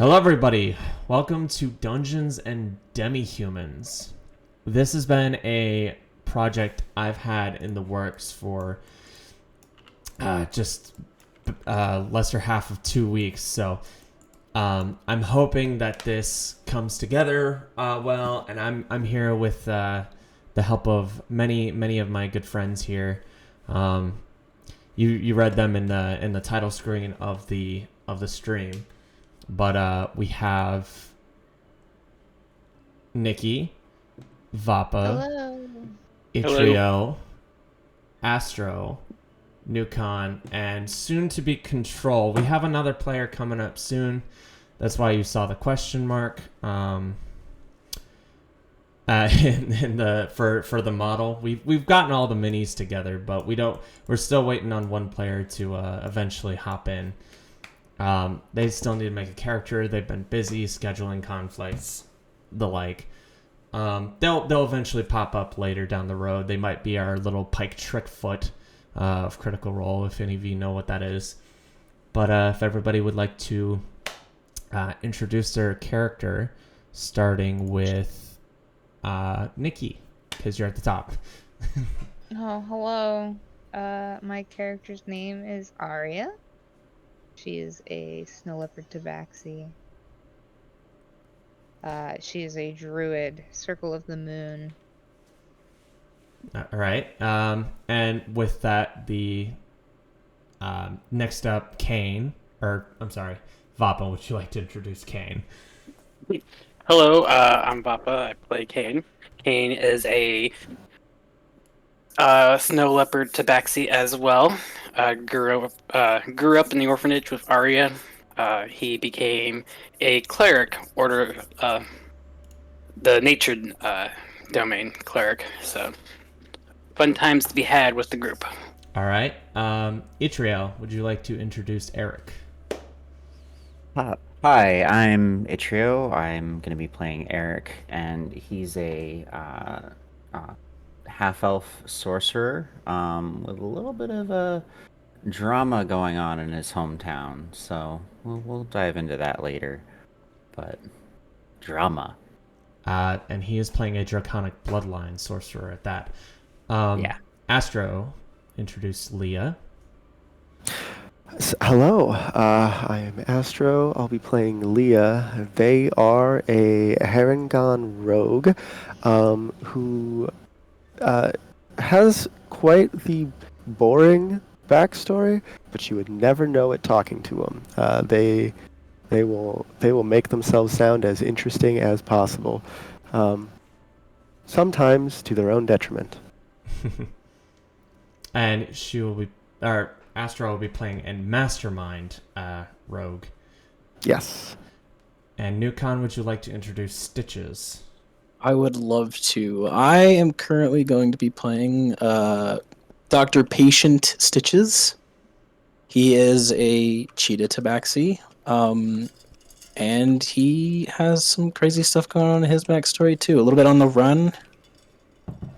Hello, everybody. Welcome to Dungeons and Demihumans. This has been a project I've had in the works for just lesser half of 2 weeks. So I'm hoping that this comes together well, and I'm here with the help of many of my good friends here. You read them in the title screen of the stream. But we have Nikki, Vapa, Hello. Itrio, Astro, Nukon, and soon to be Control. We have another player coming up soon. That's why you saw the question mark in the for the model. We've gotten all the minis together, but we're still waiting on one player to eventually hop in. They still need to make a character. They've been busy scheduling conflicts, the like. They'll eventually pop up later down the road. They might be our little Pike trick foot of Critical Role, if any of you know what that is. But if everybody would like to introduce their character, starting with Nikki, because you're at the top. Oh, hello. My character's name is Arya. She is a snow leopard tabaxi. She is a druid, Circle of the Moon. All right. And with that, the next up, Kane, or I'm sorry, Vapa. Would you like to introduce Kane? Hello, I'm Vapa. I play Kane. Kane is a snow leopard tabaxi as well. Grew up in the orphanage with Arya. He became a cleric, the nature domain cleric. So, fun times to be had with the group. All right. Itriel, would you like to introduce Eric? Hi, I'm Itrio. I'm going to be playing Eric, and he's a half-elf sorcerer with a little bit of a drama going on in his hometown. So we'll dive into that later. But drama. And he is playing a draconic bloodline sorcerer at that. Yeah. Astro, introduce Leah. Hello, I am Astro. I'll be playing Leah. They are a Harengon rogue who has quite the boring backstory, but you would never know it talking to them. They will make themselves sound as interesting as possible, sometimes to their own detriment. And Astro will be playing a mastermind rogue. Yes. And Nukon, would you like to introduce Stitches? I would love to. I am currently going to be playing Dr. Patient Stitches. He is a cheetah tabaxi, and he has some crazy stuff going on in his backstory too. A little bit on the run,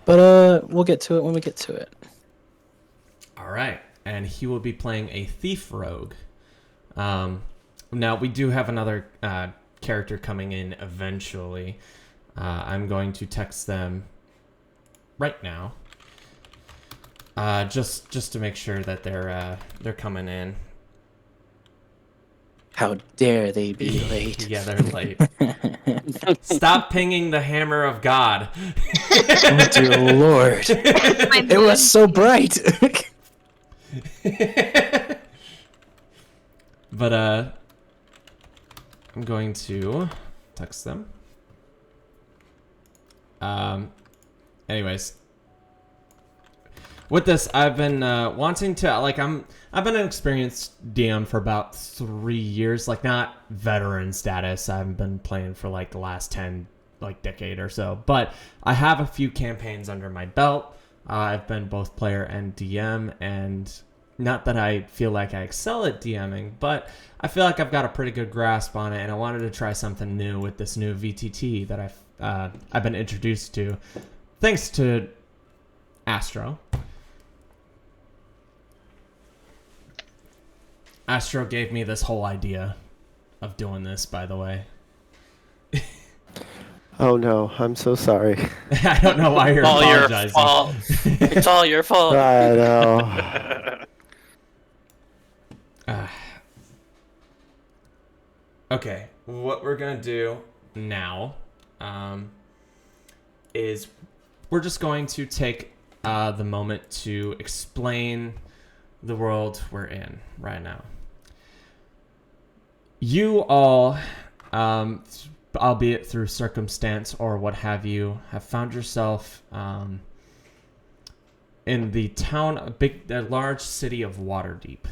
but we'll get to it when we get to it. All right. And he will be playing a thief rogue. Now, we do have another character coming in eventually. I'm going to text them right now, just to make sure that they're coming in. How dare they be late? Yeah, they're late. Stop pinging the hammer of God. Oh, dear Lord. It was so bright. But I'm going to text them. Anyways, with this, I've been wanting to I've been an experienced DM for about 3 years, like not veteran status. I've been playing for like the last 10 decade or so, but I have a few campaigns under my belt. I've been both player and DM, and not that I feel like I excel at DMing, but I feel like I've got a pretty good grasp on it, and I wanted to try something new with this new VTT that I've been introduced to, thanks to Astro. Astro gave me this whole idea of doing this, by the way. Oh no, I'm so sorry. I don't know why you're All your apologizing. fault. It's all your fault. I know. Okay, what we're gonna do now is we're just going to take the moment to explain the world we're in right now. You all, albeit through circumstance or what have you, have found yourself in the large city of Waterdeep.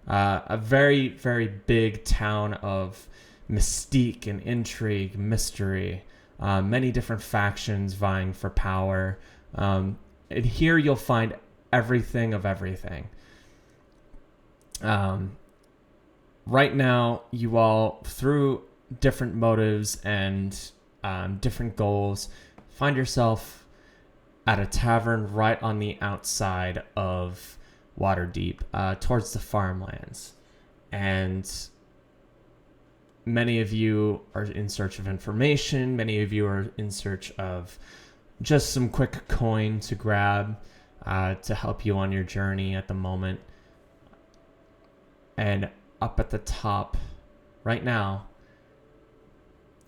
A very, very big town of mystique and intrigue, mystery, many different factions vying for power. And here you'll find everything of everything. Right now, you all, through different motives and different goals, find yourself at a tavern right on the outside of Waterdeep, towards the farmlands. And many of you are in search of information. Many of you are in search of just some quick coin to grab to help you on your journey at the moment. And up at the top right now,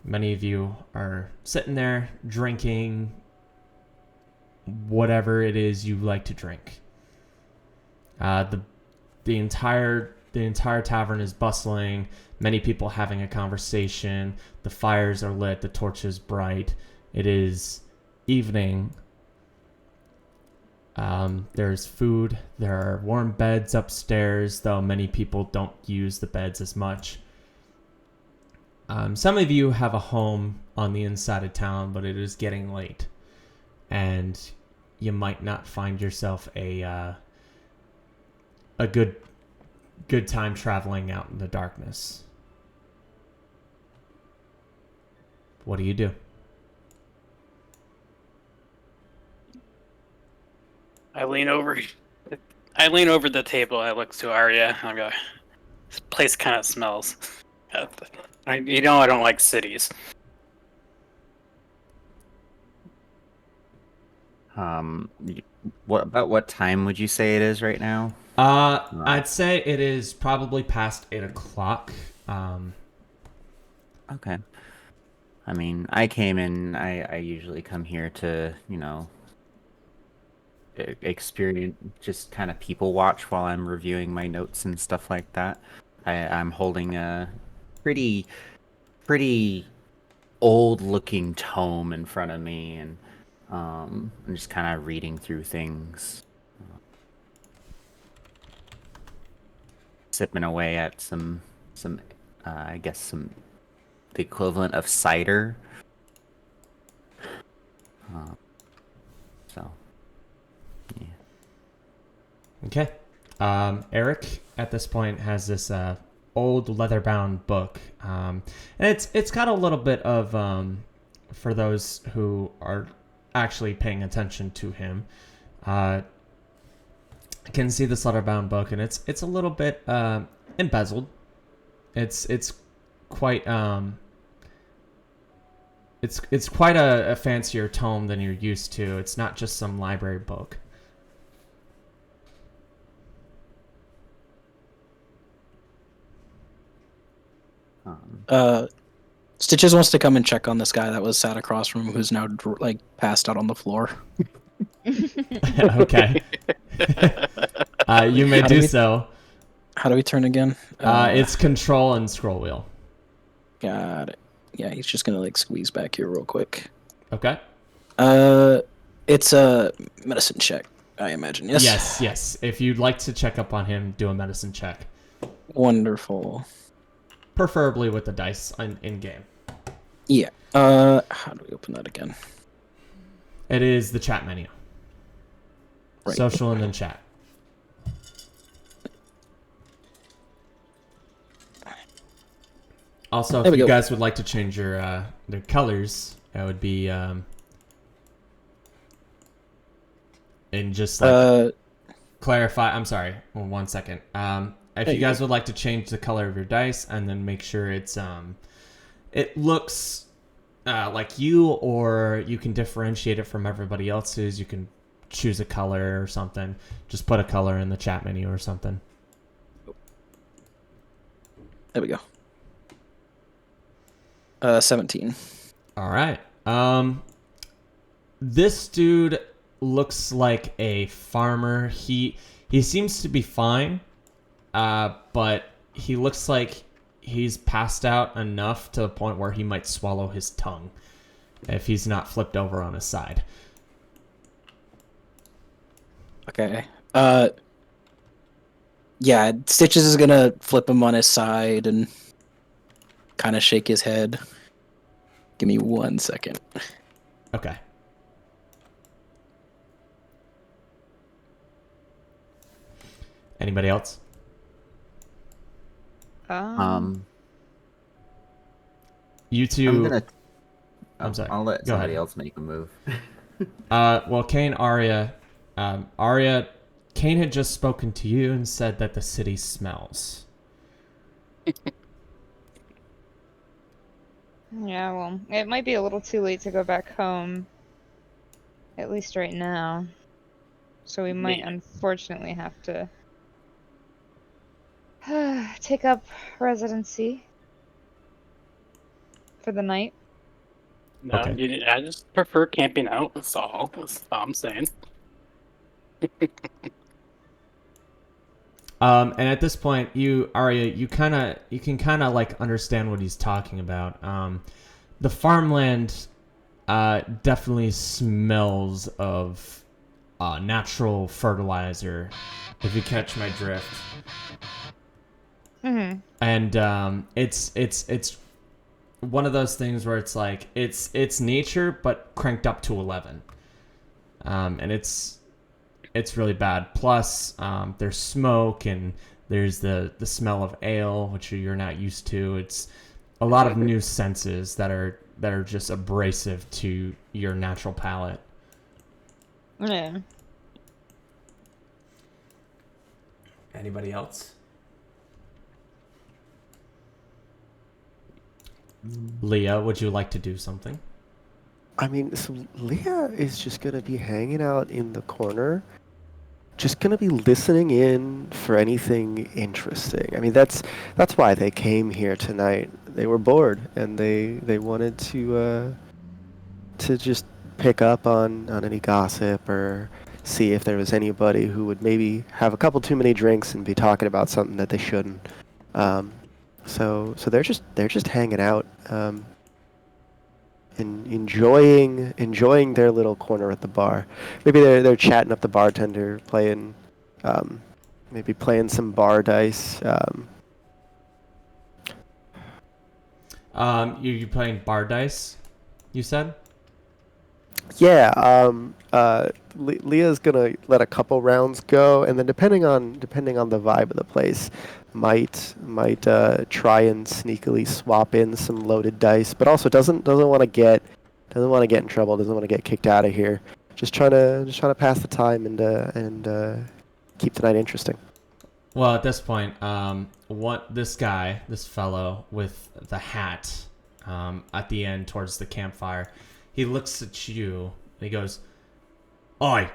many of you are sitting there drinking whatever it is you like to drink. The entire tavern is bustling. Many people having a conversation. The fires are lit. The torches bright. It is evening. There's food. There are warm beds upstairs, though many people don't use the beds as much. Some of you have a home on the inside of town, but it is getting late, and you might not find yourself a good time traveling out in the darkness. What do you do? I lean over the table. I look to Arya. I go, "This place kind of smells." I don't like cities. What time would you say it is right now? I'd say it is probably past 8 o'clock. Okay. I mean, I came in. I usually come here to, experience, just kind of people watch while I'm reviewing my notes and stuff like that. I'm holding a pretty old looking tome in front of me, and I'm just kind of reading through things, sipping away at some I guess the equivalent of cider. So yeah. Okay. Eric at this point has this old leather-bound book, and it's got a little bit of for those who are actually paying attention to him, can see this leather-bound book, and it's a little bit embezzled. It's quite it's quite a fancier tome than you're used to. It's not just some library book. Stitches wants to come and check on this guy that was sat across from him, who's now passed out on the floor. Okay. You may do so. How do we turn again? It's control and scroll wheel. Got it. Yeah, he's just gonna squeeze back here real quick. Okay. It's a medicine check, I imagine. Yes. Yes. If you'd like to check up on him, do a medicine check. Wonderful. Preferably with the dice in game. Yeah. How do we open that again? It is the chat menu. Right. Social and then chat. Also, if you guys would like to change your the colors, that would be and just clarify. I'm sorry. 1 second. if you guys would like to change the color of your dice and then make sure it's it looks like you, or you can differentiate it from everybody else's, you can choose a color or something. Just put a color in the chat menu or something. There we go. 17. All right. This dude looks like a farmer. He seems to be fine, but he looks like he's passed out enough to the point where he might swallow his tongue if he's not flipped over on his side. Okay. Yeah, Stitches is gonna flip him on his side and kind of shake his head. Give me 1 second. Okay. Anybody else? You two. I'm sorry. I'll let Go somebody ahead. else make a move. Well, Kane, Arya, Kane had just spoken to you and said that the city smells. Yeah, well, it might be a little too late to go back home. At least right now. So we might unfortunately have to take up residency for the night. No, Okay. I just prefer camping out. That's all. That's all I'm saying. And at this point, Arya, you can kind of like understand what he's talking about. The farmland definitely smells of natural fertilizer, if you catch my drift. Mm-hmm. And it's one of those things where it's like it's nature but cranked up to 11. And it's really bad. Plus, there's smoke and there's the smell of ale, which you're not used to. It's a lot of new senses that are just abrasive to your natural palate. Yeah. Anybody else? Leah, would you like to do something? I mean, so Leah is just gonna be hanging out in the corner, just gonna be listening in for anything interesting. I mean, that's why they came here tonight. They were bored and they wanted to just pick up on any gossip or see if there was anybody who would maybe have a couple too many drinks and be talking about something that they shouldn't. So they're just hanging out. And enjoying their little corner at the bar. Maybe they're chatting up the bartender, playing some bar dice. You playing bar dice? You said? Yeah. Leah's gonna let a couple rounds go, and then depending on the vibe of the place, might try and sneakily swap in some loaded dice, but also doesn't want to get in trouble, doesn't want to get kicked out of here. Just trying to pass the time and keep the night interesting. Well, at this point, this fellow with the hat, at the end towards the campfire, he looks at you and he goes, "Oi,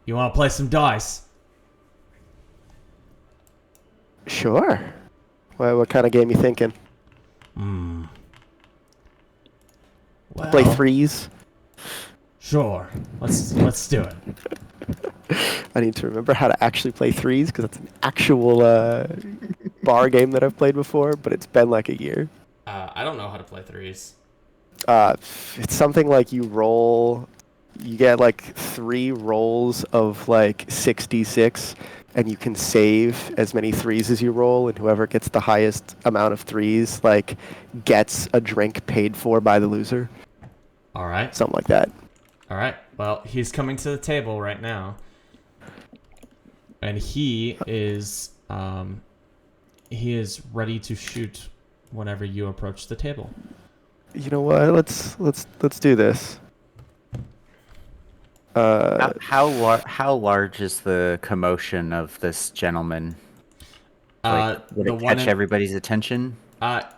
you want to play some dice?" Sure. What kind of game you thinking? Well, Play threes? Sure. Let's do it. I need to remember how to actually play threes because it's an actual bar game that I've played before, but it's been like a year. I don't know how to play threes. It's something like you get like 3 rolls of like 66, and you can save as many threes as you roll, and whoever gets the highest amount of threes like gets a drink paid for by the loser. All right. Something like that. All right. Well, he's coming to the table right now, and he is ready to shoot whenever you approach the table. You know what? Let's do this. How large is the commotion of this gentleman? Would the it one catch everybody's attention?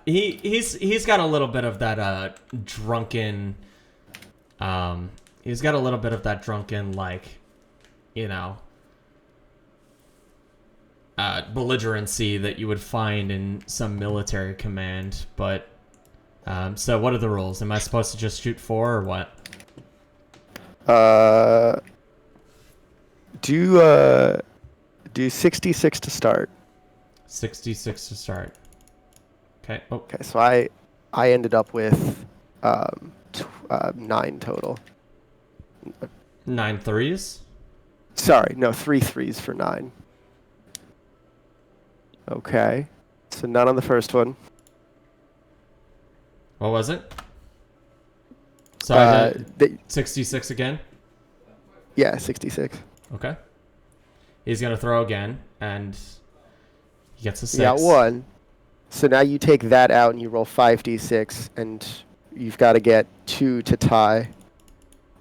he's got a little bit of that drunken he's got a little bit of that drunken, like, you know, belligerency that you would find in some military command. But so what are the rules? Am I supposed to just shoot 4 or what? Do 66 to start. 66 to start. Okay. Oh, Okay, so I ended up with 9 total. 9 threes. Sorry, no, 3 threes for 9. Okay, so none on the first one. What was it? So I did They, 66 again. yeah, 66. Okay. He's gonna throw again, and he gets a 6. You got 1. So now you take that out and you roll 5d6, and you've got to get 2 to tie.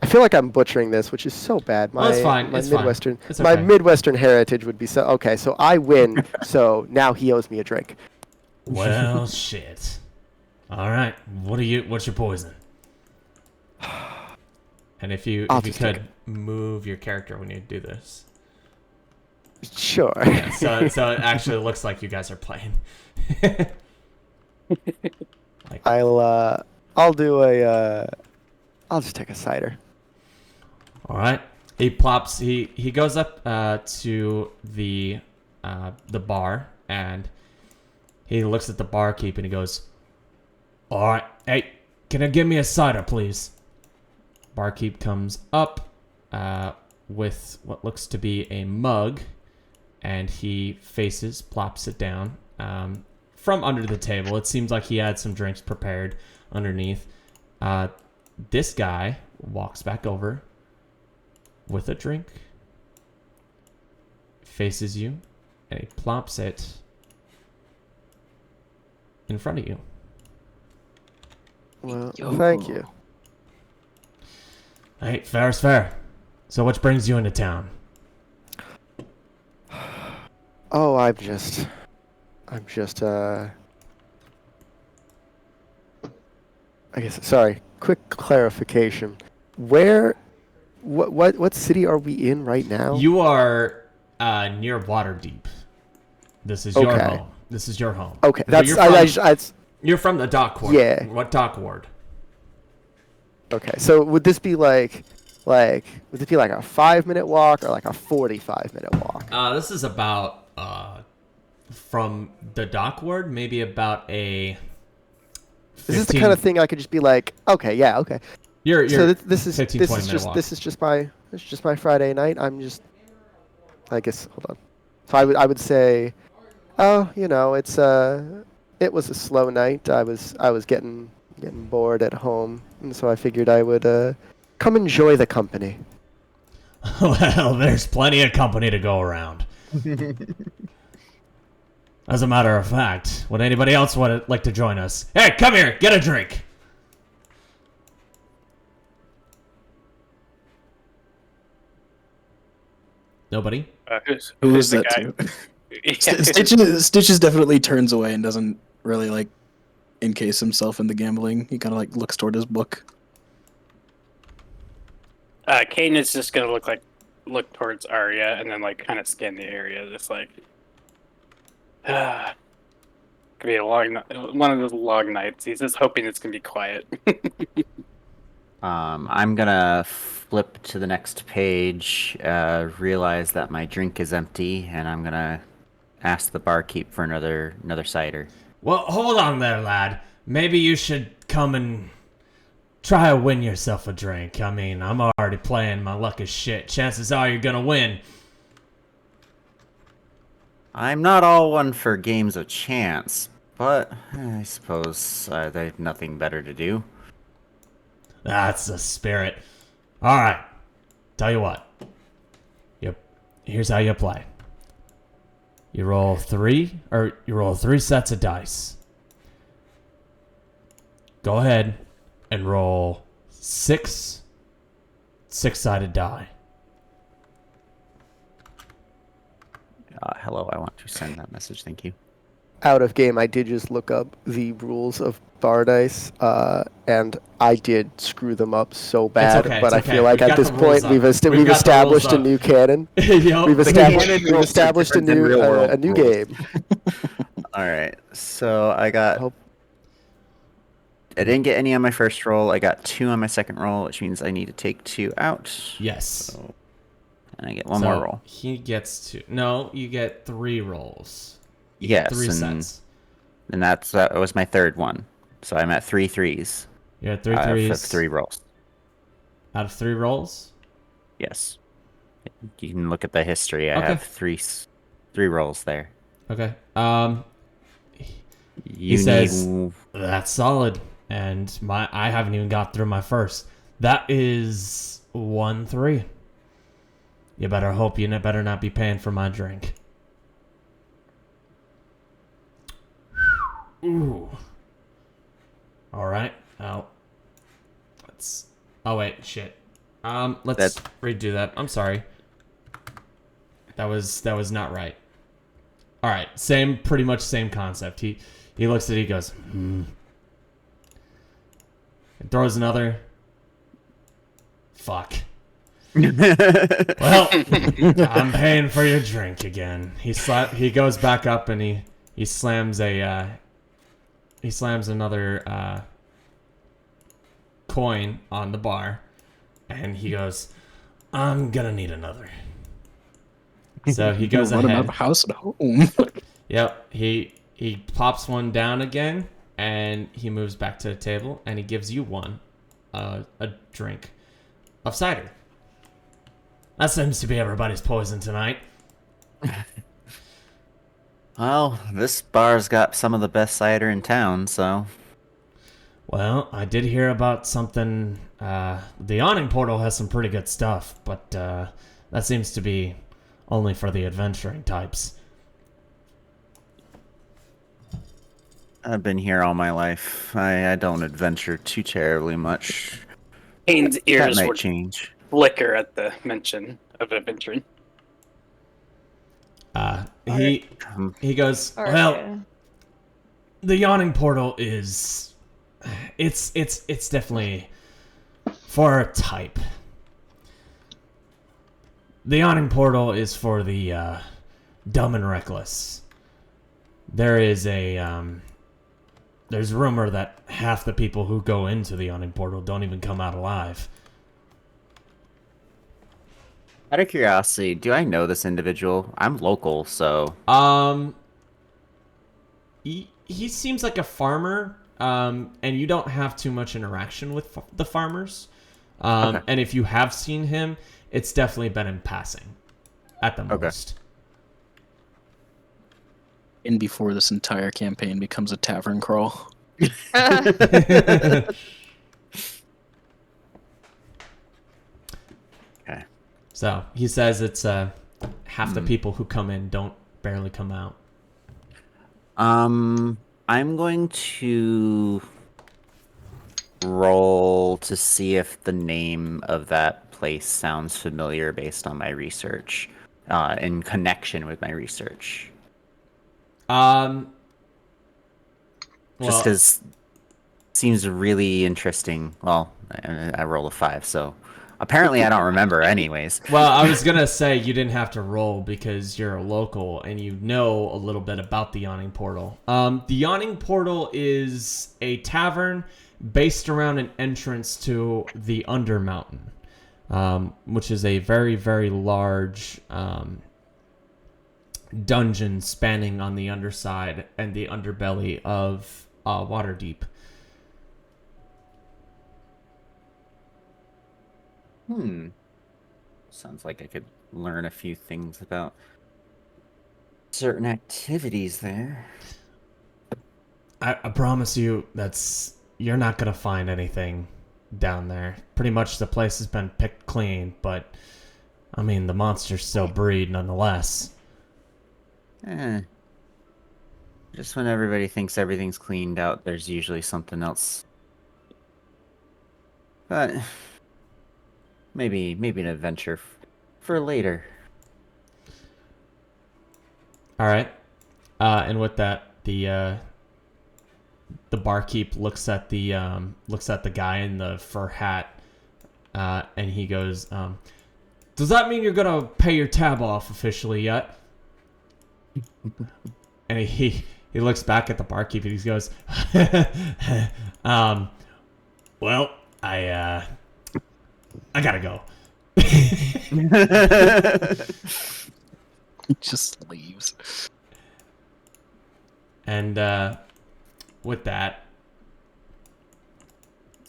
I feel like I'm butchering this, which is so bad. Well, it's fine. My It's fine. Midwestern, It's my okay. Midwestern heritage would be so. Okay, so I win. So now he owes me a drink. Well, shit. All right. What's your poison? And if you I'll just take could move your character when you do this. Sure. Yeah, so it actually looks like you guys are playing. I'll do a. I'll just take a cider. All right. He plops. He goes up to the bar, and he looks at the barkeep and he goes, "All right, hey, can I give me a cider, please?" Barkeep comes up with what looks to be a mug, and he plops it down from under the table. It seems like he had some drinks prepared underneath. This guy walks back over with a drink, faces you, and he plops it in front of you. Well, thank you. Hey, fair is fair. So what brings you into town? Oh, I'm just. I guess. Sorry. Quick clarification. What city are we in right now? You are near Waterdeep. This is your Okay. home. This is your home. Okay, So that's. you're from the dock ward. Yeah. What dock ward? Okay, so would this be like a 5-minute walk or like a 45-minute walk? This is about from the dock ward, maybe about a. 15, Is this the kind of thing I could just be like, okay, yeah, okay. You're So this is 15, this 20 is minute just walk. this is just my Friday night. I'm just. I guess hold on. So I would say, oh, it was a slow night. I was getting bored at home, and so I figured I would come enjoy the company. Well, there's plenty of company to go around. As a matter of fact, would anybody else like to join us? Hey, come here, get a drink. Nobody? Who is the that guy? to? Stitches definitely turns away and doesn't really like encase himself in the gambling. He kind of like looks toward his book. Caden is just gonna look towards Arya and then like kind of scan the area, just like. Could be a long, one of those long nights. He's just hoping it's gonna be quiet. I'm gonna flip to the next page, realize that my drink is empty, and I'm gonna ask the barkeep for another cider. Well, hold on there, lad. Maybe you should come and try to win yourself a drink. I mean, I'm already playing my luck as shit. Chances are you're gonna win. I'm not all one for games of chance, but I suppose they have nothing better to do. That's the spirit. All right. Tell you what. Yep. Here's how you play. You roll three sets of dice. Go ahead and roll 6 six-sided die. Hello, I want to send that message. Thank you. Out of game, I did just look up the rules of bar dice, and I did screw them up so bad. okay, But it's I okay. feel like We've at got this the rules point up. we've We've got the established a rules new up. canon. Yup. We've established a Different than new real world a new rules. game. All right, so I got. Hope- I didn't get any on my first roll. I got 2 on my second roll, which means I need to take 2 out. Yes. So, and I get one more roll. He gets to. No, you get 3 rolls. You Yes, get 3 and sets. and that was my third one. So I'm at 3 threes. You had 3 out threes. of 3 rolls. Out of 3 rolls? Yes. You can look at the history. I Okay. have 3 rolls there. Okay. You says- need That's solid. And I haven't even got through my first. That is 1-3. You better hope you better not be paying for my drink. Ooh. All right. Oh. Let's. Oh wait, shit. Let's redo that. I'm sorry. That was not right. All right. Pretty much same concept. He looks at it. He goes. And throws another. Fuck. Well, I'm paying for your drink again. He goes back up and he slams another coin on the bar, and he goes, "I'm gonna need another." So he goes running ahead. out of house and home. Yep. He pops one down again, and he moves back to the table, and he gives you one, a drink of cider. That seems to be everybody's poison tonight. Well, this bar's got some of the best cider in town, so... Well, I did hear about something. The awning portal has some pretty good stuff, but that seems to be only for the adventuring types. I've been here all my life. I don't adventure too terribly much. Kane's That ears might would change. flicker at the mention of adventuring. He goes, All right. well, the yawning portal is, it's definitely for a type. The yawning portal is for the dumb and reckless. There's rumor that half the people who go into the yawning portal don't even come out alive. Out of curiosity, do I know this individual? I'm local, so... He seems like a farmer, and you don't have too much interaction with the farmers. Okay. And if you have seen him, it's definitely been in passing, at the most. And before this entire campaign becomes a tavern crawl. Okay. So he says it's half the people who come in don't barely come out. I'm going to roll to see if the name of that place sounds familiar based on my research, in connection with my research. Just Well, because seems really interesting. Well, I rolled a 5, so apparently I don't remember anyways. well, I was gonna say you didn't have to roll because you're a local and you know a little bit about the Yawning Portal. The Yawning Portal is a tavern based around an entrance to the Undermountain, which is a very, very large dungeon spanning on the underside and the underbelly of Waterdeep. Sounds like I could learn a few things about certain activities there. I promise you, you're not gonna find anything down there. Pretty much the place has been picked clean, but I mean the monsters still breed nonetheless. Just when everybody thinks everything's cleaned out, there's usually something else. But maybe an adventure for later. All right. And with that, the barkeep looks at the guy in the fur hat, and he goes, "Does that mean you're gonna pay your tab off officially yet?" And he looks back at the barkeep and he goes, "Well, I gotta go." He just leaves. And with that,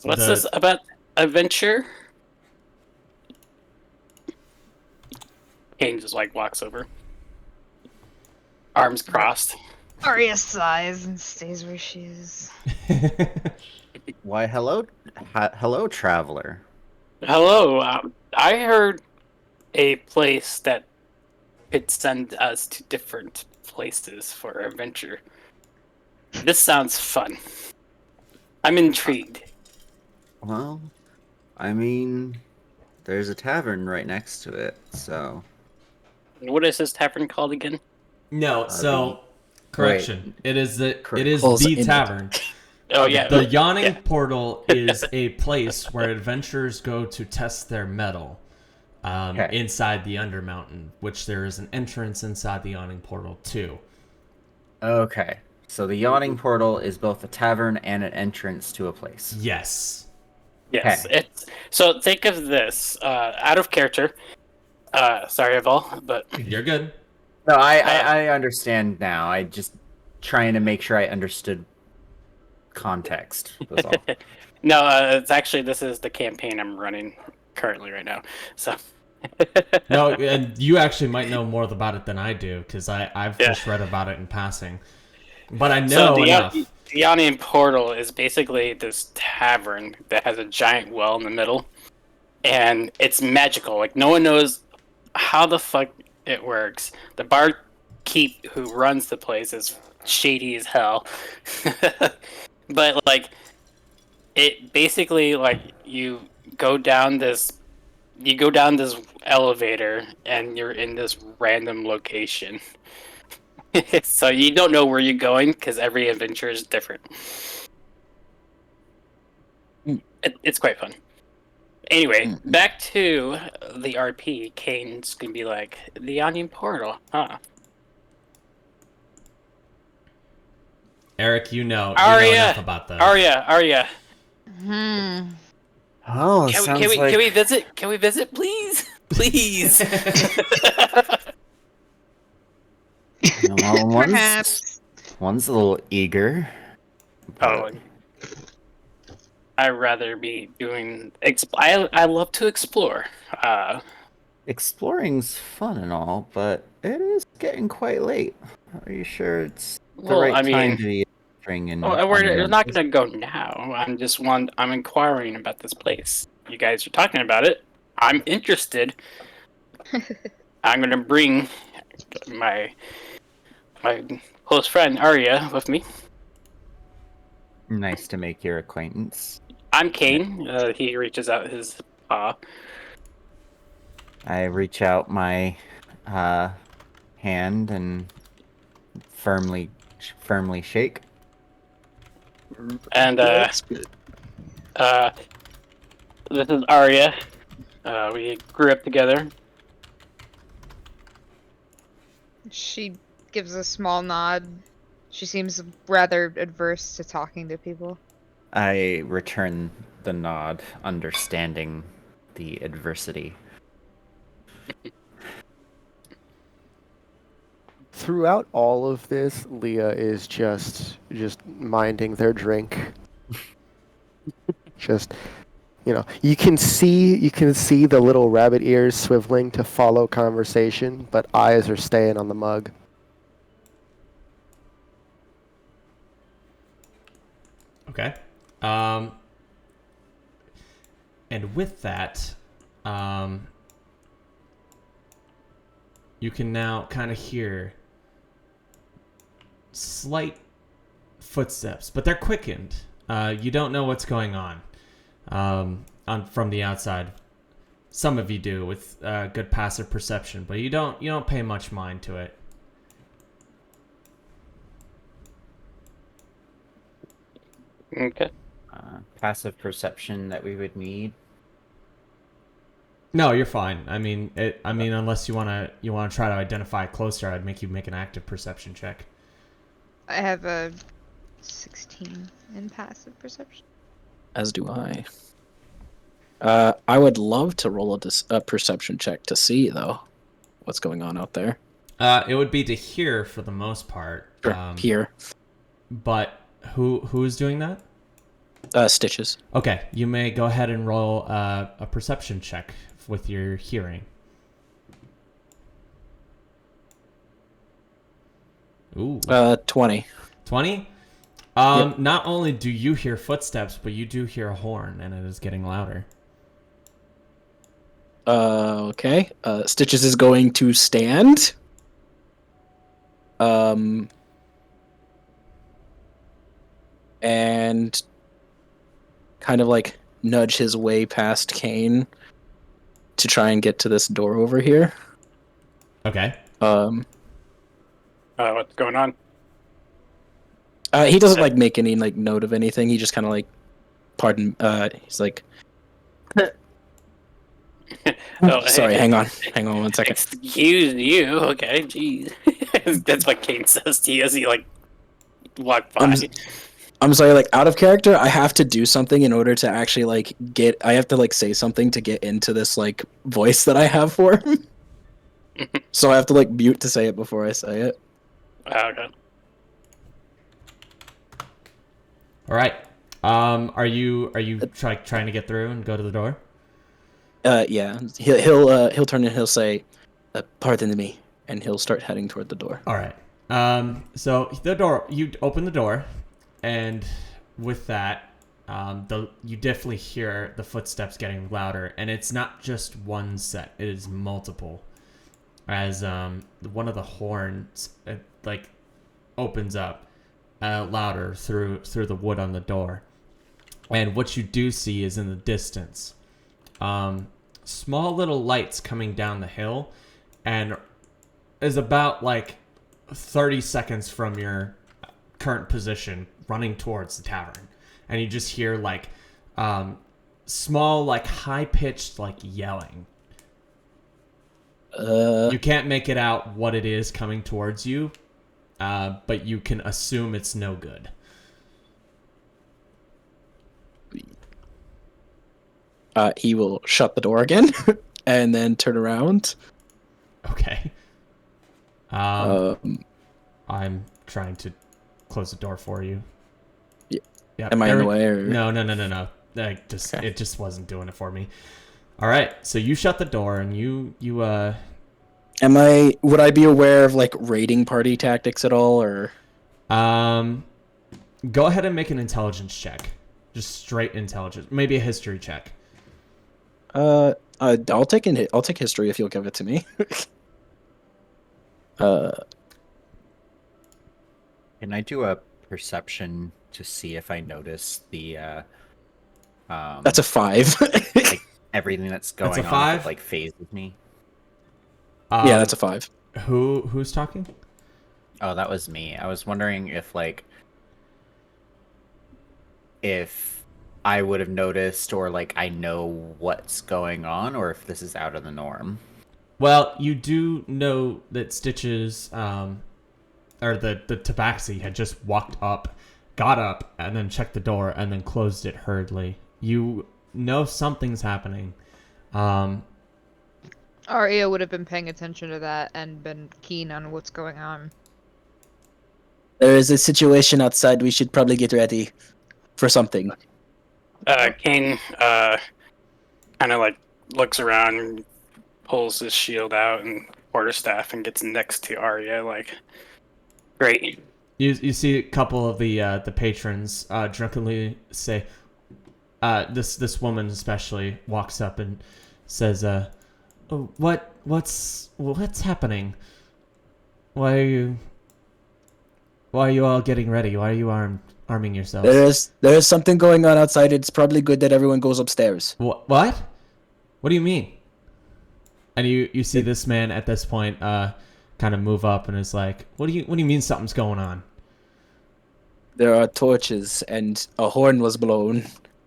What's this about adventure? Kane just like walks over, arms crossed. Arya sighs and stays where she is. Why, hello, traveler. Hello, I heard a place that could send us to different places for adventure. This sounds fun. I'm intrigued. Well, I mean, there's a tavern right next to it, so. What is this tavern called again? No, so correction. It is the Close the in. tavern. Oh yeah, The Yawning Portal is a place where adventurers go to test their mettle inside the Undermountain, which there is an entrance inside the Yawning Portal too. Okay. So the Yawning Portal is both a tavern and an entrance to a place. Yes. Yes. Okay. So think of this out of character. Sorry, Eval, but You're good. No, I understand now. I just trying to make sure I understood context. Was all. no, it's actually this is the campaign I'm running currently right now. So No, and you actually might know more about it than I do because I've just read about it in passing. But I know enough. The Yawning Portal is basically this tavern that has a giant well in the middle, and it's magical. Like no one knows how the fuck it works. The barkeep who runs the place is shady as hell. But like it basically like you go down this elevator and you're in this random location. So you don't know where you're going because every adventure is different. It's quite fun. Anyway, back to the RP. Kane's gonna be like, the Yawning Portal, huh? Eric, you know enough about that. Arya. Oh, Can we visit? Can we visit, please? Please. Well, Perhaps. one's a little eager. Oh, I'd rather be doing. I love to explore. Exploring's fun and all, but it is getting quite late. Are you sure it's the Well, right I mean, time to be entering in? we're not gonna go now. I'm inquiring about this place. You guys are talking about it. I'm interested. I'm gonna bring my close friend Arya with me. Nice to make your acquaintance. I'm Kane. He reaches out his paw. I reach out my hand and firmly shake. And That's good. this is Arya. We grew up together. She gives a small nod. She seems rather adverse to talking to people. I return the nod, understanding the adversity. Throughout all of this, Leah is just minding their drink. Just, you can see the little rabbit ears swiveling to follow conversation, but eyes are staying on the mug. Okay. And with that, you can now kind of hear slight footsteps, but they're quickened. You don't know what's going on from the outside. Some of you do with good passive perception, but you don't pay much mind to it. Okay. Passive perception that we would need. No, you're fine. I mean, unless you wanna try to identify it closer, I'd make you make an active perception check. I have a 16 in passive perception. As do I. I would love to roll a perception check to see, though, what's going on out there. It would be to hear for the most part. Here. But who's doing that? Stitches. Okay, you may go ahead and roll a perception check with your hearing. Ooh. 20. 20? Yep. Not only do you hear footsteps, but you do hear a horn, and it is getting louder. Okay. Stitches is going to stand. And kind of like nudge his way past Kane to try and get to this door over here. Okay. What's going on? He doesn't like make any like note of anything. He just kind of like, pardon. He's like, Oh, sorry. Hang on 1 second. Excuse you. Okay, jeez. That's what Kane says to you as he like walk by. I'm sorry. Like out of character, I have to do something in order to actually like get. I have to like say something to get into this like voice that I have for him. So I have to like mute to say it before I say it. Okay. All right. Are you trying to get through and go to the door? Yeah. He'll turn and he'll say, "Pardon me," and he'll start heading toward the door. All right. So the door, you open the door, and with that, you definitely hear the footsteps getting louder, and it's not just one set; it is multiple. As one of the horns like opens up louder through the wood on the door, and what you do see is in the distance, small little lights coming down the hill, and is about like 30 seconds from your current position running towards the tavern, and you just hear like small like high-pitched like yelling. You can't make it out what it is coming towards you, but you can assume it's no good. He will shut the door again and then turn around. Okay. I'm trying to close the door for you. Yeah. Am I in the way? Or? No. Okay. It just wasn't doing it for me. All right. So you shut the door and you Would I be aware of like raiding party tactics at all, or? Go ahead and make an intelligence check. Just straight intelligence. Maybe a history check. I'll take history if you'll give it to me. Can I do a perception to see if I notice the That's a 5. like everything that's going That's a on 5? that, like phases me? Yeah, that's a 5. Who's talking? Oh, that was me. I was wondering if if I would have noticed, or like I know what's going on, or if this is out of the norm. Well, you do know that Stitches, or the tabaxi had just walked up, got up, and then checked the door, and then closed it hurriedly. You know something's happening. Arya would have been paying attention to that and been keen on what's going on. There is a situation outside. We should probably get ready for something. Kane kind of like looks around and pulls his shield out and quarterstaff and gets next to Arya. Like, great. You see a couple of the patrons drunkenly say, this woman especially walks up and says, oh, what's happening? Why are you all getting ready? Why are you arming yourselves? There is something going on outside. It's probably good that everyone goes upstairs. What? What do you mean? And you see this man at this point kind of move up and is like, what do you mean something's going on? There are torches, and a horn was blown.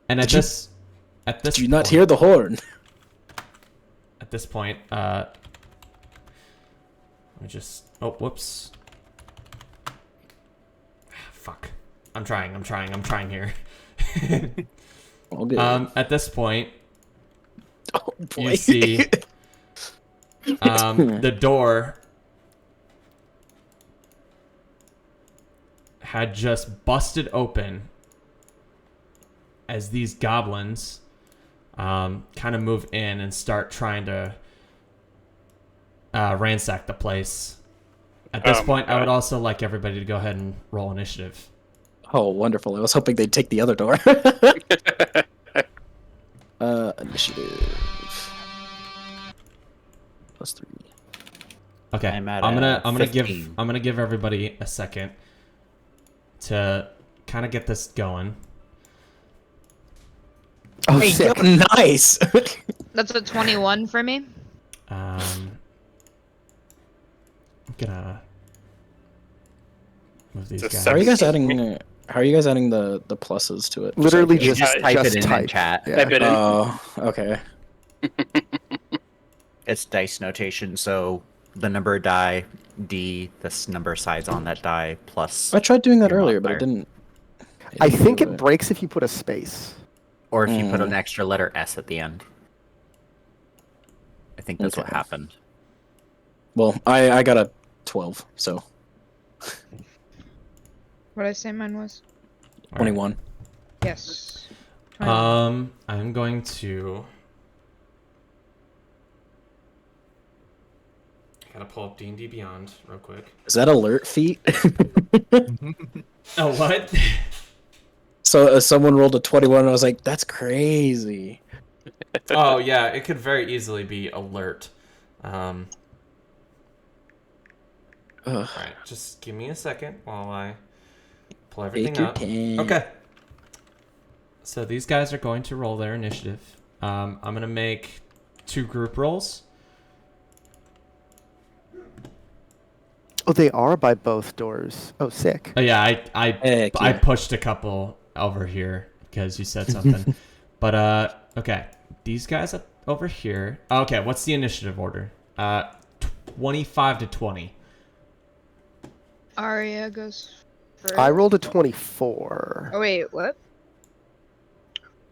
And Did Did you not hear the horn? At this point, let me just. Oh, whoops. Fuck. I'm trying here. All good. At this point, Oh boy. you see the door had just busted open as these goblins kind of move in and start trying to ransack the place. At this point, I would also like everybody to go ahead and roll initiative. Oh, wonderful. I was hoping they'd take the other door. Initiative. +3. Okay, I'm at I'm gonna 15. give everybody a second to kind of get this going. Oh, Hey, sick. yo, nice. That's a 21 for me. I'm gonna move these It's a guys. How are you guys 17. adding? How are you guys adding the pluses to it? Literally You just just type it in type. chat. Yeah. Type it in. Oh, okay. It's dice notation, so the number die, D, this number sides on that die, plus. I tried doing that Your earlier, but it modifier. didn't. I think do it breaks if you put a space. Or if you put an extra letter S at the end. I think that's what Okay. happened. Well, I got a 12, so What did I say mine was? 21. Yes. 21. I'm going to. Gotta pull up D&D Beyond real quick. Is that alert feat? Oh, what? So someone rolled a 21, and I was like, "That's crazy." Oh, yeah, it could very easily be alert. Ugh. Alright, just give me a second while I pull Take everything your up. time. Okay. So these guys are going to roll their initiative. I'm going to make 2 group rolls. Oh, they are by both doors. Oh, sick. Oh, yeah, I Heck yeah. pushed a couple over here because you said something. But, okay. These guys over here. Okay, what's the initiative order? 25 to 20. Arya goes first. I rolled a 24. Oh wait, what?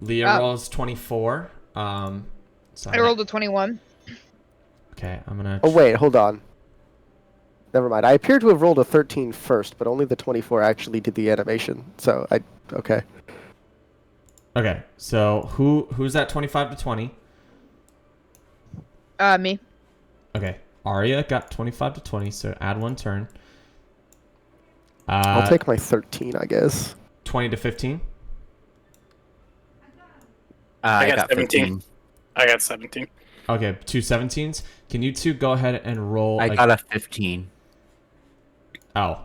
Leah Oh. rolls 24. So I rolled a 21. Okay, I'm gonna. Oh, wait, hold on. Never mind. I appear to have rolled a 13 first, but only the 24 actually did the animation. So okay. Okay, so who's at 25 to 20? Me. Okay, Arya got 25 to 20, so add 1 turn. I'll take my 13, I guess. 20 to 15. I got got 17. 15. I got 17. Okay, 2 17s. Can you two go ahead and roll? I got a 15. Oh.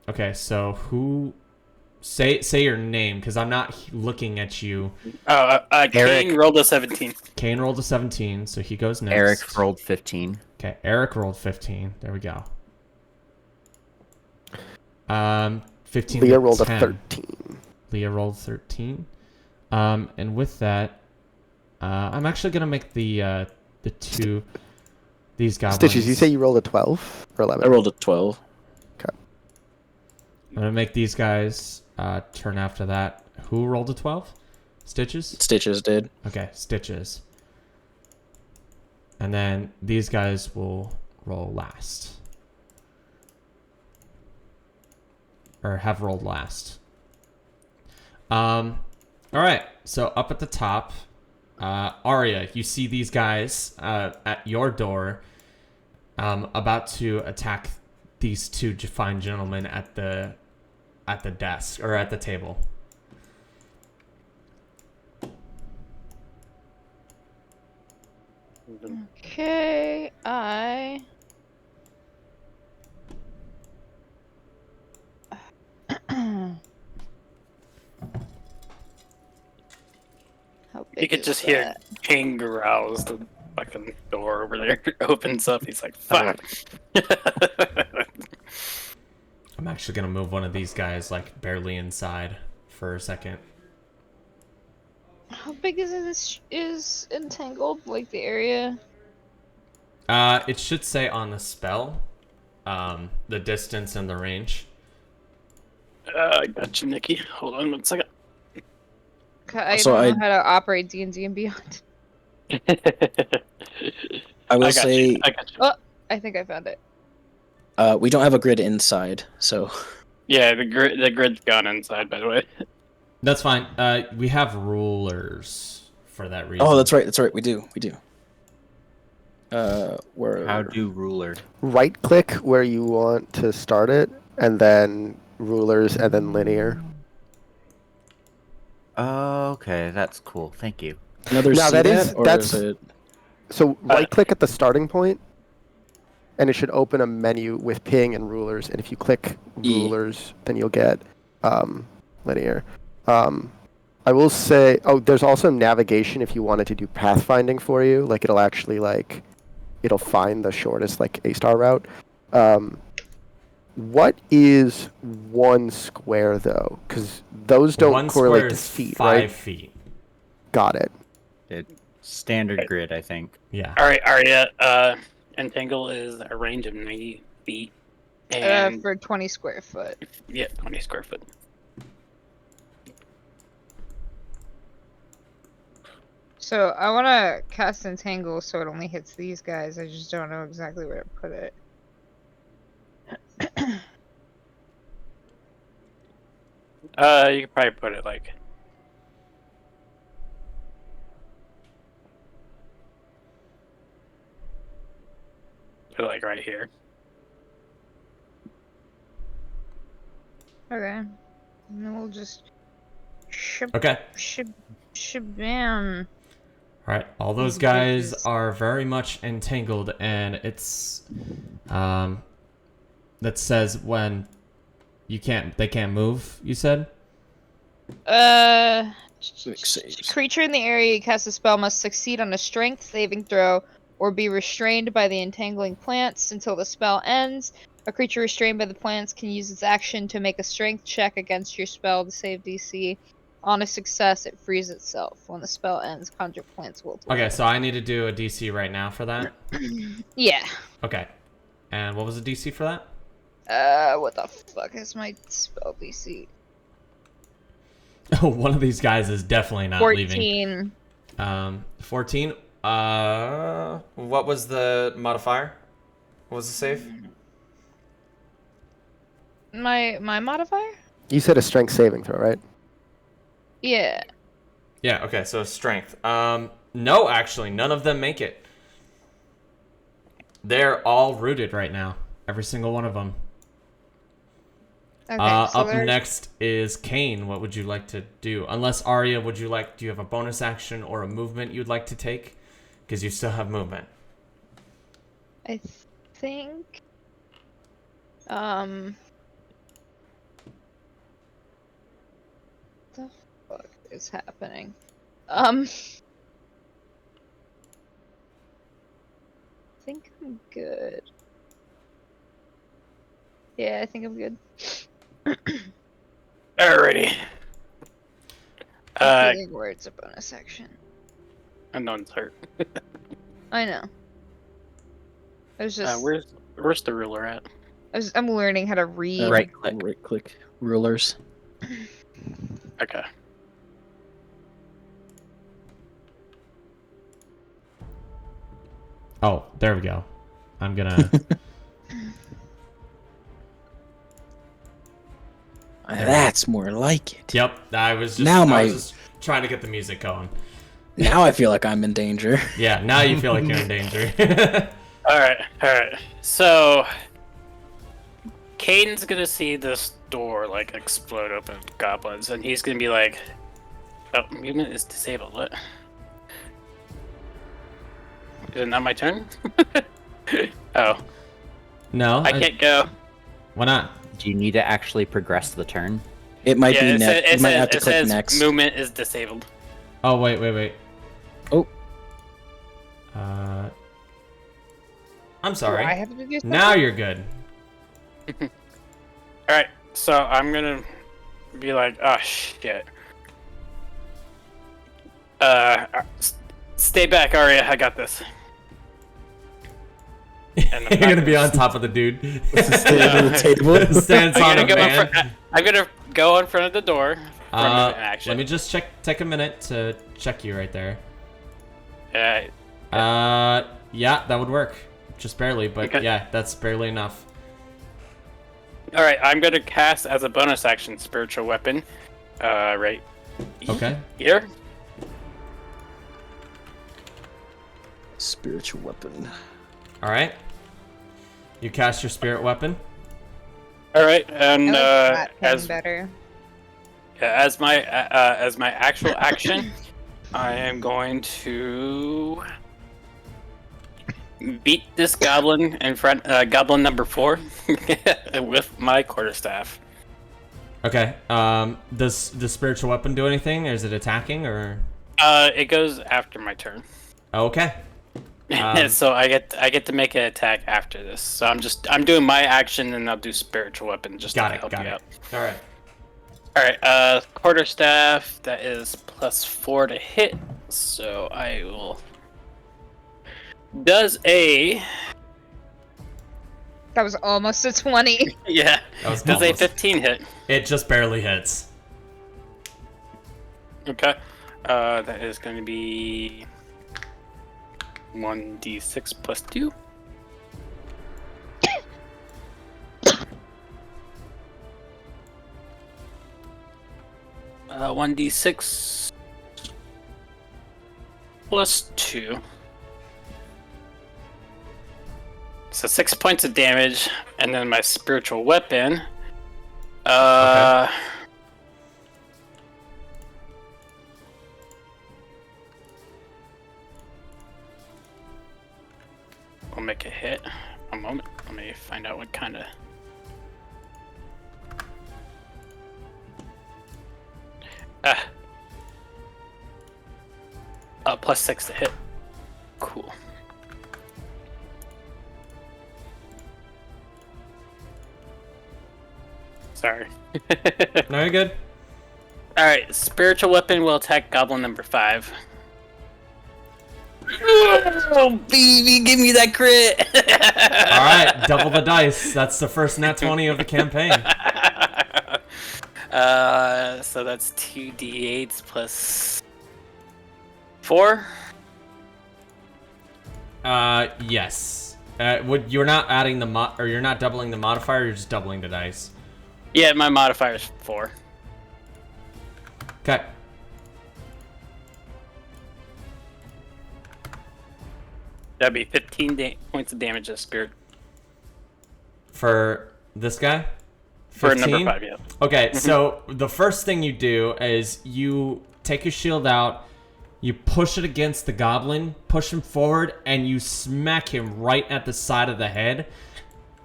Okay, so who? Say your name, because I'm not looking at you. Kane Eric. rolled a 17. Kane rolled a 17, so he goes next. Eric rolled 15. Okay, Eric rolled 15. There we go. 15. Leah to rolled 10. a 13. Leah rolled 13. And with that, I'm actually gonna make the 2 these goblins. Stitches, you say you rolled a 12 or 11? I rolled a 12. I'm gonna make these guys turn after that. Who rolled a 12? Stitches? Stitches did. Okay, Stitches. And then these guys will roll last. Or have rolled last. Alright, so up at the top, Arya, you see these guys at your door about to attack these 2 fine gentlemen at the desk, or at the table. Okay, How big You could is just hear that? Kane growls. The fucking door over there opens up. He's like, fuck. I'm actually gonna move one of these guys like barely inside for a second. How big is entangled? Like the area? It should say on the spell, the distance and the range. I got you, Nikki. Hold on 1 second. I So don't know how to operate D&D and Beyond. I will I got say you. I got you. Oh, I think I found it. we don't have a grid inside, so Yeah, the grid's gone inside, by the way. That's fine. We have rulers for that reason. oh, that's right. That's right. We do. Where? How do ruler? Right click where you want to start it, and then rulers, and then linear. Okay, that's cool. Thank you. Another Now, see that is- or that's- is it? So right click at the starting point, and it should open a menu with ping and rulers. And if you click E. rulers, then you'll get linear. I will say, there's also navigation if you wanted to do pathfinding for you. Like it'll actually it'll find the shortest A-star route. What is 1 square though? Because those don't One correlate square to is feet, 5 right? feet. Got it. Standard grid, I think. Yeah. All right, Arya. Entangle is a range of 90 feet. And For 20 square foot. yeah, 20 square foot. So I want to cast Entangle so it only hits these guys. I just don't know exactly where to put it. You could probably put it like. Put it like right here. Okay. And then we'll just Okay. shabam. All right. All those guys are very much entangled, and it's that says when they can't move. You said. Saves. Creature in the area you cast a spell must succeed on a strength saving throw or be restrained by the entangling plants until the spell ends. A creature restrained by the plants can use its action to make a strength check against your spell to save DC. On a success, it frees itself. When the spell ends, conjure plants will. Okay, so I need to do a DC right now for that. Yeah. Okay. And what was the DC for that? What the fuck is my spell DC? Oh, one of these guys is definitely not 14. leaving. 14. What was the modifier? What was the save? My modifier? You said a strength saving throw, right? Yeah. Yeah. Okay. So strength. No, actually, none of them make it. They're all rooted right now. Every single one of them. Okay. So Up next is Kane. What would you like to do? Unless Arya, do you have a bonus action or a movement you'd like to take? Because you still have movement. I think. The fuck is happening? I think I'm good. Yeah, I think I'm good. Alrighty. Feeling where it's a bonus action. Unknown's hurt. I know. I was just. Where's the ruler at? I'm learning how to read. Right click. Right click. Rulers. Okay. Oh, there we go. I'm gonna. That's more like it. Yep. I was just trying to get the music going. Now I feel like I'm in danger. Yeah. Now you feel like you're in danger. All right. So, Caden's gonna see this door like explode open with goblins, and he's gonna be like, "Oh, movement is disabled. What? Is it not my turn? Oh, No. I can't go. Why not? Do you need to actually progress the turn? It might Yeah, be it, next. You might have to it click says next. movement is disabled. Oh wait. Oh. I'm sorry. Do I have to do something? Now you're good. Alright, so I'm gonna be like, oh shit. Stay back, Arya. I got this. And You're gonna be on top of the dude. Stay under the table. Stands on him, man. I'm gonna go in front of the door. For action. Let me just take a minute to check you right there. Alright. Yeah, that would work. Just barely, but Okay. yeah, that's barely enough. Alright, I'm gonna cast as a bonus action spiritual weapon. Right Okay. here. Spiritual weapon. All right. You cast your spirit weapon. Alright, and I like that as better. as my actual action, I am going to beat this goblin in front, goblin number 4, with my quarterstaff. Okay. Does the spiritual weapon do anything, or is it attacking, or? It goes after my turn. Okay. So I get to make an attack after this. So I'm doing my action and I'll do spiritual weapon just to help you out. All right. Alright, quarterstaff, that is +4 to hit. So I will. Does a. That was almost a 20. Yeah. That was Does a almost. 15 hit? It just barely hits. Okay. That is going to be 1d6 plus 2. Uh, 1d6 plus 2. So 6 points of damage, and then my spiritual weapon. Okay. We'll make a hit. A moment. Let me find out what kind of. +6 to hit. Cool. Sorry. No, you're good. Alright, spiritual weapon will attack goblin number 5. Oh, baby, give me that crit! All right, double the dice. That's the first nat 20 of the campaign. So that's 2d8s plus 4. Yes. You're not adding the or you're not doubling the modifier. You're just doubling the dice. Yeah, my modifier is 4. Okay. That'd be 15 points of damage as spirit. For this guy? For 15? number 5, yeah. Okay, so the first thing you do is you take your shield out, you push it against the goblin, push him forward, and you smack him right at the side of the head,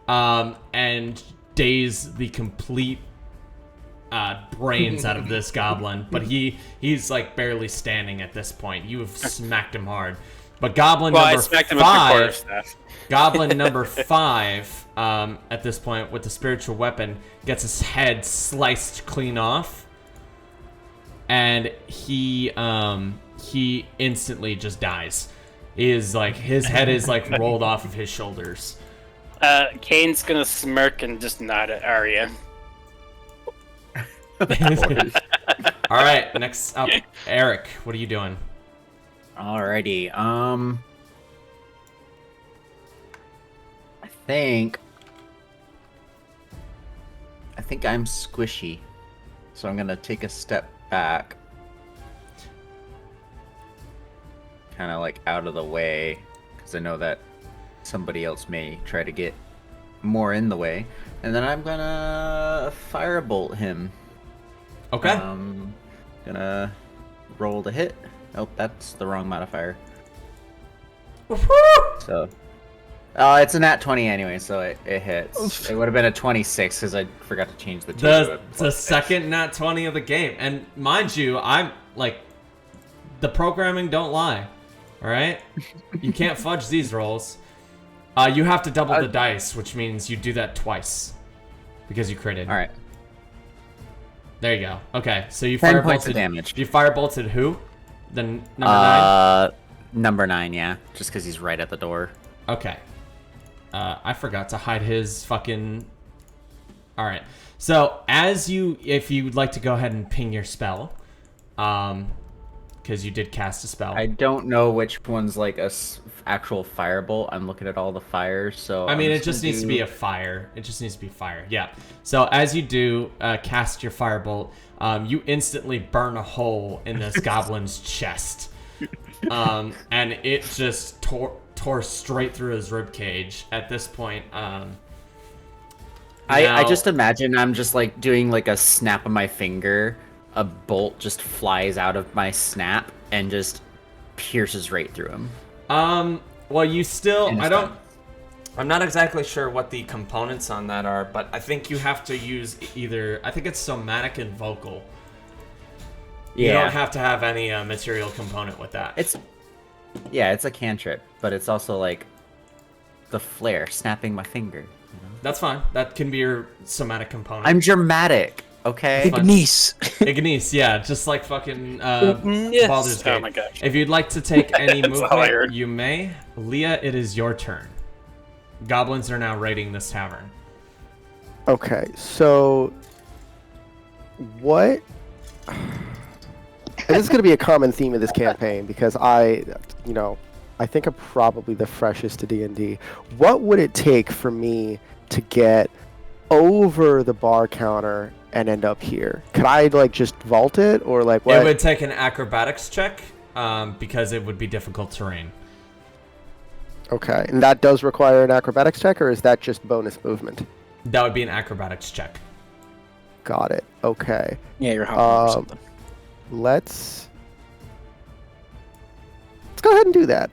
and daze the complete brains out of this goblin. But he's like barely standing at this point. You have smacked him hard. But goblin Well, I number smacked him with the 5... quarterstaff. Goblin number 5, at this point, with the spiritual weapon, gets his head sliced clean off, and he instantly just dies. His head is like rolled off of his shoulders. Kane's gonna smirk and just nod at Arya. All right, next up, Eric. What are you doing? Alrighty. I think I'm squishy, so I'm gonna take a step back, kind of like out of the way, because I know that somebody else may try to get more in the way, and then I'm gonna firebolt him. Okay. Gonna roll to hit. Oh, that's the wrong modifier. So, it's a nat 20 anyway, so it hits. It would have been a 26 because I forgot to change the 2 to a The +6. second nat 20 of the game, and mind you, I'm like, the programming don't lie. All right, you can't fudge these rolls. You have to double the dice, which means you do that twice. because you critted. All right. There you go. Okay, so you 10 points of firebolted damage. You firebolted who? The number 9? Number 9, yeah. Just because he's right at the door. Okay. I forgot to hide his fucking... Alright. So, if you'd like to go ahead and ping your spell, because you did cast a spell. I don't know which one's like actual firebolt. I'm looking at all the fires, so... I mean, it just needs to be a fire. It just needs to be fire, yeah. So, as you do cast your firebolt, you instantly burn a hole in this goblin's chest. And it just tore straight through his ribcage. At this point, I just imagine I'm just like doing like a snap of my finger. A bolt just flies out of my snap and just pierces right through him. Well, you still... I'm not exactly sure what the components on that are, but I think you have to use either... I think it's somatic and vocal. Yeah. You don't have to have any material component with that. It's a cantrip, but it's also like the flare, snapping my finger. You know? That's fine. That can be your somatic component. I'm dramatic, okay? Ignis. Ignis, yeah, just like fucking Baldur's Gate. Oh my gosh. If you'd like to take any That's all I movement, heard. you may. Leah, it is your turn. Goblins are now raiding this tavern. Okay, so what? And this is going to be a common theme of this campaign because I think I'm probably the freshest to D&D. What would it take for me to get over the bar counter and end up here? Could I like just vault it or like what? It would take an acrobatics check because it would be difficult terrain. Okay, and that does require an acrobatics check, or is that just bonus movement? That would be an acrobatics check. Got it. Okay. Yeah, you're hopping or something. Let's go ahead and do that.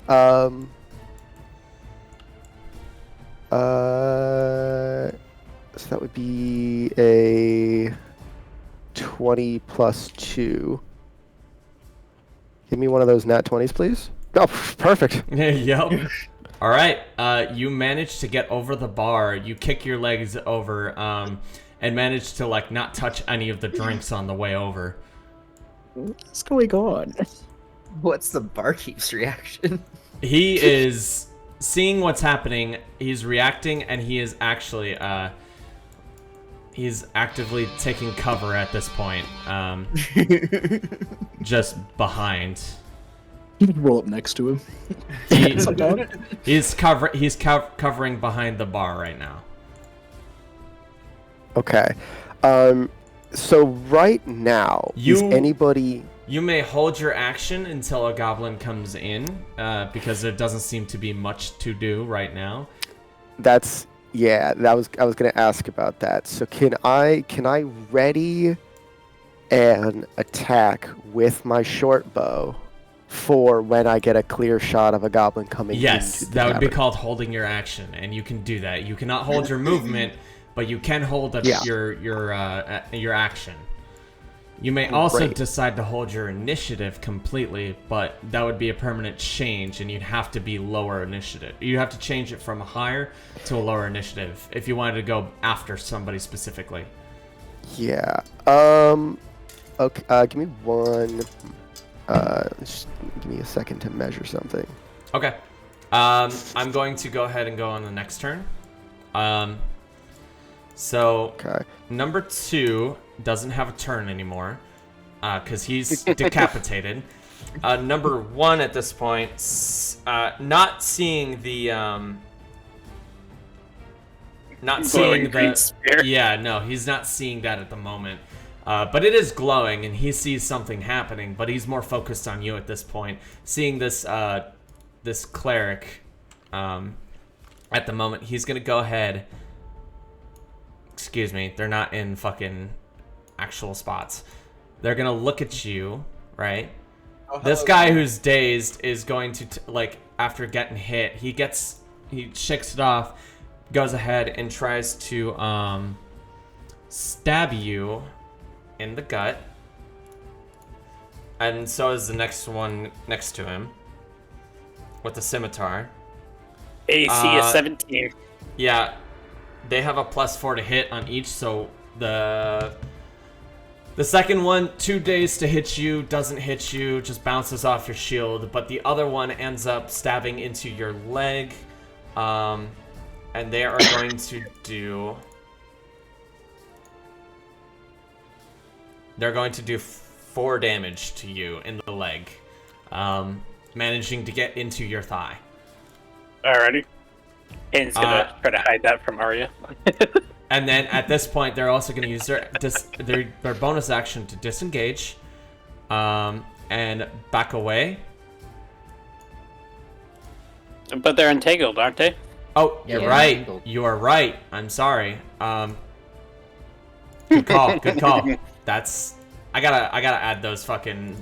So that would be a 20 plus 2. Give me one of those nat 20s, please. Oh, perfect. Yep. All right. You managed to get over the bar. You kick your legs over and manage to like not touch any of the drinks on the way over. What's going on? What's the barkeep's reaction? He is seeing what's happening. He's reacting, and he is actually he's actively taking cover at this point. Just behind. You can roll up next to him. He's covering behind the bar right now. Okay. So right now, is anybody... You may hold your action until a goblin comes in, because there doesn't seem to be much to do right now. I was gonna ask about that. So can I ready an attack with my short bow for when I get a clear shot of a goblin coming? Yes, into the that would be tavern? called holding your action, and you can do that. You cannot hold your movement, but you can hold your action. You may also decide to hold your initiative completely, but that would be a permanent change, and you'd have to be lower initiative. You'd have to change it from a higher to a lower initiative if you wanted to go after somebody specifically. Yeah. Okay. Give me one. Just give me a second to measure something. Okay. I'm going to go ahead and go on the next turn. So Okay. number 2 doesn't have a turn anymore because he's decapitated. Number 1 at this point, not seeing the green spear. yeah, no, he's not seeing that at the moment. But it is glowing, and he sees something happening. But he's more focused on you at this point, seeing this this cleric. At the moment, he's gonna go ahead. Excuse me, they're not in fucking actual spots. They're gonna look at you, right? This guy who's dazed is going to like after getting hit, he shakes it off, goes ahead and tries to stab you in the gut, and so is the next one next to him with the scimitar. AC is 17. Yeah, they have a +4 to hit on each, so the second one, 2 days to hit you, doesn't hit you, just bounces off your shield, but the other one ends up stabbing into your leg, and they are going to do... They're going to do 4 damage to you in the leg, managing to get into your thigh. Alrighty. Kane's gonna try to hide that from Arya. And then at this point, they're also going to use their bonus action to disengage, and back away. But they're entangled, aren't they? Oh, Yeah, you're they're right. entangled. You are right. I'm sorry. Good call. Good call. That's I gotta add those fucking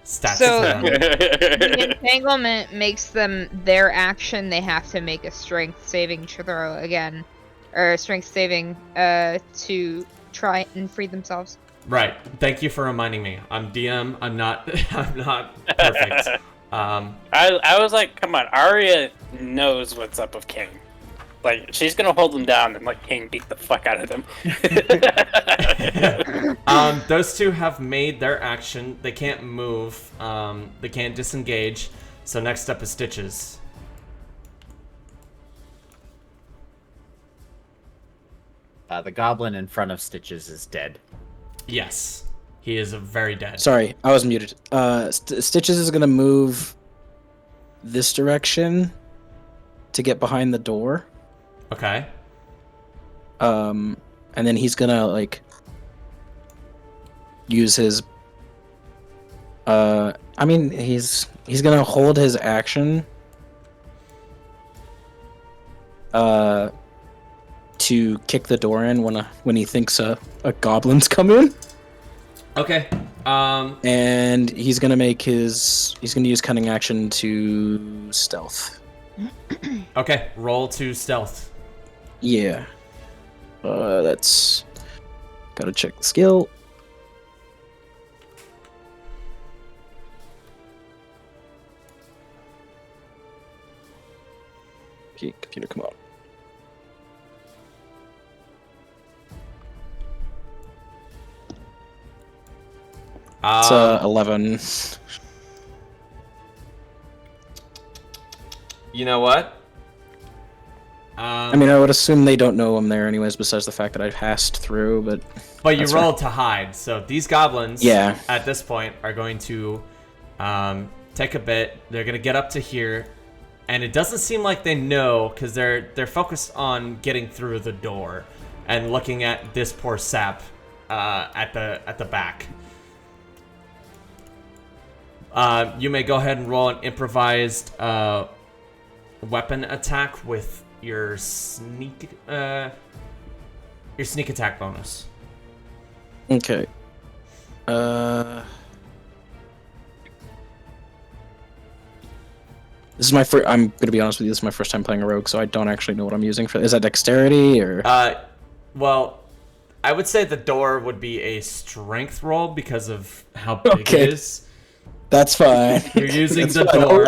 stats. So- to them. The entanglement makes them their action. They have to make a strength saving throw again, or a strength saving to try and free themselves. Right. Thank you for reminding me. I'm DM. I'm not. I'm not perfect. I was like, come on, Arya knows what's up with King. Like, she's gonna hold him down and let King beat the fuck out of him. Those two have made their action. They can't move. They can't disengage. So next up is Stitches. The goblin in front of Stitches is dead. Yes, he is very dead. Sorry, I was muted. Stitches is gonna move this direction to get behind the door. Okay. And then he's gonna like use his. I mean, he's gonna hold his action. To kick the door in when he thinks a goblin's come in. Okay. And he's gonna use cunning action to stealth. Okay. Roll to stealth. Yeah. That's gotta check the skill. Okay, computer, come on. It's 11. You know what? I mean, I would assume they don't know I'm there anyways, besides the fact that I passed through, but... But you that's rolled to hide, so these goblins, Yeah. at this point, are going to take a bit. They're going to get up to here, and it doesn't seem like they know, because they're focused on getting through the door and looking at this poor sap at the back. You may go ahead and roll an improvised weapon attack with your sneak attack bonus. Okay. This is my first. I'm gonna be honest with you. This is my first time playing a rogue, so I don't actually know what I'm using for. Is that dexterity or? Well, I would say the door would be a strength roll because of how big Okay. it is. That's fine. You're using That's the fine. door.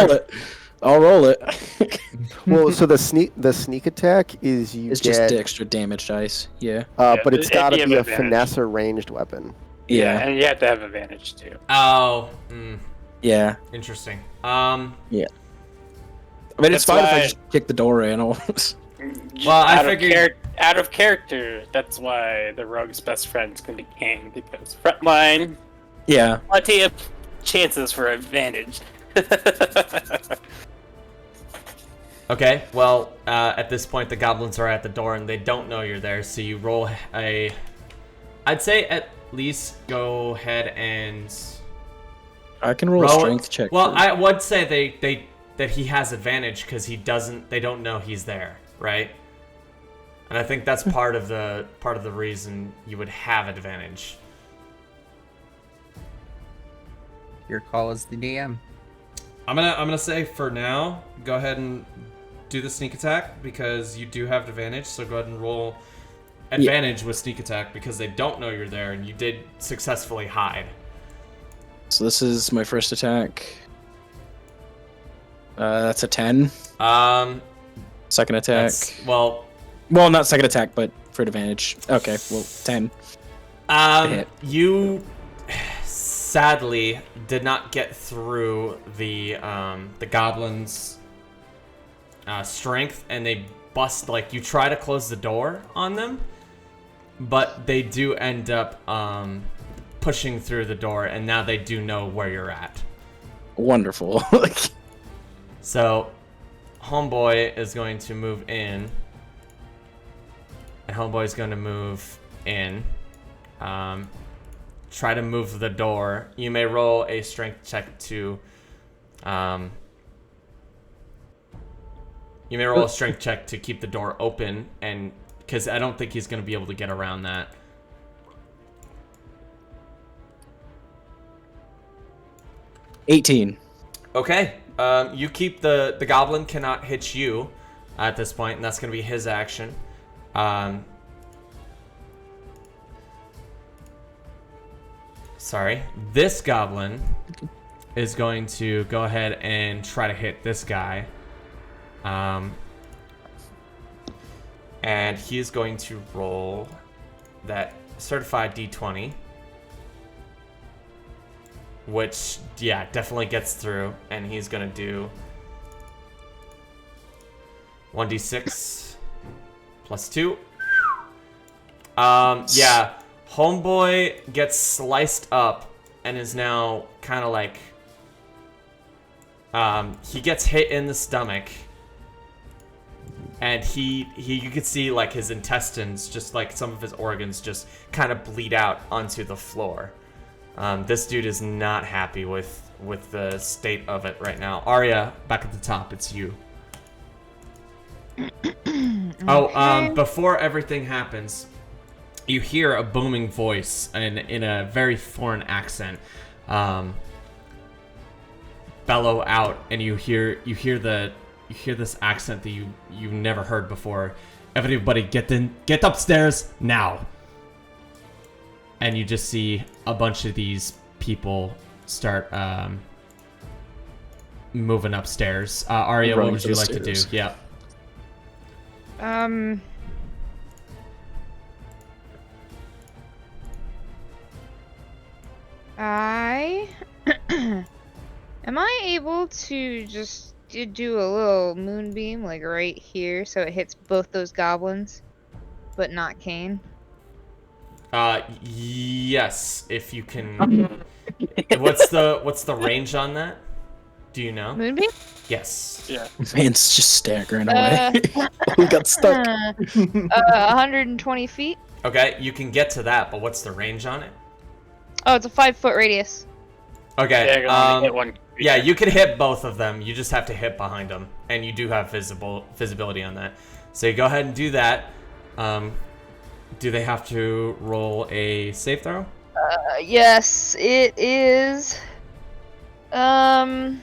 I'll roll it. Well, so the sneak attack is you It's get, just the extra damage dice. Yeah. but it's Yeah, got to you be have a advantage. finesse or ranged weapon. Yeah. And you have to have advantage too. Oh, Yeah. interesting. I mean, it's That's fine if I why- just kick the door in. Well, I Out of figured- out of character. That's why the rogue's best friend's gonna be King, because frontline, Yeah. plenty of chances for advantage. Okay, well, at this point, the goblins are at the door and they don't know you're there, so you roll I'd say at least go ahead and I can roll a strength check. Well, for- I would say that he has advantage because they don't know he's there, right? And I think that's part of the reason you would have advantage. Your call as the DM. I'm gonna say for now, go ahead and do the sneak attack because you do have advantage. So go ahead and roll advantage with sneak attack because they don't know you're there and you did successfully hide. So this is my first attack. That's a 10. Um, Second attack. well, Well, not second attack, but for advantage. Okay, well, 10. Hit. You sadly did not get through the goblins' strength, and they bust. Like, you try to close the door on them, but they do end up pushing through the door, and now they do know where you're at. Wonderful. So, Homeboy is going to move in, and Homeboy is going to move in. Try to move the door. You may roll a strength check to. You may roll a strength check to keep the door open, and because I don't think he's going to be able to get around that. $18. Okay. You keep the goblin cannot hit you at this point, and that's going to be his action. Sorry. This goblin is going to go ahead and try to hit this guy. And he's going to roll that certified D20. Which, yeah, definitely gets through. And he's going to do 1d6 plus 2. Yeah. Homeboy gets sliced up and is now kind of like... he gets hit in the stomach. And you can see like his intestines, just like some of his organs just kind of bleed out onto the floor. This dude is not happy with the state of it right now. Arya, back at the top, it's you. Oh, before everything happens, you hear a booming voice in a very foreign accent bellow out, and you hear this accent that you've never heard before. Everybody, get upstairs now. And you just see a bunch of these people start moving upstairs. Arya, what would you like to do? Yeah. Am I able to just do a little moonbeam like right here so it hits both those goblins, but not Kane? Yes, if you can. What's the range on that? Do you know? Moonbeam? Yes. Yeah. Man's just staggering away. We got stuck. 120 feet. Okay, you can get to that, but what's the range on it? Oh, it's a 5-foot radius. Okay. Yeah, hit one. Yeah, you can hit both of them. You just have to hit behind them, and you do have visibility on that. So you go ahead and do that. Do they have to roll a save throw? Yes, it is. It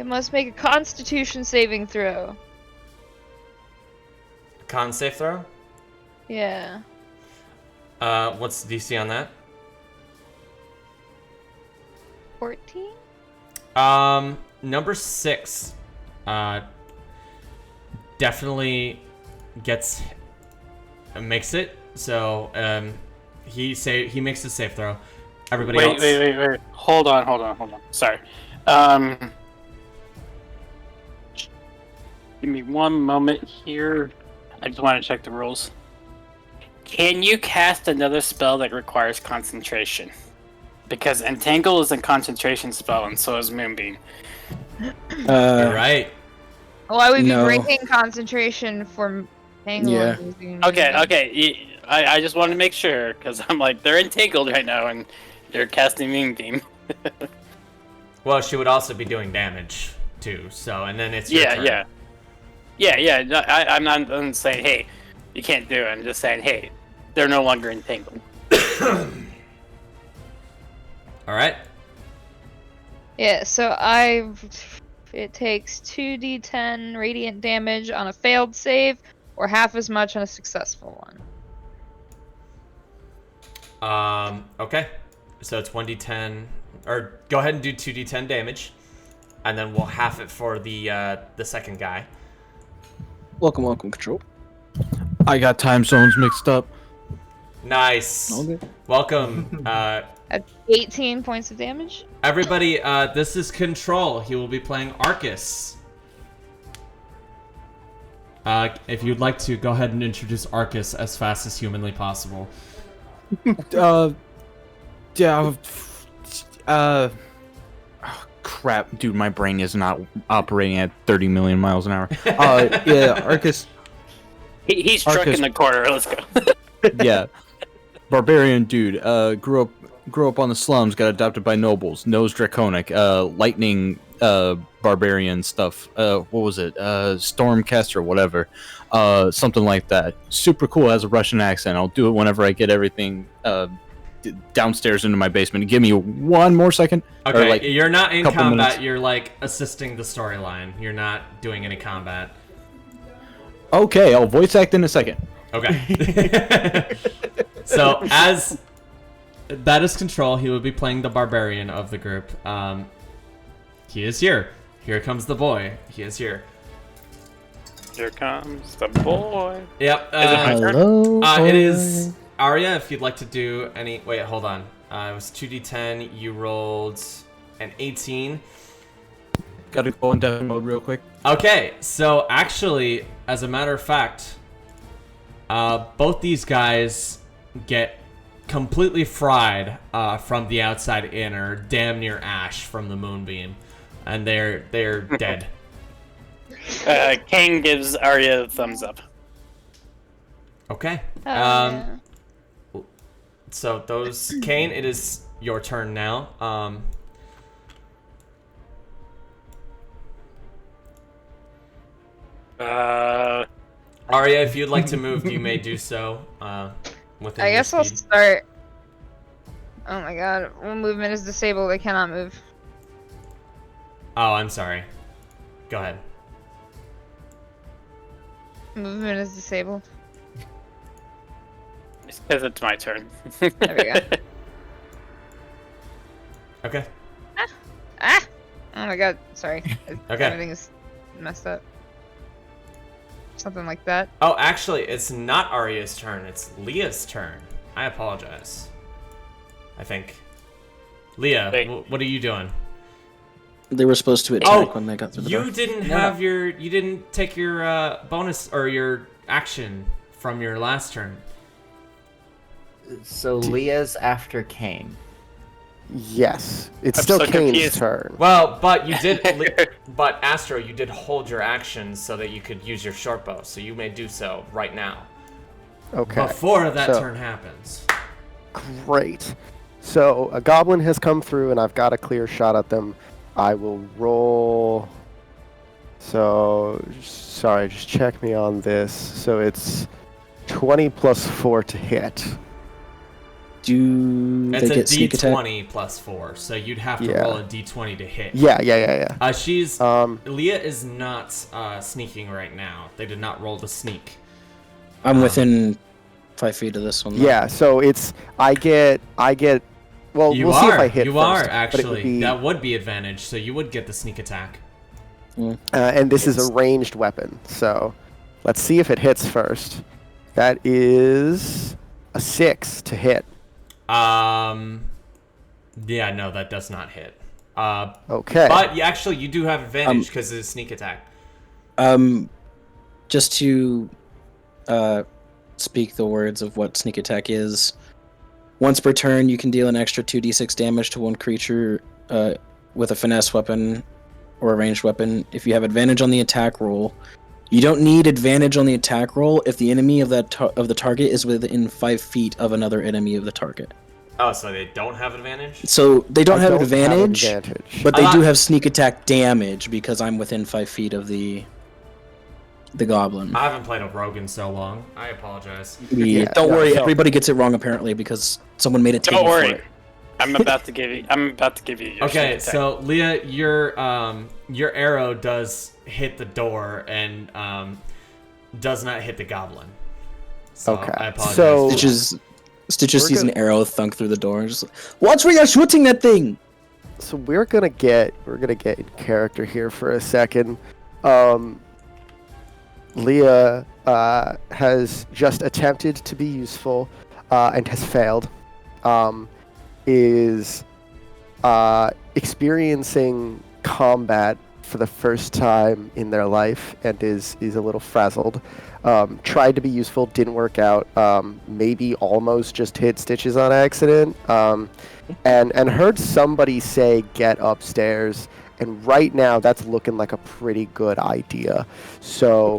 must make a Constitution saving throw. Con save throw? Yeah. What's the DC on that? 14? Number 6, definitely makes it. So, he makes a save throw. Everybody else. Wait. Hold on. Sorry. Give me one moment here. I just want to check the rules. Can you cast another spell that requires concentration? Because Entangle is a concentration spell, and so is Moonbeam. You're right. Why would be No. breaking concentration for Tangle? Yeah. Okay. I just wanted to make sure, because I'm like, they're entangled right now, and they're casting Moonbeam. Well, she would also be doing damage, too, so, and then it's your turn. Yeah. No, I'm not saying, hey, you can't do it. I'm just saying, hey, they're no longer entangled. Alright. Yeah, so it takes 2d10 radiant damage on a failed save, or half as much on a successful one. Okay. So it's 1d10, or go ahead and do 2d10 damage. and then we'll half it for the second guy. Welcome, Control. I got time zones mixed up. Nice. Okay. Welcome. At 18 points of damage. Everybody, this is Control. He will be playing Arcus. If you'd like to, go ahead and introduce Arcus as fast as humanly possible. Yeah. Oh, crap, dude, my brain is not operating at 30 million miles an hour. Yeah, Arcus. He's struck Arcus. in the corner. Let's go. Yeah, barbarian dude. Grew up on the slums. Got adopted by nobles. Knows draconic. Lightning. Barbarian stuff. What was it? Stormcaster, whatever. Something like that. Super cool. Has a Russian accent. I'll do it whenever I get everything downstairs into my basement. Give me 1 more second. Okay, Or, like, you're not in couple combat. minutes. You're like assisting the storyline. You're not doing any combat. Okay, I'll voice act in a second. Okay. So as that is Control, he will be playing the barbarian of the group. He is here. Here comes the boy. He is here. Here comes the boy. Yep. Is it my turn? Hello. It is Arya. If you'd like to do any, wait, hold on. It was 2d10. You rolled an 18. Gotta go in death mode real quick. Okay, so actually, as a matter of fact, both these guys get completely fried from the outside in, or damn near ash from the moonbeam, and they're dead. Kane gives Arya a thumbs up. Okay. Yeah. So those, Kane, it is your turn now. Arya, if you'd like to move, you may do so. Within I your guess I'll speed. start. Oh my god, one movement is disabled. I cannot move. Oh, I'm sorry. Go ahead. Movement is disabled. It's because it's my turn. There we go. Okay. Ah! Oh my god, sorry. Okay. Everything is messed up. Something like that. Oh, actually, it's not Arya's turn. It's Leah's turn. I apologize. I think. Leah, Hey. what are you doing? They were supposed to attack when they got through the door. You didn't have your. You didn't take your bonus or your action from your last turn. So Leah's after Kane. Yes, it's I'm still so Kane's confused. turn. Well, but you did. But Astro, you did hold your action so that you could use your short bow. So you may do so right now. Okay. Before that so- turn happens. Great. So a goblin has come through, and I've got a clear shot at them. I will roll. So, sorry, just check me on this. So it's 20 plus 4 to hit. Do It's they a get sneak attack? D20 plus 4, so you'd have to Yeah. roll a D20 to hit. Yeah. She's Um, Leah is not sneaking right now. They did not roll the sneak. I'm within 5 feet of this one. though. yeah. So it's I get. Well, You we'll are. see if I hit. You first, are but it would actually. be- That would be advantage. So you would get the sneak attack. and this is It's- a ranged weapon. So let's see if it hits first. That is a 6 to hit. Yeah, no, that does not hit. Okay. But you do have advantage because it's a sneak attack. Just to speak the words of what sneak attack is. Once per turn, you can deal an extra 2d6 damage to one creature with a finesse weapon or a ranged weapon. If you have advantage on the attack roll, you don't need advantage on the attack roll if the enemy of that of the target is within 5 feet of another enemy of the target. Oh, so they don't have advantage? So they don't I have don't advantage, advantage. but they do have sneak attack damage because I'm within 5 feet of the goblin. I haven't played a rogue in so long. I apologize. Yeah, Yeah, don't no, worry, so- everybody gets it wrong apparently because someone made a table Don't for worry. it. I'm about to give you. Your Okay, sneak attack. so Leah, your arrow does hit the door and does not hit the goblin. So Okay, I apologize. so- Stitches We're sees good. an arrow thunk through the door. And just like, what's where you're shooting that thing? So we're gonna get in character here for a second. Leah has just attempted to be useful and has failed. Is experiencing combat for the first time in their life and is a little frazzled. Tried to be useful, didn't work out. Maybe almost just hit Stitches on accident. And heard somebody say, "Get upstairs." And right now, that's looking like a pretty good idea. So,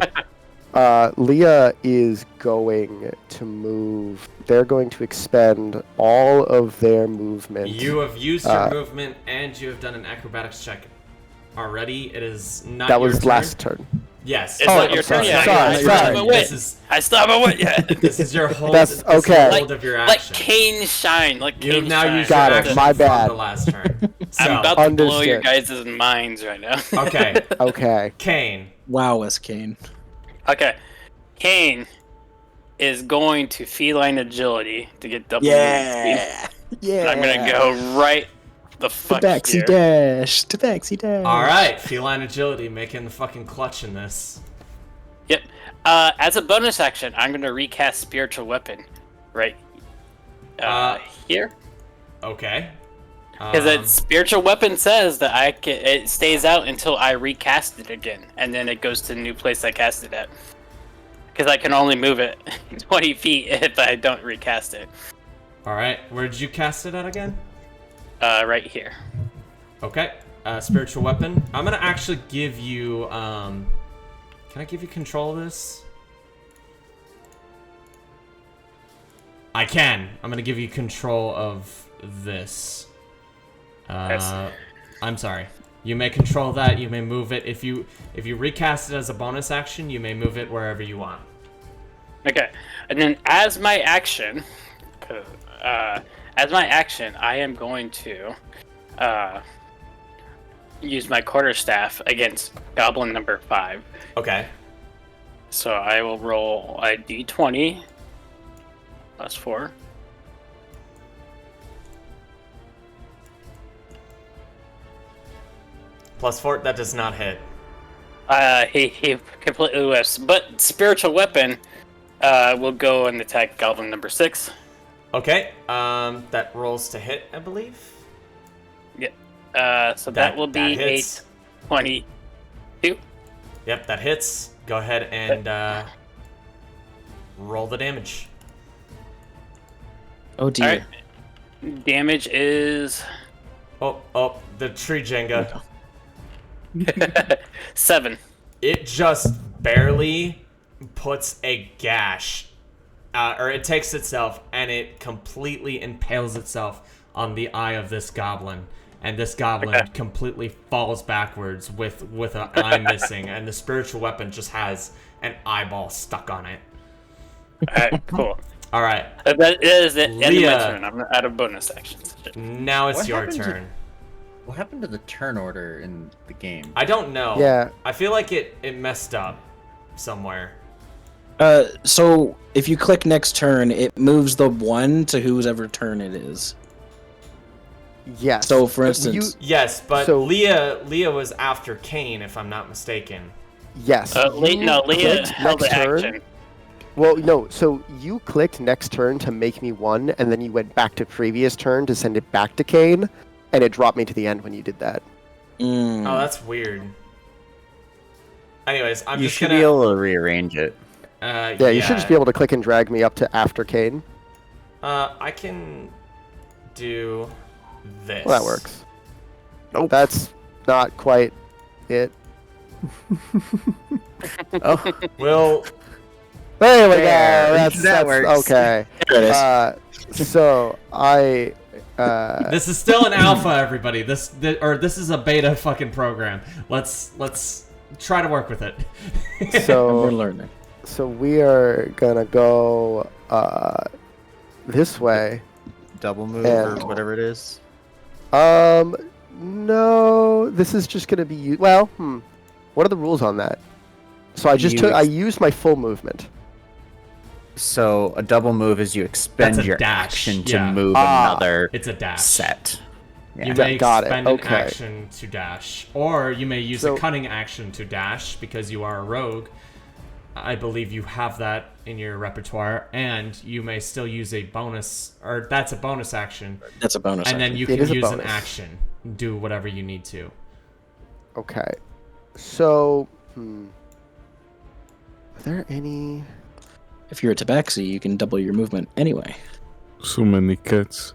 Leah is going to move. They're going to expend all of their movement. You have used your movement, and you have done an acrobatics check already. It is not That your was turn. last turn. Yes. It's not your turn yet. Sorry. I still haven't went yet. This is your hold. That's this is okay. the hold of your Like action. Kane shine. Like You have Kane now shine. used Got your it. action My from bad. the last turn. So, I'm about to blow your Understood. guys' minds right now. okay, Okay. Kane. Wow, S. Kane. Okay. Kane is going to feline agility to get double Yeah. Yeah. I'm gonna go right the fuck Tabaxi here. dash. Tabaxi dash. All right, feline agility, making the fucking clutch in this. Yep. As a bonus action, I'm gonna recast spiritual weapon, right here, Okay. because that spiritual weapon says that it stays out until I recast it again, and then it goes to the new place I cast it at. Because I can only move it 20 feet if I don't recast it. All right, where did you cast it at again? Right here. Okay. Spiritual weapon. I'm gonna actually give you. Can I give you control of this? I can. I'm gonna give you control of this. Yes. I'm sorry. You may control that. You may move it. If you recast it as a bonus action, you may move it wherever you want. Okay, and then as my action, I am going to use my quarterstaff against Goblin number 5. Okay. So I will roll a d20 plus 4. +4. That does not hit. He completely whiffs, but spiritual weapon will go and attack Goblin number 6. Okay. That rolls to hit, I believe. Yeah. So that will be a hits. 22. Yep, that hits. Go ahead and roll the damage. Oh dear. Alright. Damage is Oh, the tree Jenga. 7. It just barely puts a gash, or it takes itself and it completely impales itself on the eye of this goblin. And this goblin completely falls backwards with an eye missing, and the spiritual weapon just has an eyeball stuck on it. Alright, cool. All right, That is the end of my Leah. turn. I'm out of bonus actions. now it's What your happened to- turn. What happened to the turn order in the game? I don't know. Yeah. I feel like it messed up somewhere. So if you click next turn, it moves the 1 to whoever turn it is. Yes. So for instance, Yes, but So- Leah was after Kane, if I'm not mistaken. Yes. Leah clicked held the next turn. action. Well, no. So you clicked next turn to make me 1, and then you went back to previous turn to send it back to Kane, and it dropped me to the end when you did that. mm, Oh, that's weird. Anyways, I'm You just should gonna. be able to rearrange it. Yeah, you should just be able to click and drag me up to after Kane. I can do this. Well, that works. Nope. That's not quite it. Oh, Well, There we go. There, That's that works. okay. there it is. So I. this is still an alpha, everybody. This is a beta fucking program. Let's try to work with it. We're So learning. so we are gonna go this way. double move And- or whatever it is. No, this is just gonna be well. What are the rules on that? So I just You I used my full movement. So a double move is you expend That's a your dash, action to yeah. move Ah. another It's a dash. set. You may Got it, spend an okay. action to dash, or you may use a cunning action to dash because you are a rogue. I believe you have that in your repertoire, and you may still use a bonus, or that's a bonus action. That's a bonus. And then you It can is a use an bonus. action, do whatever you need to. Okay. So, are there any... If you're a tabaxi, you can double your movement anyway. So many cats.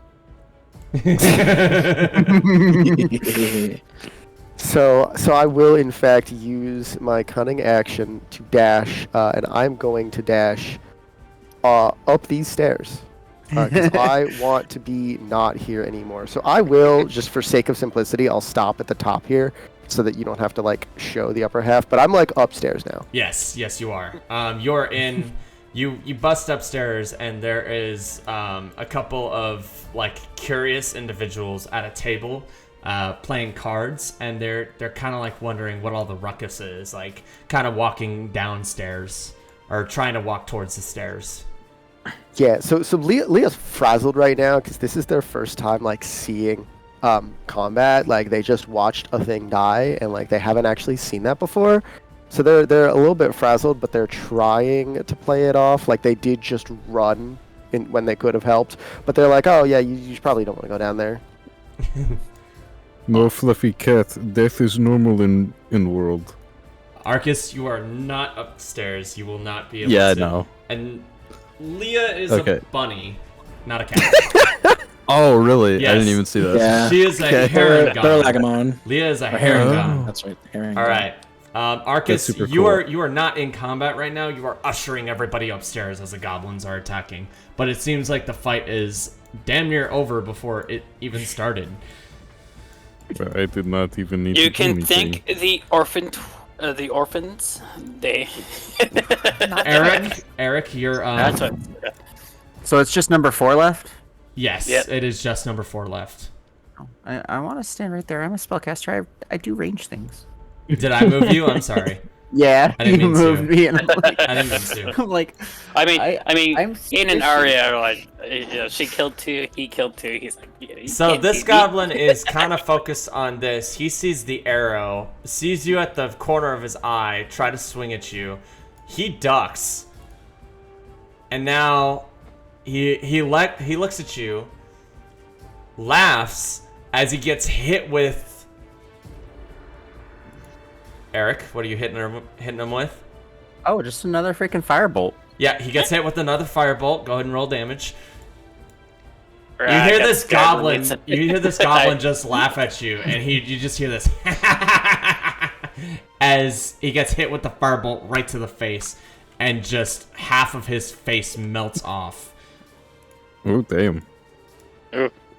So I will in fact use my cunning action to dash, and I'm going to dash up these stairs because I want to be not here anymore. So I will, just for sake of simplicity, I'll stop at the top here so that you don't have to like show the upper half. But I'm like upstairs now. Yes, you are. You're in. You bust upstairs, and there is a couple of like curious individuals at a table playing cards, and they're kind of like wondering what all the ruckus is, like kind of walking downstairs or trying to walk towards the stairs. Yeah. So Leah's frazzled right now because this is their first time like seeing combat. Like they just watched a thing die, and like they haven't actually seen that before. So they're a little bit frazzled, but they're trying to play it off. Like they did just run when they could have helped, but they're like, oh yeah, you probably don't want to go down there. No fluffy cat. Death is normal in world. Arcus, you are not upstairs. You will not be able Yeah, to. no. And Leah is Okay. a bunny, not a cat. Oh, really? I Yes. didn't even see that. Yeah. She is a Okay. herring They're gun. Lagamon. Leah is a Or herring herring gun. gun. That's right. Herring. All right. Arcus, That's super you cool. are not in combat right now. You are ushering everybody upstairs as the goblins are attacking. But it seems like the fight is damn near over before it even started. But I did not even need You to do can anything. thank the orphans. They. Eric, you're That's what. So it's just number 4 left? yes, Yep. it is just number 4 left. I want to stand right there. I'm a spellcaster. I do range things. Did I move you? I'm sorry. Yeah, I didn't you mean to. moved me, and I'm like, I didn't mean to. I'm like, I mean, I'm Ian and suspicious. Arya are like, you know, she killed 2, he killed 2. He's like, yeah, you So can't this beat me. goblin is kind of focused on this. He sees the arrow, sees you at the corner of his eye, try to swing at you. He ducks, and now he looks at you, laughs as he gets hit with. Eric, what are you hitting him with? oh, just another freaking firebolt. Yeah, he gets hit with another firebolt. Go ahead and roll damage. You I hear got this scared when goblin. they said- You hear this goblin just laugh at you, and you just hear this as he gets hit with the firebolt right to the face, and just half of his face melts off. Oh, damn.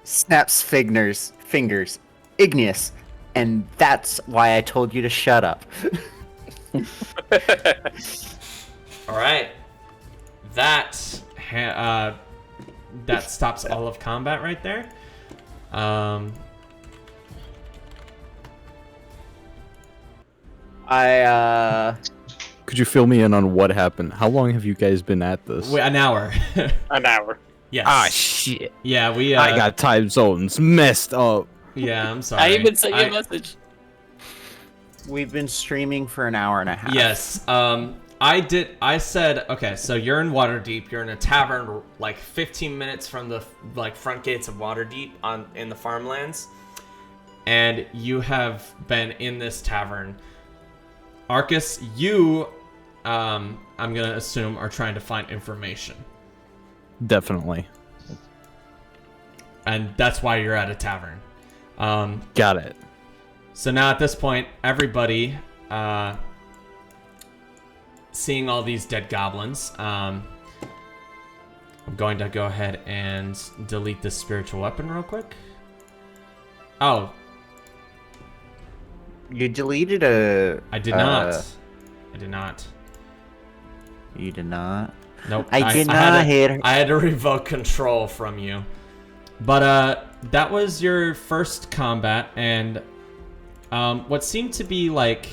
Snaps fingers. Igneous. And that's why I told you to shut up. All right, that stops all of combat right there. Could you fill me in on what happened? How long have you guys been at this? An hour. An hour. Yes. Ah, shit. Yeah, we. I got time zones messed up. Yeah, I'm sorry. I even sent you a message. We've been streaming for an hour and a half. Yes. I said, okay, so you're in Waterdeep. You're in a tavern like 15 minutes from the front gates of Waterdeep in the farmlands. And you have been in this tavern. Arcus, you, I'm going to assume, are trying to find information. Definitely. And that's why you're at a tavern. Got it. So now at this point, everybody, seeing all these dead goblins, I'm going to go ahead and delete this spiritual weapon real quick. Oh, You deleted a... I did not. I did not. You did not? Nope. I did not hit her. I had to revoke control from you. But that was your first combat, and what seemed to be like...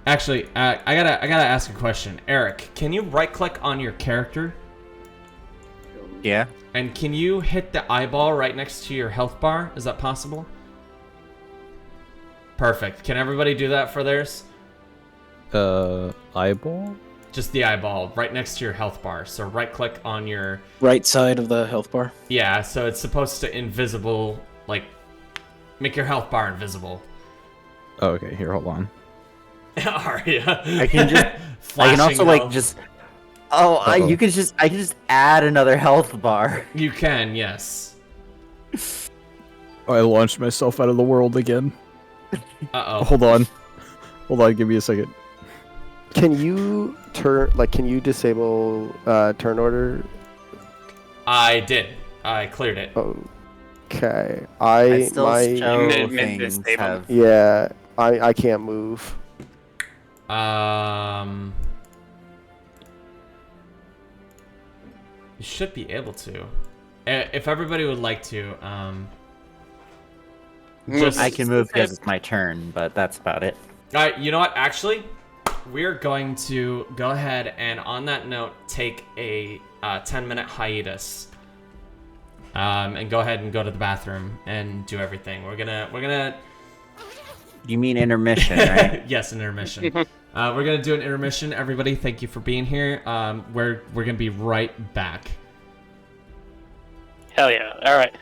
Actually, I gotta ask a question. Eric, can you right-click on your character? Yeah. And can you hit the eyeball right next to your health bar? Is that possible? Perfect. Can everybody do that for theirs? Eyeball? Just the eyeball right next to your health bar. So right click on your... Right side of the health bar. Yeah, so it's supposed to invisible, like, make your health bar invisible. Oh, okay, here, hold on. Arya. I can just. I can also like just. Oh, Uh-oh. I can just add another health bar. You can, yes. I launched myself out of the world again. Uh-oh. Hold on. Hold on, give me a second. Can you can you disable turn order? I did. I cleared it. Okay. I still my show Mid- things disable. have. yeah. I can't move. You should be able to. If everybody would like to, just... I can move because it's my turn, but that's about it. Alright, you know what? Actually, we're going to go ahead and, on that note, take a 10-minute hiatus. And go ahead and go to the bathroom and do everything. We're gonna... You mean intermission, right? Yes, an intermission. We're gonna do an intermission. Everybody, thank you for being here. We're gonna be right back. Hell yeah. All right.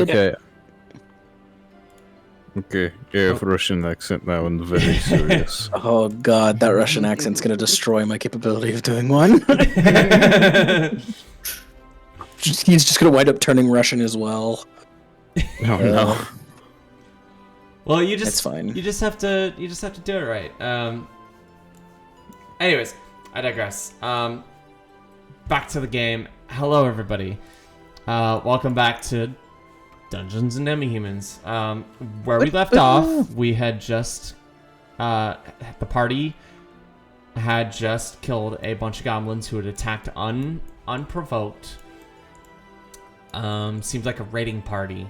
Okay. Okay, yeah, Russian accent now and very serious. Oh god, that Russian accent's gonna destroy my capability of doing one. He's just gonna wind up turning Russian as well. Oh no. Well, It's fine. You just have to do it right. Anyways, I digress. Back to the game. Hello, everybody. Welcome back to Dungeons and Demihumans. Where we left off, we had just the party had just killed a bunch of goblins who had attacked unprovoked. Seems like a raiding party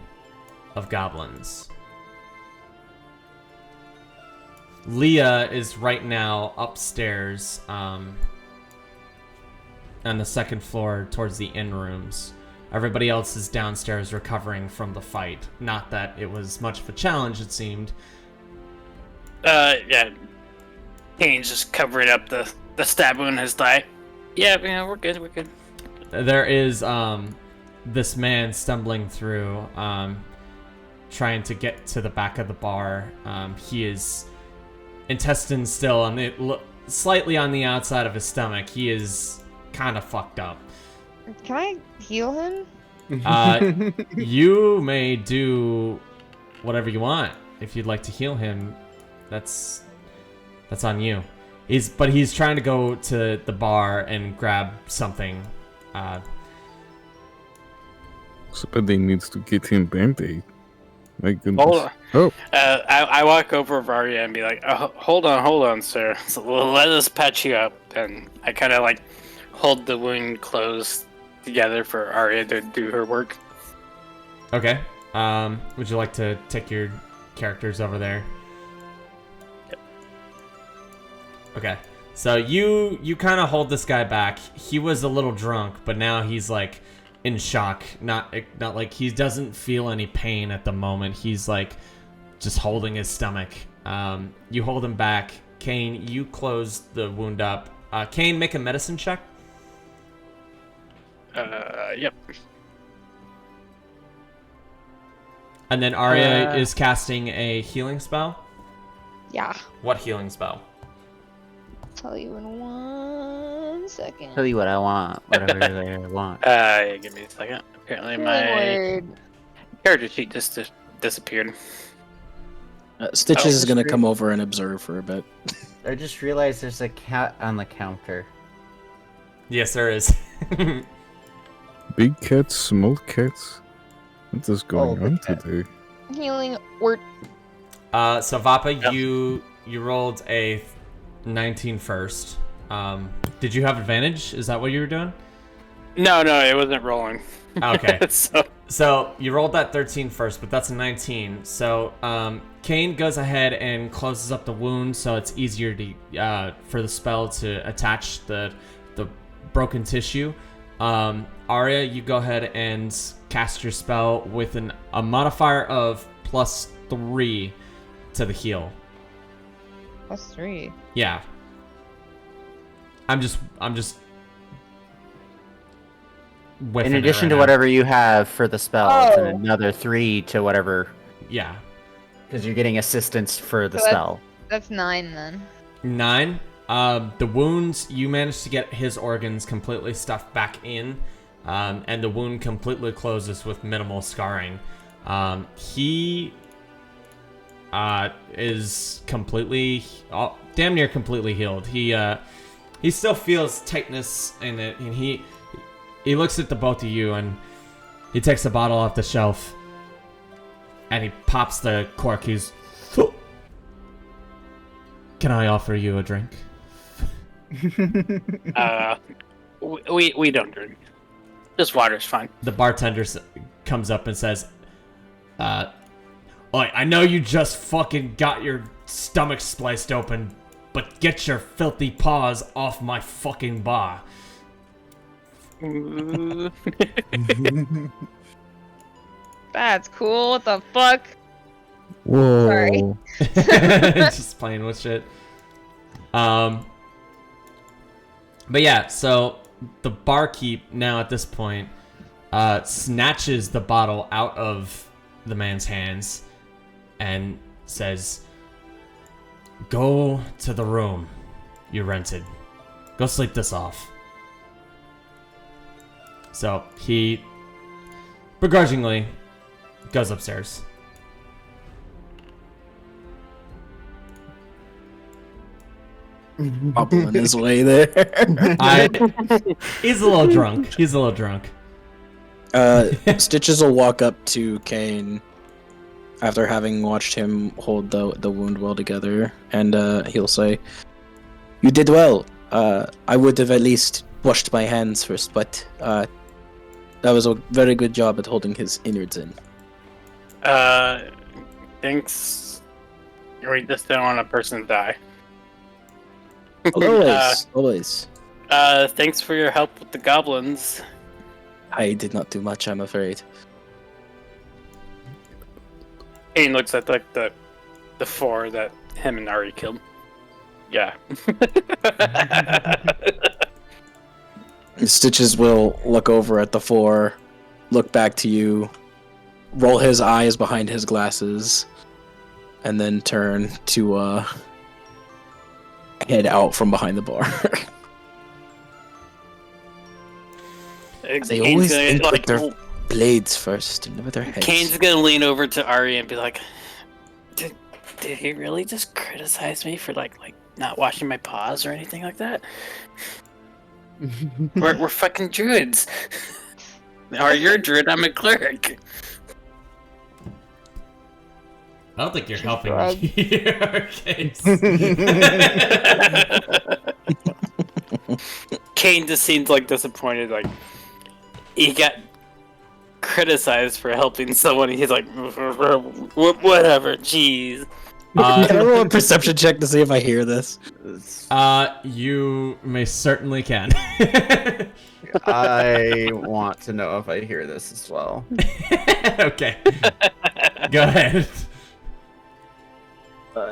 of goblins. Leah is right now upstairs on the second floor towards the inn rooms. Everybody else is downstairs recovering from the fight. Not that it was much of a challenge, it seemed. Yeah. Kane's just covering up the stab wound in his thigh. Yeah, we're good. There is this man stumbling through, trying to get to the back of the bar. He is intestines still on the slightly on the outside of his stomach. He is kind of fucked up. Can I heal him? You may do whatever you want. If you'd like to heal him, that's on you. He's trying to go to the bar and grab something. Somebody needs to get him Band-Aid. My goodness. Hold on. Oh. I walk over to Varya and be like, hold on, sir. So let us patch you up. And I kind of like hold the wound closed together for Arya to do her work. Okay. Would you like to take your characters over there? Yep. Okay. So you kind of hold this guy back. He was a little drunk, but now he's like in shock. Not like he doesn't feel any pain at the moment. He's like just holding his stomach. You hold him back. Kane, you close the wound up. Kane, make a medicine check. Yep. And then Arya is casting a healing spell. Yeah. What healing spell? Tell you in 1 second. Tell you what I want, whatever I want. Yeah, give me a second. Apparently Healing my word. character sheet just disappeared. Stitches is gonna come over and observe for a bit. I just realized there's a cat on the counter. Yes, there is. Big cats, small cats. What is going on today? Healing word. So Vapa, Yeah. you rolled a 19 first. Did you have advantage? Is that what you were doing? No, it wasn't rolling. Okay. So So you rolled that 13 first, but that's a 19. So Kane goes ahead and closes up the wound, so it's easier to for the spell to attach the broken tissue. Arya, you go ahead and cast your spell with a modifier of +3 to the heal. +3. Yeah. I'm just whiffing In it addition right to now. whatever you have for the spell, it's Oh. another 3 to whatever, Yeah. because you're getting assistance for the So that's- spell. That's 9 then. 9. The wounds, you managed to get his organs completely stuffed back in, and the wound completely closes with minimal scarring. He is completely, damn near completely healed. He still feels tightness in it, and he looks at the both of you, and he takes a bottle off the shelf, and he pops the cork. He's, can I offer you a drink? we don't drink. Just water's fine. The bartender comes up and says, I know you just fucking got your stomach spliced open, but get your filthy paws off my fucking bar. That's cool. What the fuck? Whoa. Sorry. Just playing with shit. But yeah, so the barkeep now at this point, snatches the bottle out of the man's hands and says, "Go to the room you rented. Go sleep this off." So he begrudgingly goes upstairs. Hobbling his way there. He's a little drunk. Stitches will walk up to Kane after having watched him hold the wound well together, and he'll say, "You did well. I would have at least washed my hands first, but that was a very good job at holding his innards in." Thanks. We just don't want a person to die. Always. Thanks for your help with the goblins. I did not do much, I'm afraid. Kane looks at like the four that him and Ari killed. Yeah. Stitches will look over at the four, look back to you, roll his eyes behind his glasses, and then turn to head out from behind the bar. They always think with their blades first, and with their heads. Kane's gonna lean over to Ari and be like, "Did he really just criticize me for like not washing my paws or anything like that? we're fucking druids. Or you're a druid, I'm a cleric." I don't think you're helping me here, Case. Kane just seems like disappointed, like he got criticized for helping someone. He's like, whatever, jeez. Can I roll a perception check to see if I hear this? You may certainly can. I want to know if I hear this as well. Okay. Go ahead.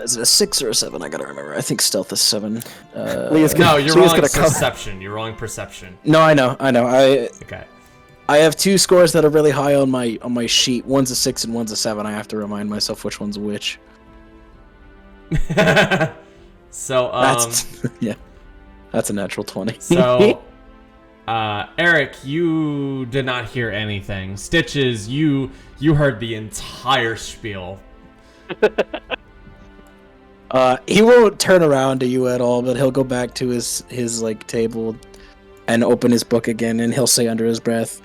Is it a 6 or a 7? I gotta remember. I think stealth is 7. No, you're rolling perception. You're rolling perception. No, I know. Okay. I have 2 scores that are really high on my sheet. One's a 6 and one's a 7. I have to remind myself which one's which. So that's a natural 20. So Eric, you did not hear anything. Stitches, you heard the entire spiel. He won't turn around to you at all, but he'll go back to his like table and open his book again, and he'll say under his breath,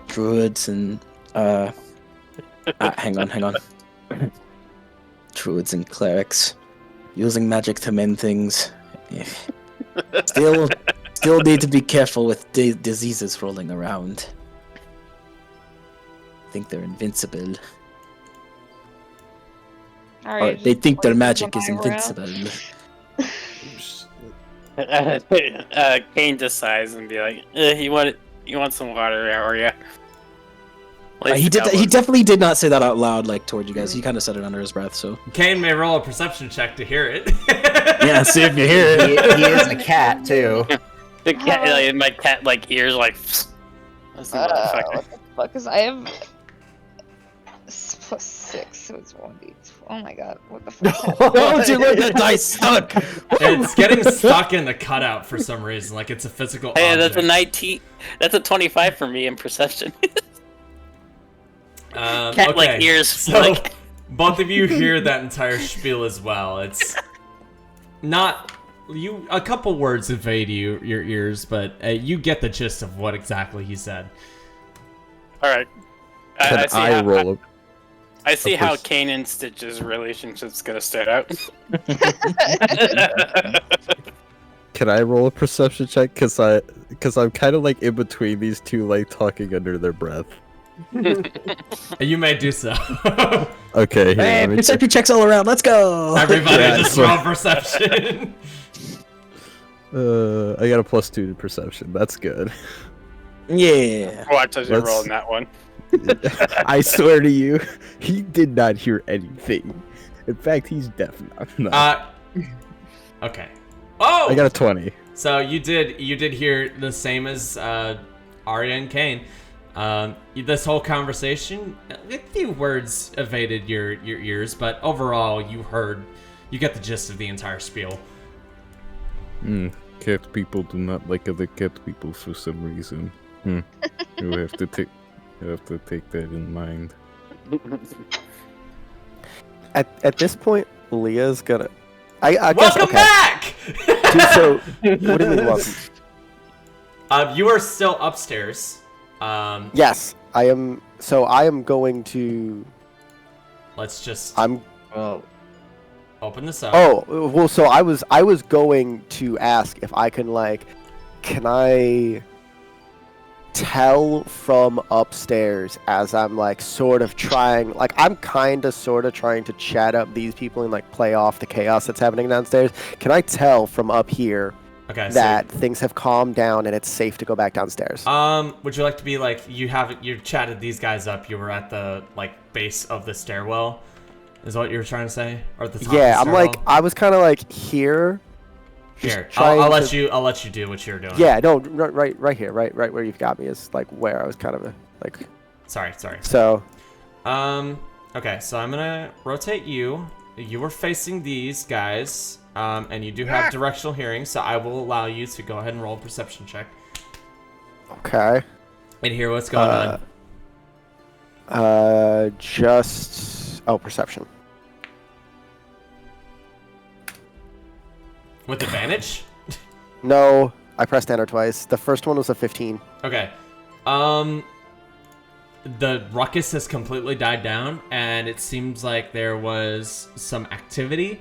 "Druids and hang on. Druids and clerics using magic to mend things. Still need to be careful with diseases rolling around. Think they're invincible." Alright, They think their just magic flip is my invincible. Kane just sighs and be like, you want some water, are ya?" He definitely did not say that out loud, like toward you guys. He kind of said it under his breath. So Kane may roll a perception check to hear it. yeah, see if you hear it. He is a cat too. The cat, like, my cat, like ears, like. That's the motherfucker. What the fuck is I have +6, so it's 1d. Oh my god, what the fuck? Don't you let that dice stuck? It's getting stuck in the cutout for some reason, like it's a physical Hey, object. that's a 19. That's a 25 for me in perception. Cat okay. like ears. So Like... both of you hear that entire spiel as well. It's not a couple words evade your ears, but you get the gist of what exactly he said. All right. I see Of how course. Kane and Stitch's relationship's gonna start out. Can I roll a perception check? Cause I'm kind of like in between these two, like talking under their breath. You may do so. Okay, here, Hey, let me check. perception checks all around. Let's go. Everybody Yeah, just so- roll perception. I got a +2 to perception. That's good. Yeah. Watch as you're Let's- rolling that one. I swear to you, he did not hear anything. In fact, he's deaf now. Okay. Oh! I got a 20. So you did hear the same as Arya and Kane. This whole conversation, a few words evaded your ears, but overall, you get the gist of the entire spiel. Cat people do not like other cat people for some reason. You have to take that in mind. At this point, Leah's gonna. I guess. Welcome Okay. back! Dude, so what do you mean welcome? You are still upstairs. Yes, I am. So I am going to. Let's just I'm. open this up. Oh well, so I was going to ask if I can I tell from upstairs as I'm sort of trying, I'm kind of sort of trying to chat up these people and play off the chaos that's happening downstairs. Can I tell from up here that things have calmed down and it's safe to go back downstairs? Would you like to be you chatted these guys up? You were at the base of the stairwell. Is what you were trying to say, or at the top? Yeah, of the I'm stairwell? I was kind of here. Here, trying I'll let to- I'll let you do what you're doing. Yeah, no, right here, right where you've got me is where I was kind of Sorry. So. Okay, so I'm gonna rotate you. You were facing these guys, and you do have directional hearing, so I will allow you to go ahead and roll a perception check Okay. and hear what's going on. Perception. With advantage? No, I pressed enter twice. The first one was a 15. Okay. The ruckus has completely died down, and it seems like there was some activity,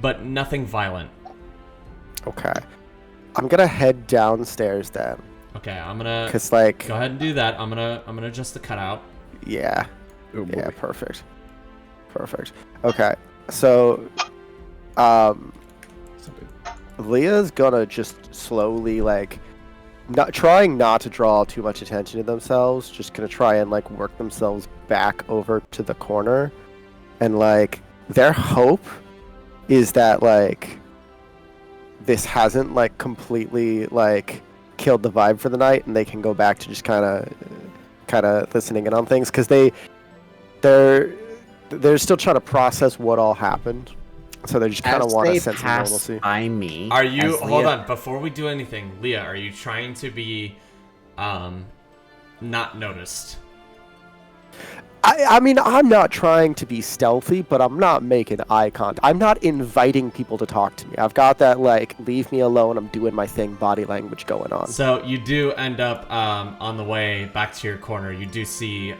but nothing violent. Okay. I'm gonna head downstairs then. Okay, I'm gonna Cause go ahead and do that. I'm gonna adjust the cutout. yeah, Oh boy. yeah, perfect. Okay, so, Leah's gonna just slowly trying not to draw too much attention to themselves, just gonna try and work themselves back over to the corner, and their hope is that this hasn't completely killed the vibe for the night, and they can go back to just kind of listening in on things, because they're still trying to process what all happened. So they just kind of want a sense of normalcy. By me. Are you as hold Leah- on before we do anything, Leah? Are you trying to be, not noticed? I mean, I'm not trying to be stealthy, but I'm not making eye contact. I'm not inviting people to talk to me. I've got that leave me alone, I'm doing my thing body language going on. So you do end up on the way back to your corner. You do see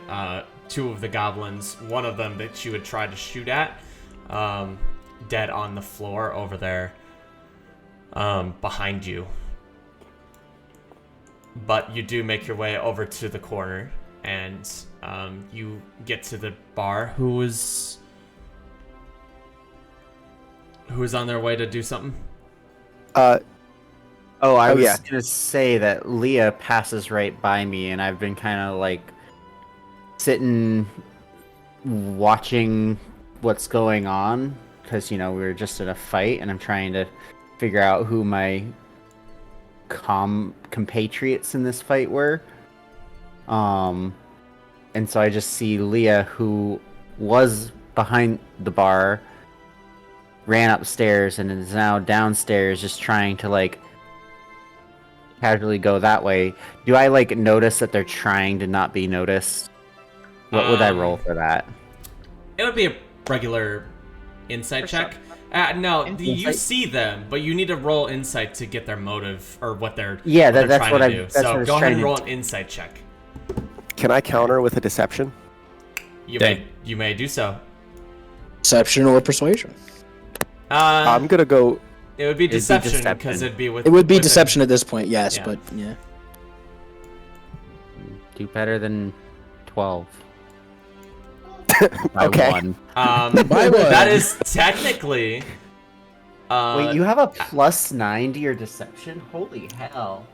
two of the goblins. One of them that you would try to shoot at, dead on the floor over there, behind you. But you do make your way over to the corner, and you get to the bar. Who is on their way to do something? I was yeah. gonna say that Leah passes right by me, and I've been kind of sitting, watching what's going on, because we were just in a fight, and I'm trying to figure out who my compatriots in this fight were. And so I just see Leah, who was behind the bar, ran upstairs and is now downstairs, just trying to casually go that way. Do I notice that they're trying to not be noticed? What would I roll for that? It would be a regular insight check. No, you see them, but you need to roll insight to get their motive or what they're That's trying what to I. do. That's what I So was go ahead trying and to roll an insight check. Can I counter with a deception? You Dang. may do so. Deception or persuasion? I'm gonna go. It would be be deception deception. because it'd be with. It would be within- deception at this point, yes, Yeah. but yeah. Do better than 12. By Okay. 1. By one. That is technically. Wait, you have a +9 to your deception? Holy hell.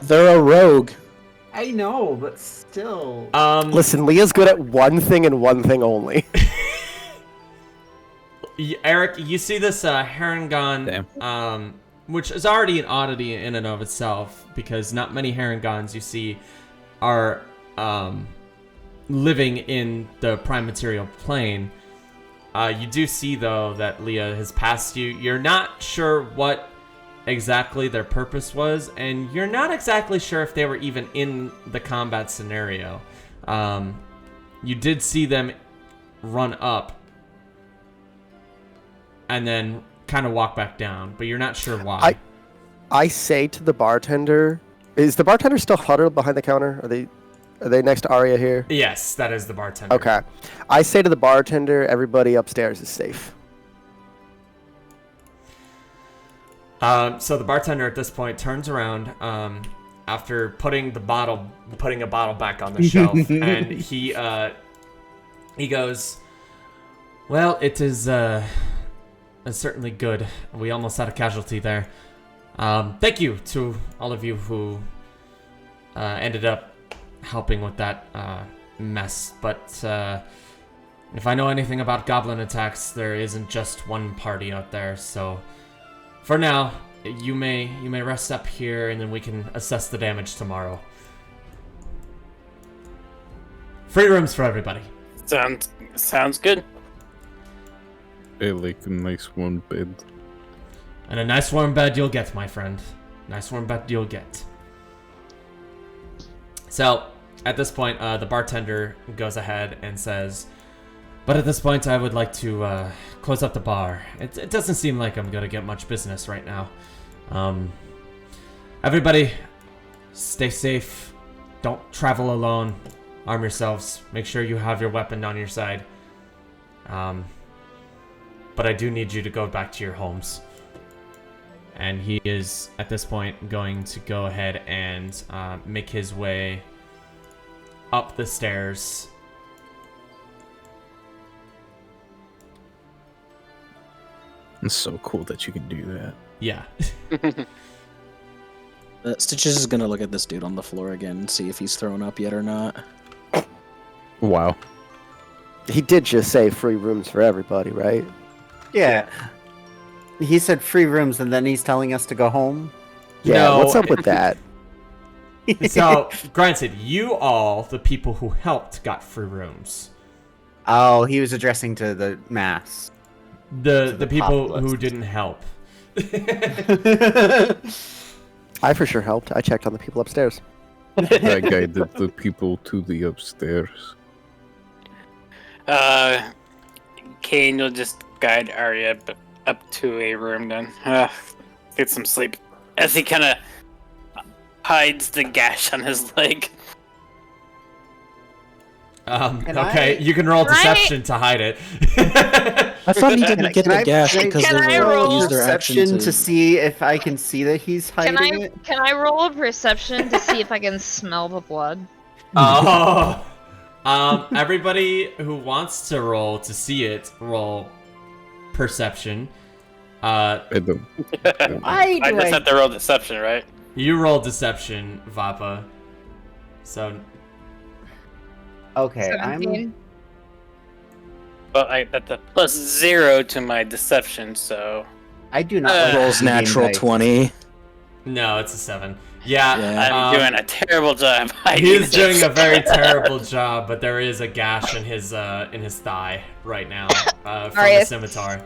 They're a rogue. I know, but still. Listen, Leah's good at one thing and one thing only. Eric, you see this Harengon, which is already an oddity in and of itself, because not many Harengons you see are living in the prime material plane. You do see, though, that Leah has passed you. You're not sure what exactly their purpose was, and you're not exactly sure if they were even in the combat scenario. You did see them run up and then kind of walk back down, but you're not sure why. I say to the bartender, is the bartender still huddled behind the counter? Are they next to Arya here? Yes, that is the bartender. Okay. I say to the bartender, everybody upstairs is safe. So the bartender at this point turns around after putting a bottle back on the shelf, and he goes, "Well, it is it's certainly good. We almost had a casualty there. Thank you to all of you who ended up helping with that mess. But if I know anything about goblin attacks, there isn't just one party out there. So for now, you may rest up here, and then we can assess the damage tomorrow. Free rooms for everybody." Sounds good. I like a nice warm bed. And a nice warm bed you'll get, my friend. Nice warm bed you'll get. So, at this point, the bartender goes ahead and says, "But at this point, I would like to close up the bar. It doesn't seem like I'm going to get much business right now. Everybody, stay safe. Don't travel alone. Arm yourselves. Make sure you have your weapon on your side. But I do need you to go back to your homes." And he is, at this point, going to go ahead and make his way up the stairs. It's so cool that you can do that. Yeah. Stitches is gonna look at this dude on the floor again and see if he's thrown up yet or not. Wow. He did just say free rooms for everybody, right? Yeah. He said free rooms, and then he's telling us to go home. Yeah, No. what's up with that? So, granted, you all, the people who helped, got free rooms. Oh, he was addressing to the mass. The people populace. who didn't help. I for sure helped. I checked on the people upstairs. I guided the people to the upstairs. Kane, you'll just guide Arya up to a room then. Get some sleep. As he kind of hides the gash on his leg. Okay, you can roll deception to hide it. I thought he didn't get the gash because can they I roll used their action Perception to see if I can see that he's hiding it? Can I roll a perception to see if I can smell the blood? Oh. Everybody who wants to roll to see it, roll perception. I don't. I just have to roll deception, right? You roll deception, Vapa. So Okay, 17. Well, that's a +0 to my deception, so I do not like rolls the natural game dice. 20. no, it's a 7. Yeah, Yeah. I'm doing a terrible job hiding He's this. doing a very terrible job, but there is a gash in his thigh right now from the Arius. scimitar.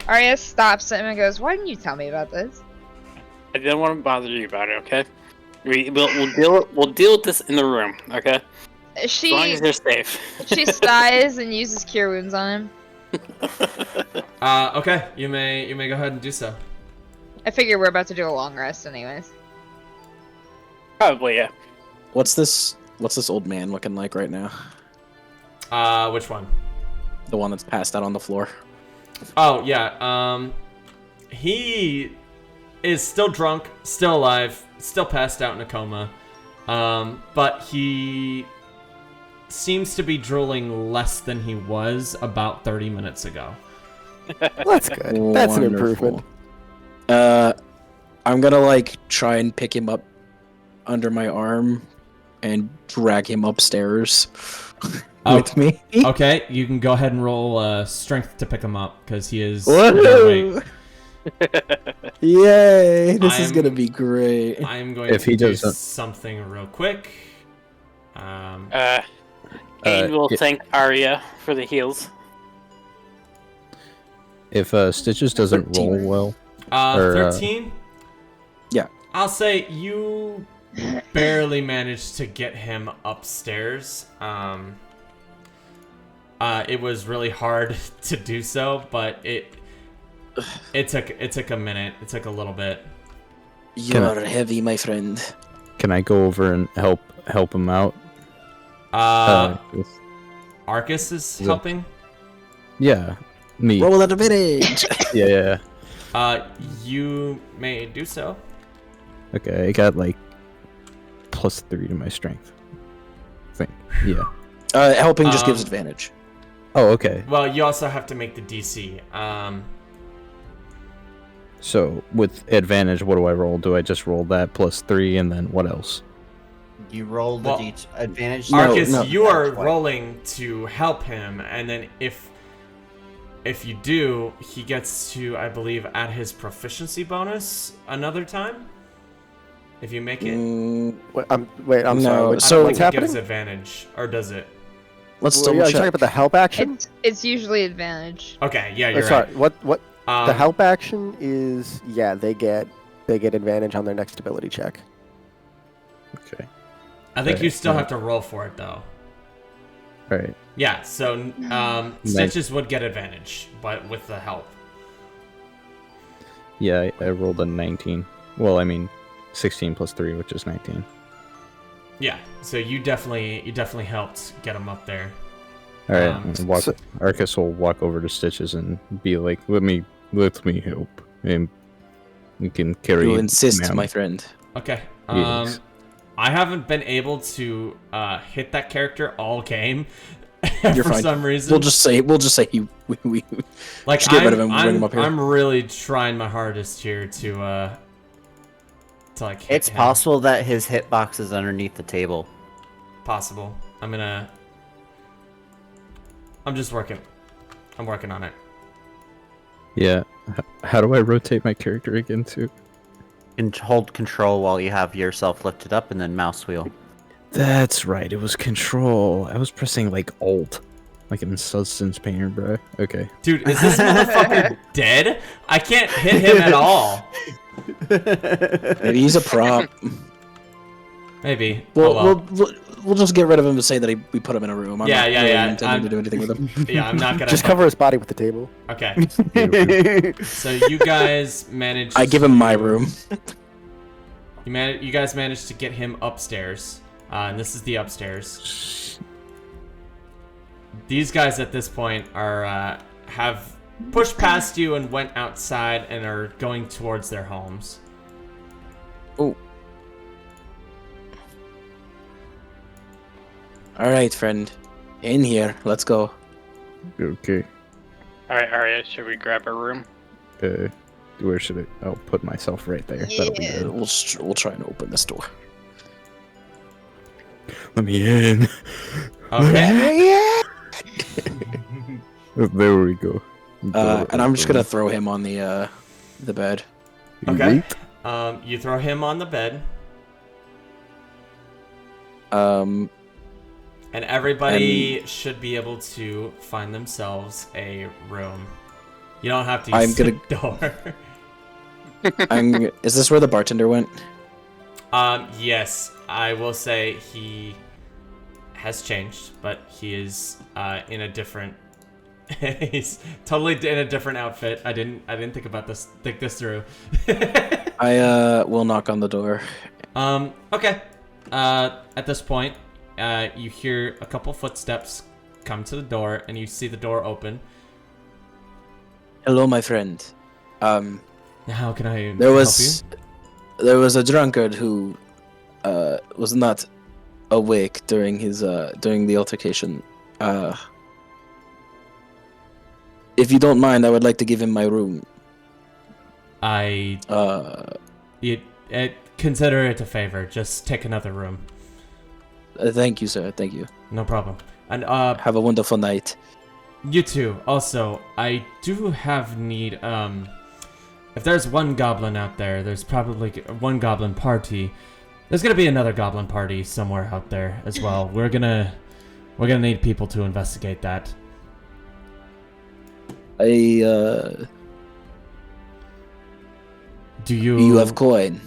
Arya stops him and goes, "Why didn't you tell me about this?" I didn't want to bother you about it, okay? We'll deal with this in the room, okay? As long as you're safe. She sighs and uses cure wounds on him. Okay, you may go ahead and do so. I figure we're about to do a long rest anyways. Probably, yeah. What's this old man looking like right now? Which one? The one that's passed out on the floor. Oh yeah. He is still drunk, still alive, still passed out in a coma. But he seems to be drooling less than he was about 30 minutes ago. Well, that's good. That's an improvement. I'm gonna try and pick him up under my arm and drag him upstairs with me. Okay, you can go ahead and roll strength to pick him up because he is Whoa! underweight. Yay! This is gonna be great. I'm going If to he do doesn't- something real quick. Aid will i- thank Arya for the heals. If Stitches doesn't 13. roll well, or, 13. Yeah. I'll say you barely managed to get him upstairs. It was really hard to do so, but it took a minute. It took a little bit. You're heavy, my friend. can I go over and help him out? With- Arcus is Yeah. helping. yeah, me. Roll at a village. Yeah. You may do so. Okay, I got like +3 to my strength. I think. Yeah. Helping just gives Um, advantage. Oh, okay. Well, you also have to make the DC. So with advantage, what do I roll? Do I just roll that +3 and then what else? You roll the Well, advantage. No, Arcus, no. you are Twice. rolling to help him, and then if you do, he gets to, I believe, add his proficiency bonus another time. If you make it, Wait, I'm sorry. No, Wait, so- I don't what's think it happening? gives advantage, or does it? Let's Well, double yeah, are you check. talking about the help action? It's usually advantage. Okay, yeah, Oh, you're sorry. right. What? Um, The help action is they get advantage on their next ability check. Okay. I think you Right, still yeah. have to roll for it though. All right. Yeah, so Stitches would get advantage, but with the help. Yeah, I rolled a 19. Well, I mean, 16 +3, which is 19. Yeah, so you definitely helped get him up there. All right. Um, and so- Arcus will walk over to Stitches and be like, "Let me help, and we can carry." You insist, ma'am." my friend. Okay. Yes. I haven't been able to hit that character all game You're for fine. some reason. We'll just say we like just get rid of him and bring him up here. I'm really trying my hardest here to like hit It's him. possible that his hitbox is underneath the table. Possible. I'm just working. I'm working on it. Yeah. How do I rotate my character again too? And hold control while you have yourself lifted up, and then mouse wheel. That's right. It was control. I was pressing like Alt, like in Substance Painter, bro. Okay. Dude, is this motherfucker dead? I can't hit him at all. Maybe he's a prop. Maybe. We'll, Oh, well. we'll just get rid of him and say that we put him in a room. I'm Yeah, not yeah, really yeah, intending to do anything with him. Yeah, I'm not gonna Just cover his body with the table. Okay. So you guys managed. I give him my room. You guys managed to get him upstairs, and this is the upstairs. These guys at this point are have pushed past you and went outside and are going towards their homes. Oh. All right, friend. In here. Let's go. Okay. All right, Arya, should we grab a room? Where should I? I'll put myself right there. That'll be Yeah. good. We'll try and open this door. Let me in. Okay. There we go. And I'm just gonna throw him on the bed. Okay. You throw him on the bed, and everybody should be able to find themselves a room. You don't have to use I'm the door. Is this where the bartender went? Yes, I will say he has changed, but he is in a different. He's totally in a different outfit. I didn't think this through. I will knock on the door. Okay. At this point, you hear a couple footsteps come to the door, and you see the door open. Hello, my friend. How can I There help was a drunkard who was not awake during the altercation. If you don't mind, I would like to give him my room. you? Consider it a favor. Just take another room. Thank you, sir. Thank you. No problem. And Have a wonderful night. you too. Also, I do have need. If there's one goblin out there, there's probably one goblin party. There's gonna be another goblin party somewhere out there as well. We're gonna need people to investigate that. Do you have coin?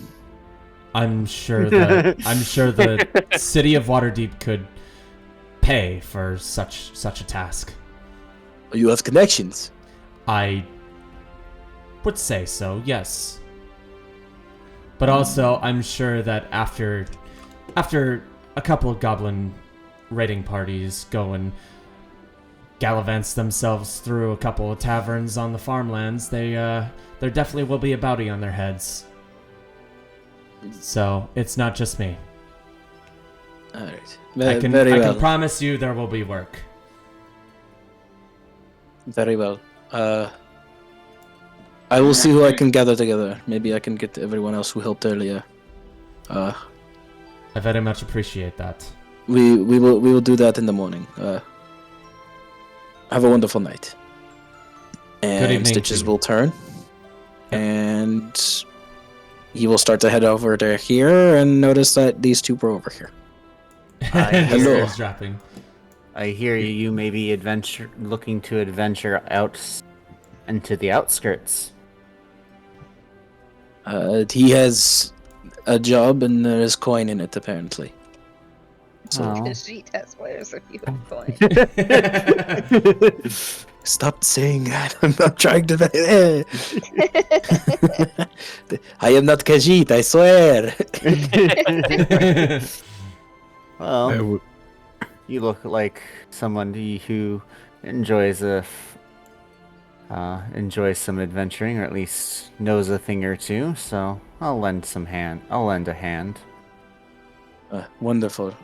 I'm sure the city of Waterdeep could pay for such a task. You have connections. I would say so, yes. But also, I'm sure that after a couple of goblin raiding parties go and gallivants themselves through a couple of taverns on the farmlands, there definitely will be a bounty on their heads. So it's not just me. All right. I can promise you there will be work. Very well. I will see who I can gather together. Maybe I can get everyone else who helped earlier. I very much appreciate that. We will do that in the morning. Have a wonderful night. And Good evening Stitches to you. will turn, and he will start to head over to here and notice that these two were over here. Hello. Dropping. I hear you may be looking to adventure out into the outskirts. He has a job and there is coin in it, apparently. So Khajiit has players if you have coin. stop saying that. I'm not trying to. I am not Khajiit, I swear. Well, you look like someone who enjoys some adventuring, or at least knows a thing or two. So I'll lend a hand. Wonderful.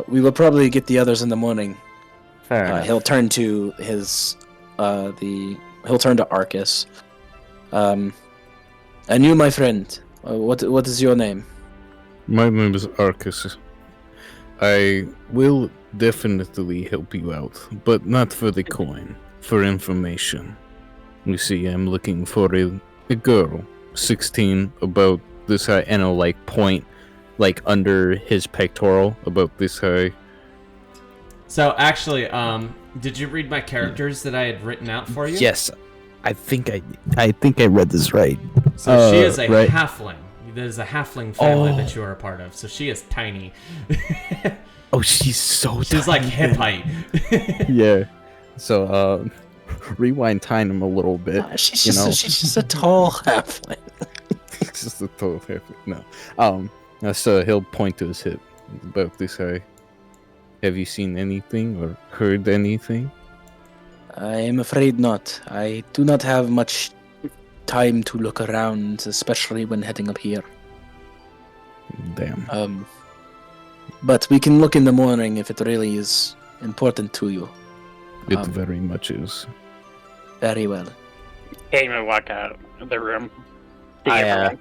We will probably get the others in the morning. Fair enough. He'll turn to his he'll turn to Arcus. And you, my friend, what is your name? My name is Arcus. I will definitely help you out, but not for the coin, for information. You see, I'm looking for a girl, 16, about this high, and I'll point under his pectoral, about this high. So actually, did you read my characters that I had written out for you? Yes, I think I read this right. So she is a right. halfling. There's a halfling family that you are a part of. So she is tiny. Oh, she's so She's like hip height. Yeah. So rewind time a little bit. She's just a tall halfling. It's just a tall halfling. No. So he'll point to his hip. About this high. Have you seen anything or heard anything? I am afraid not. I do not have much time to look around, especially when heading up here. Damn. But we can look in the morning if it really is important to you. It very much is. Very well. Can't even walk out of the room. I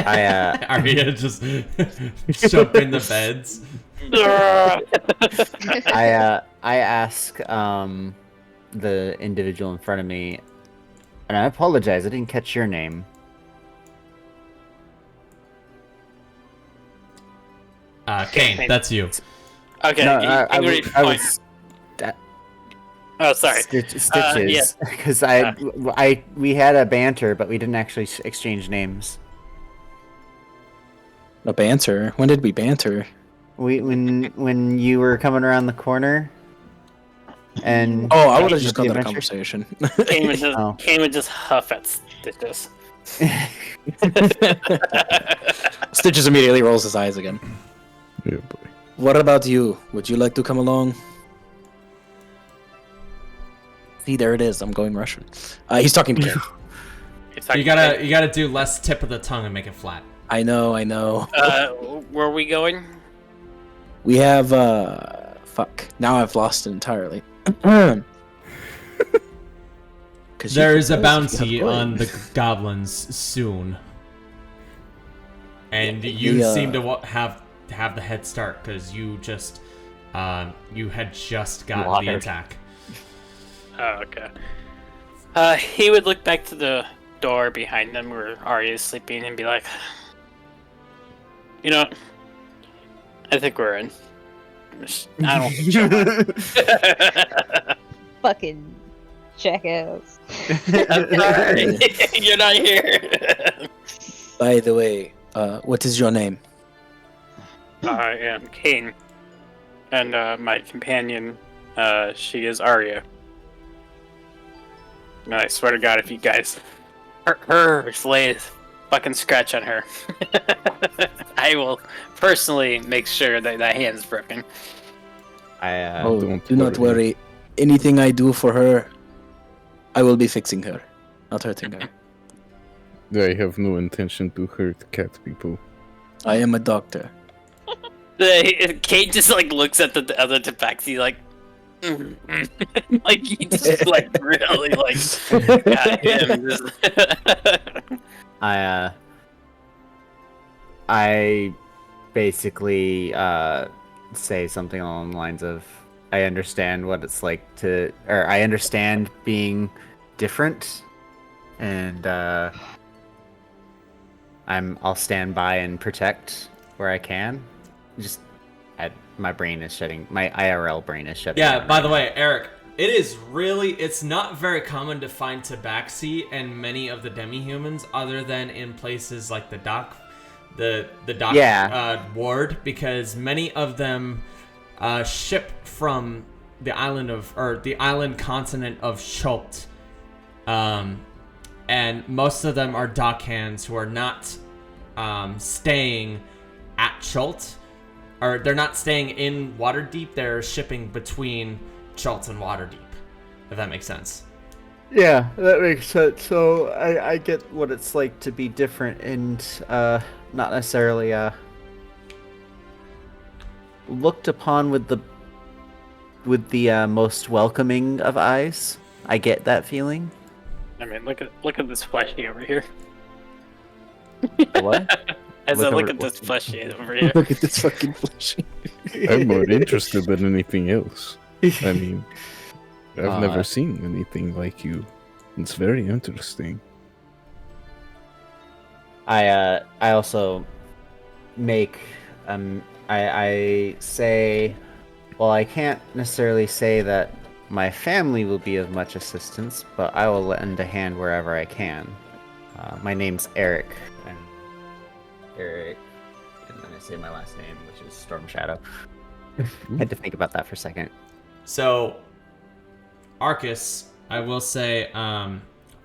Arya just jump in the beds. I ask the individual in front of me, and I apologize, I didn't catch your name. Kane, that's you. Okay. No, I was Oh, sorry. Stitches, because we had a banter, but we didn't actually exchange names. A banter? When did we banter? When you were coming around the corner, and I would have just gone to the conversation. Kane would just huff at Stitches. Stitches immediately rolls his eyes again. Yeah, boy. What about you? Would you like to come along? See, there it is. I'm going Russian. He's talking to Kane. You gotta do less tip of the tongue and make it flat. I know. Where are we going? We have, fuck. Now I've lost it entirely. There is a bounty on the goblins soon. And you seem to have the head start, because you just, you had just gotten the attack. Oh, okay. He would look back to the door behind them where Arya is sleeping and be like, you know, I think we're in. I don't. Fucking jackass. I'm sorry. You're not here. By the way, what is your name? I am Kane, and my companion, she is Arya. And I swear to God, if you guys her lay fucking scratch on her, I will personally make sure that that hand's broken. Don't Do not worry. Anything I do for her, I will be fixing her, not hurting her. I have no intention to hurt cat people. I am a doctor. Kate just like looks at the other Tabaxi like, like he just like really like got him. I basically say something along the lines of, I understand what it's like to, or I understand being different, and I'll stand by and protect where I can. Just, my brain is shutting. My IRL brain is shutting. Yeah, down by right the now. way, Eric, it's not very common to find tabaxi and many of the demihumans other than in places like the dock ward, because many of them ship from the island continent of Chult. And most of them are dock hands who are not staying at Chult. Or they're not staying in Waterdeep, they're shipping between Chult and Waterdeep, if that makes sense. Yeah, that makes sense. So I get what it's like to be different and not necessarily looked upon with the most welcoming of eyes. I get that feeling. I mean, look at this fleshy over here. What? As I Look look over- at this fleshy over here. Look at this fucking fleshy. I'm more interested than anything else. I mean, I've never seen anything like you. It's very interesting. I also make I say, well, I can't necessarily say that my family will be of much assistance, but I will lend a hand wherever I can. My name's Eric, and then I say my last name, which is Storm Shadow. Had to think about that for a second. So, Arcus, I will say,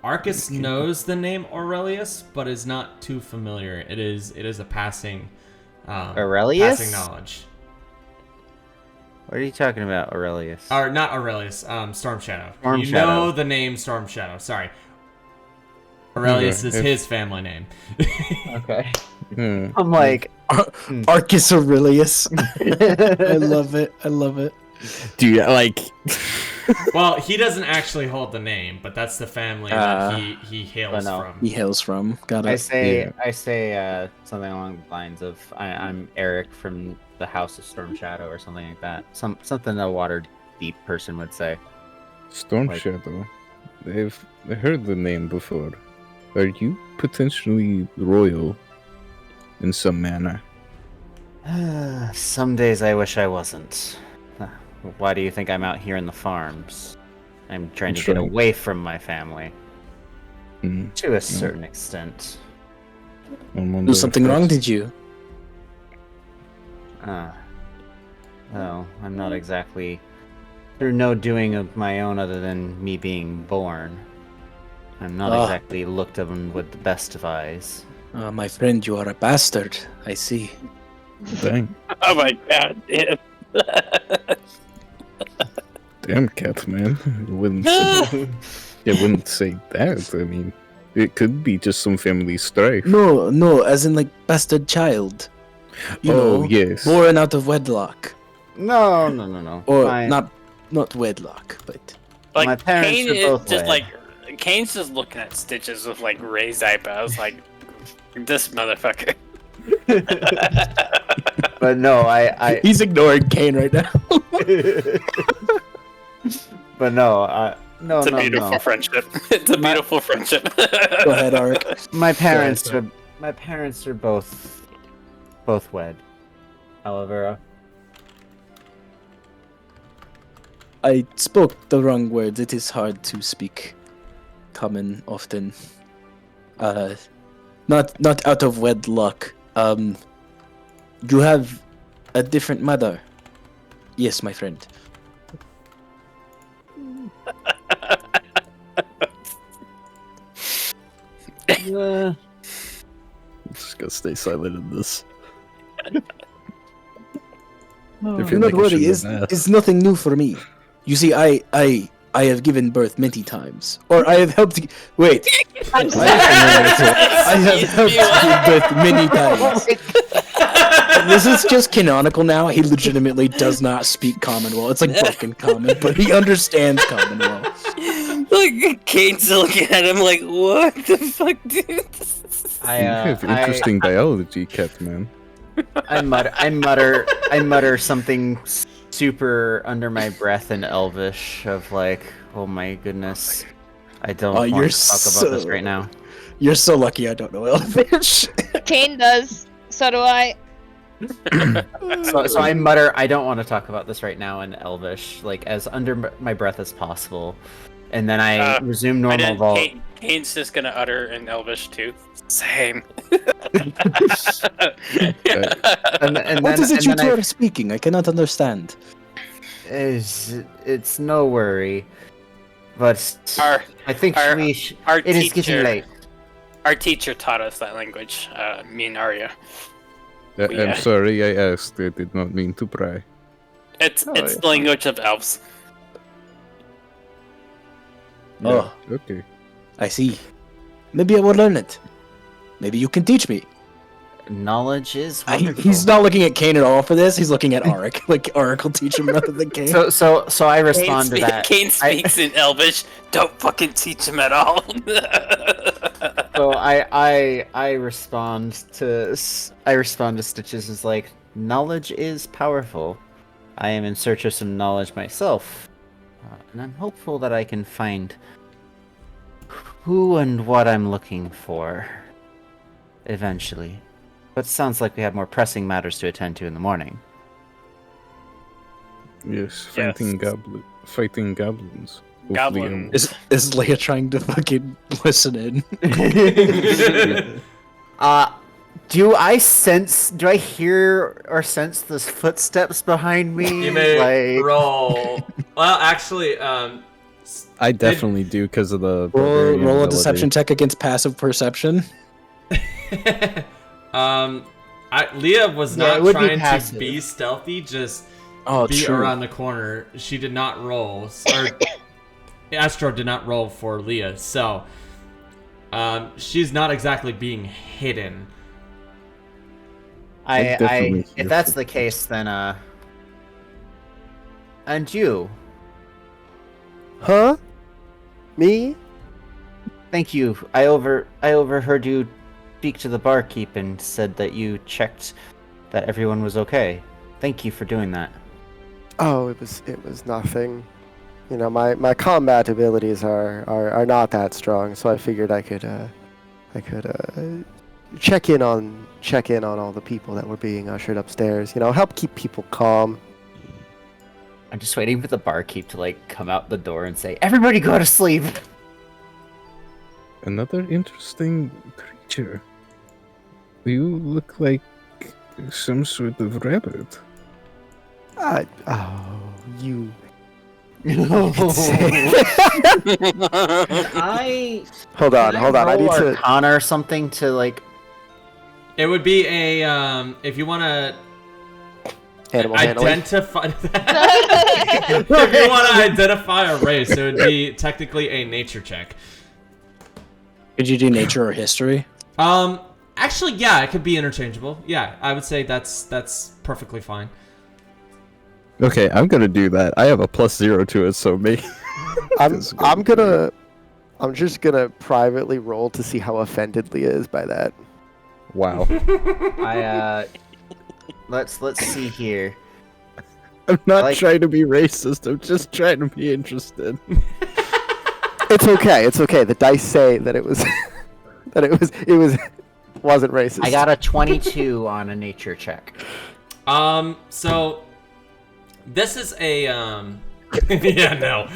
Arcus knows the name Aurelius, but is not too familiar. It is a passing Aurelius? passing knowledge. What are you talking about, Aurelius? Or not Aurelius, Storm Shadow. Storm you Shadow. know the name Storm Shadow. Sorry. Aurelius is his family name. Okay. Hmm. I'm like, Arcus Aurelius. I love it. I love it. Do you like? Well, he doesn't actually hold the name, but that's the family that he hails no. from. He hails from. Got I it. say something along the lines of, I'm Eric from the House of Storm Shadow or something like that. Something a Waterdeep person would say. Storm Like- Shadow. I heard the name before. Are you potentially royal in some manner? Some days I wish I wasn't. Why do you think I'm out here in the farms? I'm trying to get Trying- away from my family. Hmm. To a certain extent. Do something wrong, did you? Well, I'm not exactly through no doing of my own other than me being born. I'm not exactly looked on with the best of eyes. My friend, you are a bastard. I see. Dang. Oh my God! Yeah. Damn, cat man. I wouldn't say that. I mean, it could be just some family strife. No, as in like bastard child. You know, yes. born out of wedlock, No. or Fine. not wedlock, but Like My parents Kane are is both just wed. like Kane's just looking at Stitches with like raised eyebrows, like this motherfucker. But no, I he's ignoring Kane right now. but no, It's a beautiful friendship. It's a beautiful friendship. Go ahead, Ark. My parents are both wed. Olivera. I spoke the wrong words. It is hard to speak common often. Not out of wedlock. You have a different mother. Yes, my friend. I'm just gonna stay silent in this. Do not worry, it's nothing new for me. You see, I have given birth many times. Or I have helped... Wait. I have helped give birth many times. This is just canonical now. He legitimately does not speak Commonwealth. It's like broken Common, but he understands Commonwealth. Like, Kane's looking at him like, what the fuck, dude? You have interesting biology, Catman. I mutter something super under my breath in Elvish of like, oh my goodness, I don't want to talk about this right now. You're so lucky I don't know Elvish. Kane does. So do I. So I mutter, I don't want to talk about this right now in Elvish, like as under my breath as possible, and then I resume normal vault. Kane's just gonna utter in Elvish too. Same. What is it you two are speaking? I cannot understand. It's no worry, but I think it is getting late. Our teacher taught us that language, me and Arya. I'm sorry, I asked. I did not mean to pry. It's the language of elves. Oh, okay. I see. Maybe I will learn it. Maybe you can teach me. Knowledge is wonderful. He's not looking at Kane at all for this. He's looking at Auric. Like Auric will teach him rather than Kane. So I respond to that. Kane speaks in Elvish. Don't fucking teach him at all. So I respond to Stitches as like, knowledge is powerful. I am in search of some knowledge myself, and I'm hopeful that I can find who and what I'm looking for eventually. But it sounds like we have more pressing matters to attend to in the morning. Yes, fighting goblins. Hopefully, Goblin. Is Leia trying to fucking listen in? Do I hear or sense the footsteps behind me? You may roll. Well, actually, I definitely do because of the roll a deception check against passive perception. Leah was not trying to be stealthy, just be true. around the corner. She did not roll, or Astro did not roll for Leah, so she's not exactly being hidden. If that's the case, then and you? Huh? Me? Thank you. I overheard you speak to the barkeep and said that you checked that everyone was okay. Thank you for doing that. Oh, it was nothing. You know, my combat abilities are not that strong, so I figured I could check in on all the people that were being ushered upstairs. You know, help keep people calm. I'm just waiting for the barkeep to like come out the door and say, "Everybody go to sleep." Another interesting creature. You look like some sort of rabbit. You. Hold on. I need to Arcana or something to like. It would be a if you want to animal handling. identify. If you want to identify a race, it would be technically a nature check. Could you do nature or history? Actually, yeah, it could be interchangeable. Yeah, I would say that's perfectly fine. Okay, I'm gonna do that. I have a +0 to it, so maybe. I'm just gonna privately roll to see how offended Leah is by that. Wow. Let's see here. I'm not trying to be racist. I'm just trying to be interested. It's okay. The dice say that it was wasn't racist. I got a 22 on a nature check. So this is a yeah, no.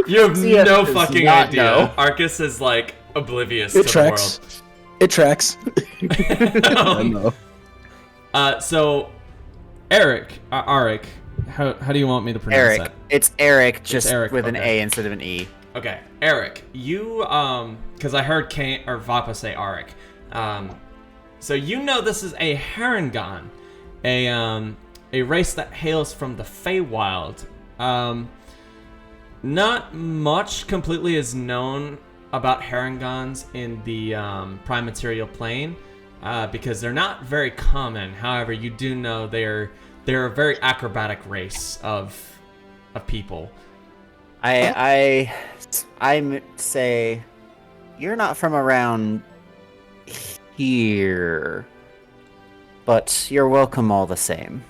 You have CF no does fucking not idea. know. Arcus is like oblivious It to tracks. It tracks. the world. So Eric, Arik, how do you want me to pronounce Eric. that? It's Eric, just Eric, with an okay. A instead of an E. Okay, Eric, you because I heard Kane or Vapa say Arik. So you know this is a Harengon, a race that hails from the Feywild. Not much completely is known about Harengons in the Prime Material Plane, because they're not very common. However, you do know they're a very acrobatic race of people. I say you're not from around here, but you're welcome all the same.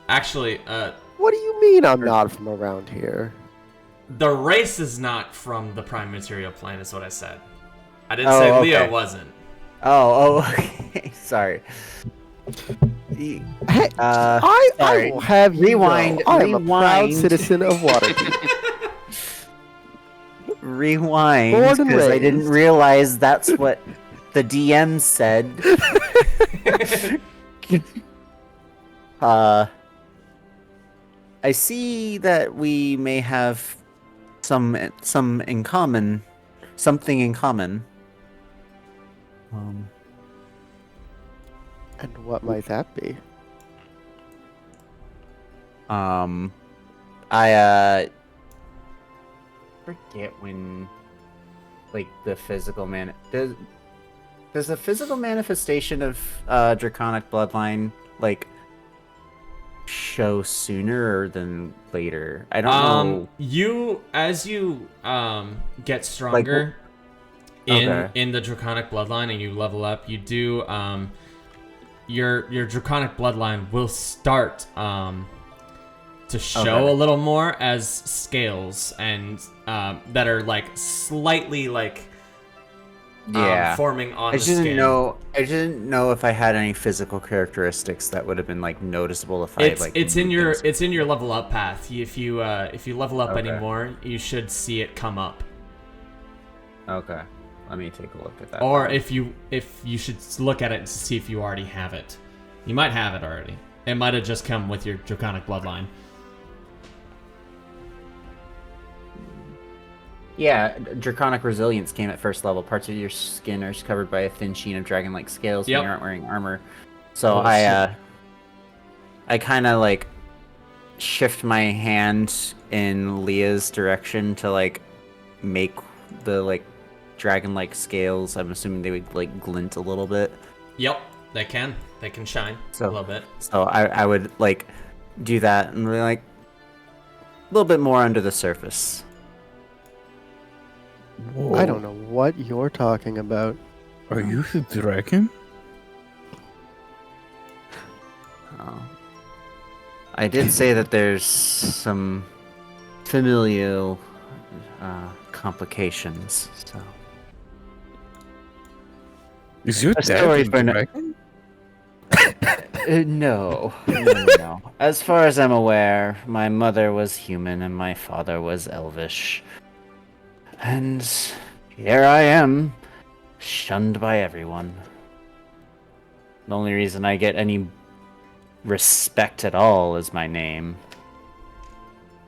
Actually, What do you mean I'm not from around here? the race is not from the Prime Material Plane, is what I said. I didn't Oh, say okay. Leo wasn't. Oh, okay. Sorry. Hey, Sorry. I will have you Rewind, know, I am a proud rewind. citizen of Waterdeep. Rewind, Born and because I didn't raised. realize that's what the DM said. I see that we may have some in common, something in common. And what might that be? I forget when, like, the physical does the physical manifestation of draconic bloodline like show sooner than later? I don't know. You as you get stronger okay. in the draconic bloodline and you level up, you do your draconic bloodline will start to show Okay. a little more as scales and that are like slightly like Yeah. forming on I the didn't skin. know. I didn't know if I had any physical characteristics that would have been like noticeable if It's I like. it's in moved your and stuff. it's in your level up path. If you level up Okay. anymore, you should see it come up. Okay. Let me take a look at that. Or if you should look at it to see if you already have it. You might have it already. It might have just come with your draconic bloodline. Yeah, Draconic Resilience came at first level. Parts of your skin are covered by a thin sheen of dragon-like scales Yep. when you aren't wearing armor. So Oh, I kind of like shift my hand in Leah's direction to like make the like dragon-like scales. I'm assuming they would like glint a little bit. Yep, they can. They can shine So- a little bit. So I would like do that and really like a little bit more under the surface. I don't know what you're talking about. Are you the dragon? Oh. I did say that there's some familial complications. So Is your A dad story the for no- dragon? no. As far as I'm aware, my mother was human and my father was elvish. And here I am, shunned by everyone. The only reason I get any respect at all is my name.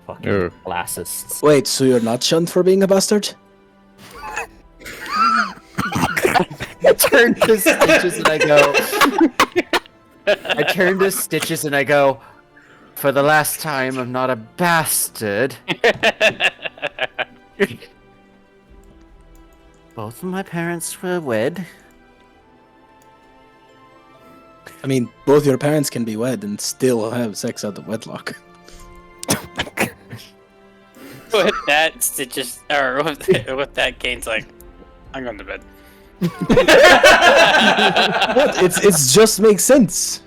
Fucking Oh. classists. Wait, so you're not shunned for being a bastard? I turn to Stitches and I go. I turn to Stitches and I go. For the last time, I'm not a bastard. Both of my parents were wed. I mean, both your parents can be wed and still have sex out of wedlock. With that, Stitches, or with that, Kane's like, I'm going to bed. It's just makes sense.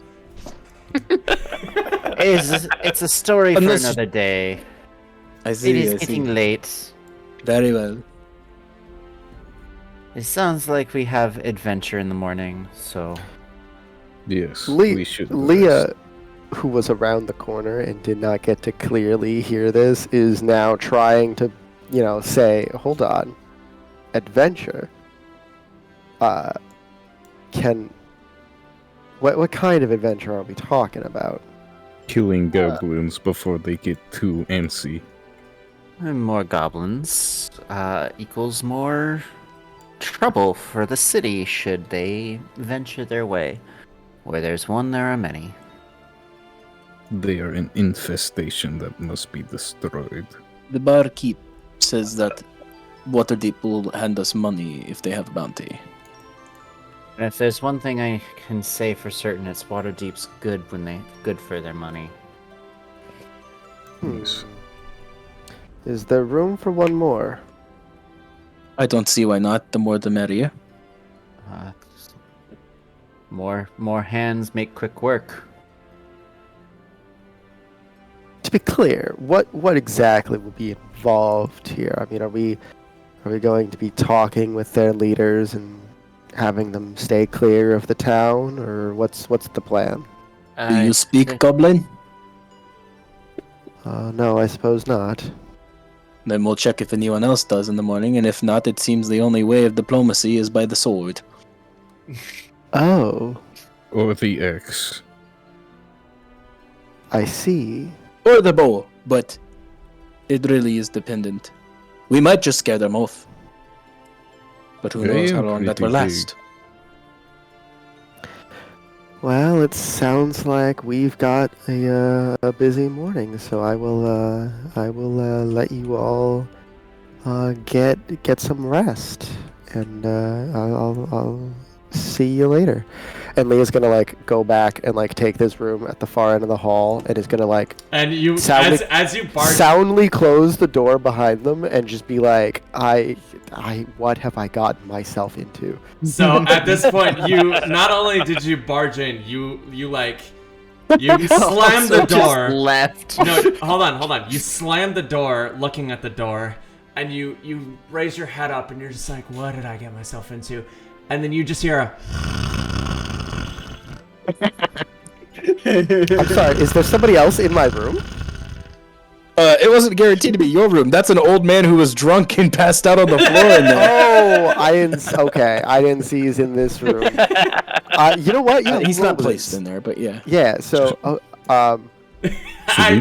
It's a story Unless- for another day. I see. It is I see. getting late. Very well. It sounds like we have adventure in the morning, so Yes, Le- we should. Leah, who was around the corner and did not get to clearly hear this, is now trying to, say, hold on, adventure. What kind of adventure are we talking about? Killing goblins before they get too antsy. And more goblins equals more trouble for the city should they venture their way. Where there's one, there are many. They are an infestation that must be destroyed. The barkeep says that Waterdeep will hand us money if they have a bounty. And if there's one thing I can say for certain, it's Waterdeep's good for their money. Yes. Is there room for one more? I don't see why not. The more the merrier. More hands make quick work. To be clear, what exactly will be involved here? I mean, are we going to be talking with their leaders and having them stay clear of the town, or what's the plan? Do you speak Goblin? No, I suppose not. Then we'll check if anyone else does in the morning, and if not, it seems the only way of diplomacy is by the sword. Oh, Or the X. I see. Or the bow, but it really is dependent. We might just scare them off. But who knows how long that will last. Well, it sounds like we've got a busy morning, so I will let you all get some rest, and I'll see you later. And Leah's gonna go back and take this room at the far end of the hall, and is gonna And you, soundly, as you barge, soundly close the door behind them and just be like, I what have I gotten myself into? so at this point, you not only did you barge in, you slammed the door. Left. No, hold on. You slammed the door, looking at the door, and you raise your head up, and you're just like, what did I get myself into? And then you just hear a. I'm sorry, is there somebody else in my room? It wasn't guaranteed to be your room. That's an old man who was drunk and passed out on the floor in there. Oh, I didn't see he's in this room. You know what? Yeah, He's not placed in there, but yeah. Yeah, so I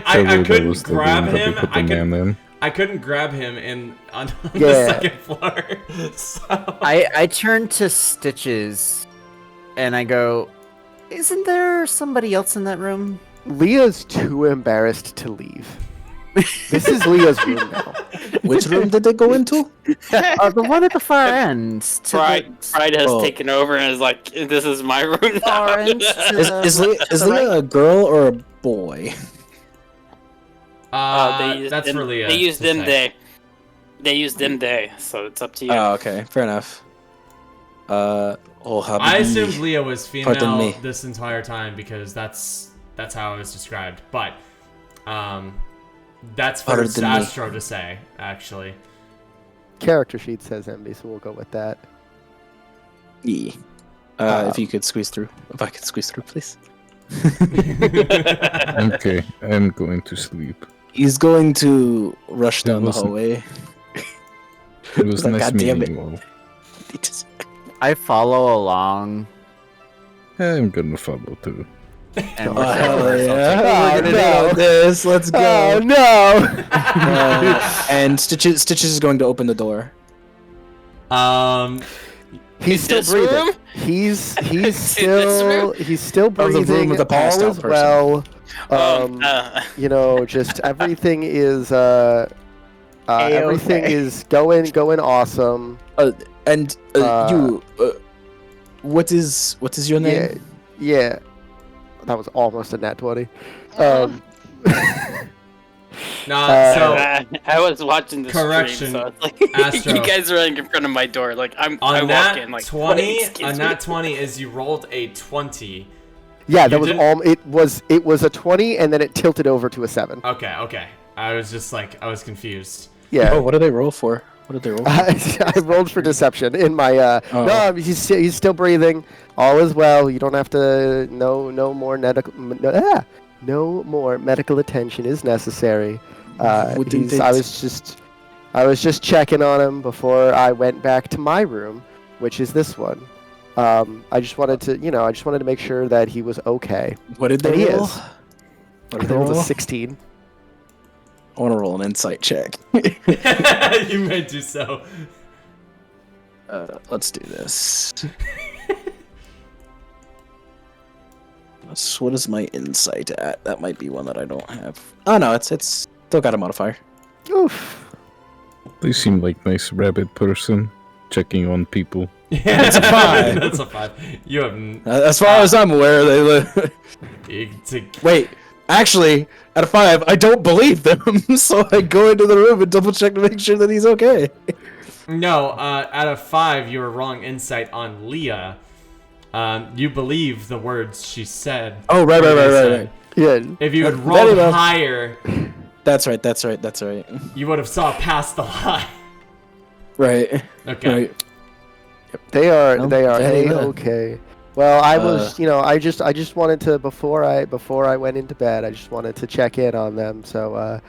couldn't grab the room that him. they put the man in? I couldn't grab him on the Yeah. second floor. So. I turn to Stitches, and I go, "Isn't there somebody else in that room?" Leah's too embarrassed to leave. This is Leah's room now. Which room did they go into? The one at the far end. to Pride has Oh. taken over and is like, this is my room the now. far end. To Is the Leah a girl or a boy? That's for Leah. They use to them say. day. They use them day, so it's up to you. Oh, okay, fair enough. I Habibi. assumed Leah was Pardon female me. this entire time because that's how it was described. But that's for Pardon me. Astro to say, actually. Character sheet says MB, so we'll go with that. Yeah. If you could squeeze through. If I could squeeze through, please. Okay, I'm going to sleep. He's going to rush down the Listen. hallway. It was nice God damn meeting you all. I follow along, I'm gonna follow too. and Oh, we're hell saying to ourselves, yeah. Oh, We're gonna no. do this. Let's go. Oh no! And Stitches is going to open the door. He's still this breathing. room? He's this still Oh, the room breathing. with the passed All out is person. well. Just everything is everything A-okay. is going awesome. And you, what is your name? Yeah. That was almost a nat 20. Oh. So I was watching the Correction, stream, so it's like Astro. you guys are like in front of my door. Like I on walk that in like 20, excuse on me? that 20 is you rolled a 20. Yeah, You that was didn't- all. It was a 20, and then it tilted over to a 7. Okay. I was just like, I was confused. Yeah. Oh, what did I roll for? What did they roll? I rolled for deception in my. Oh. No, he's still breathing. All is well. You don't have to. No more no more medical attention is necessary. Wouldn't I it- was just checking on him before I went back to my room, which is this one. I just wanted to make sure that he was okay. What did they And he roll? is. What I did they rolled a roll? 16. I want to roll an insight check. You may do so. Let's do this. What is my insight at? That might be one that I don't have. Oh no, it's still got a modifier. Oof. They seem like nice rabbit person, checking on people. Yeah, That's a 5. That's a 5. You have As far as I'm aware, they live. Wait, actually, at a 5, I don't believe them, so I go into the room and double check to make sure that he's okay. No, out of 5, you were wrong insight on Leah. You believe the words she said. Oh, right. Yeah. If you had Very rolled well. higher, That's right. you would have saw past the lie. Right. Okay. Right. They are Well, A very well. okay. Well, I was, I just wanted to before I went into bed, I just wanted to check in on them. So,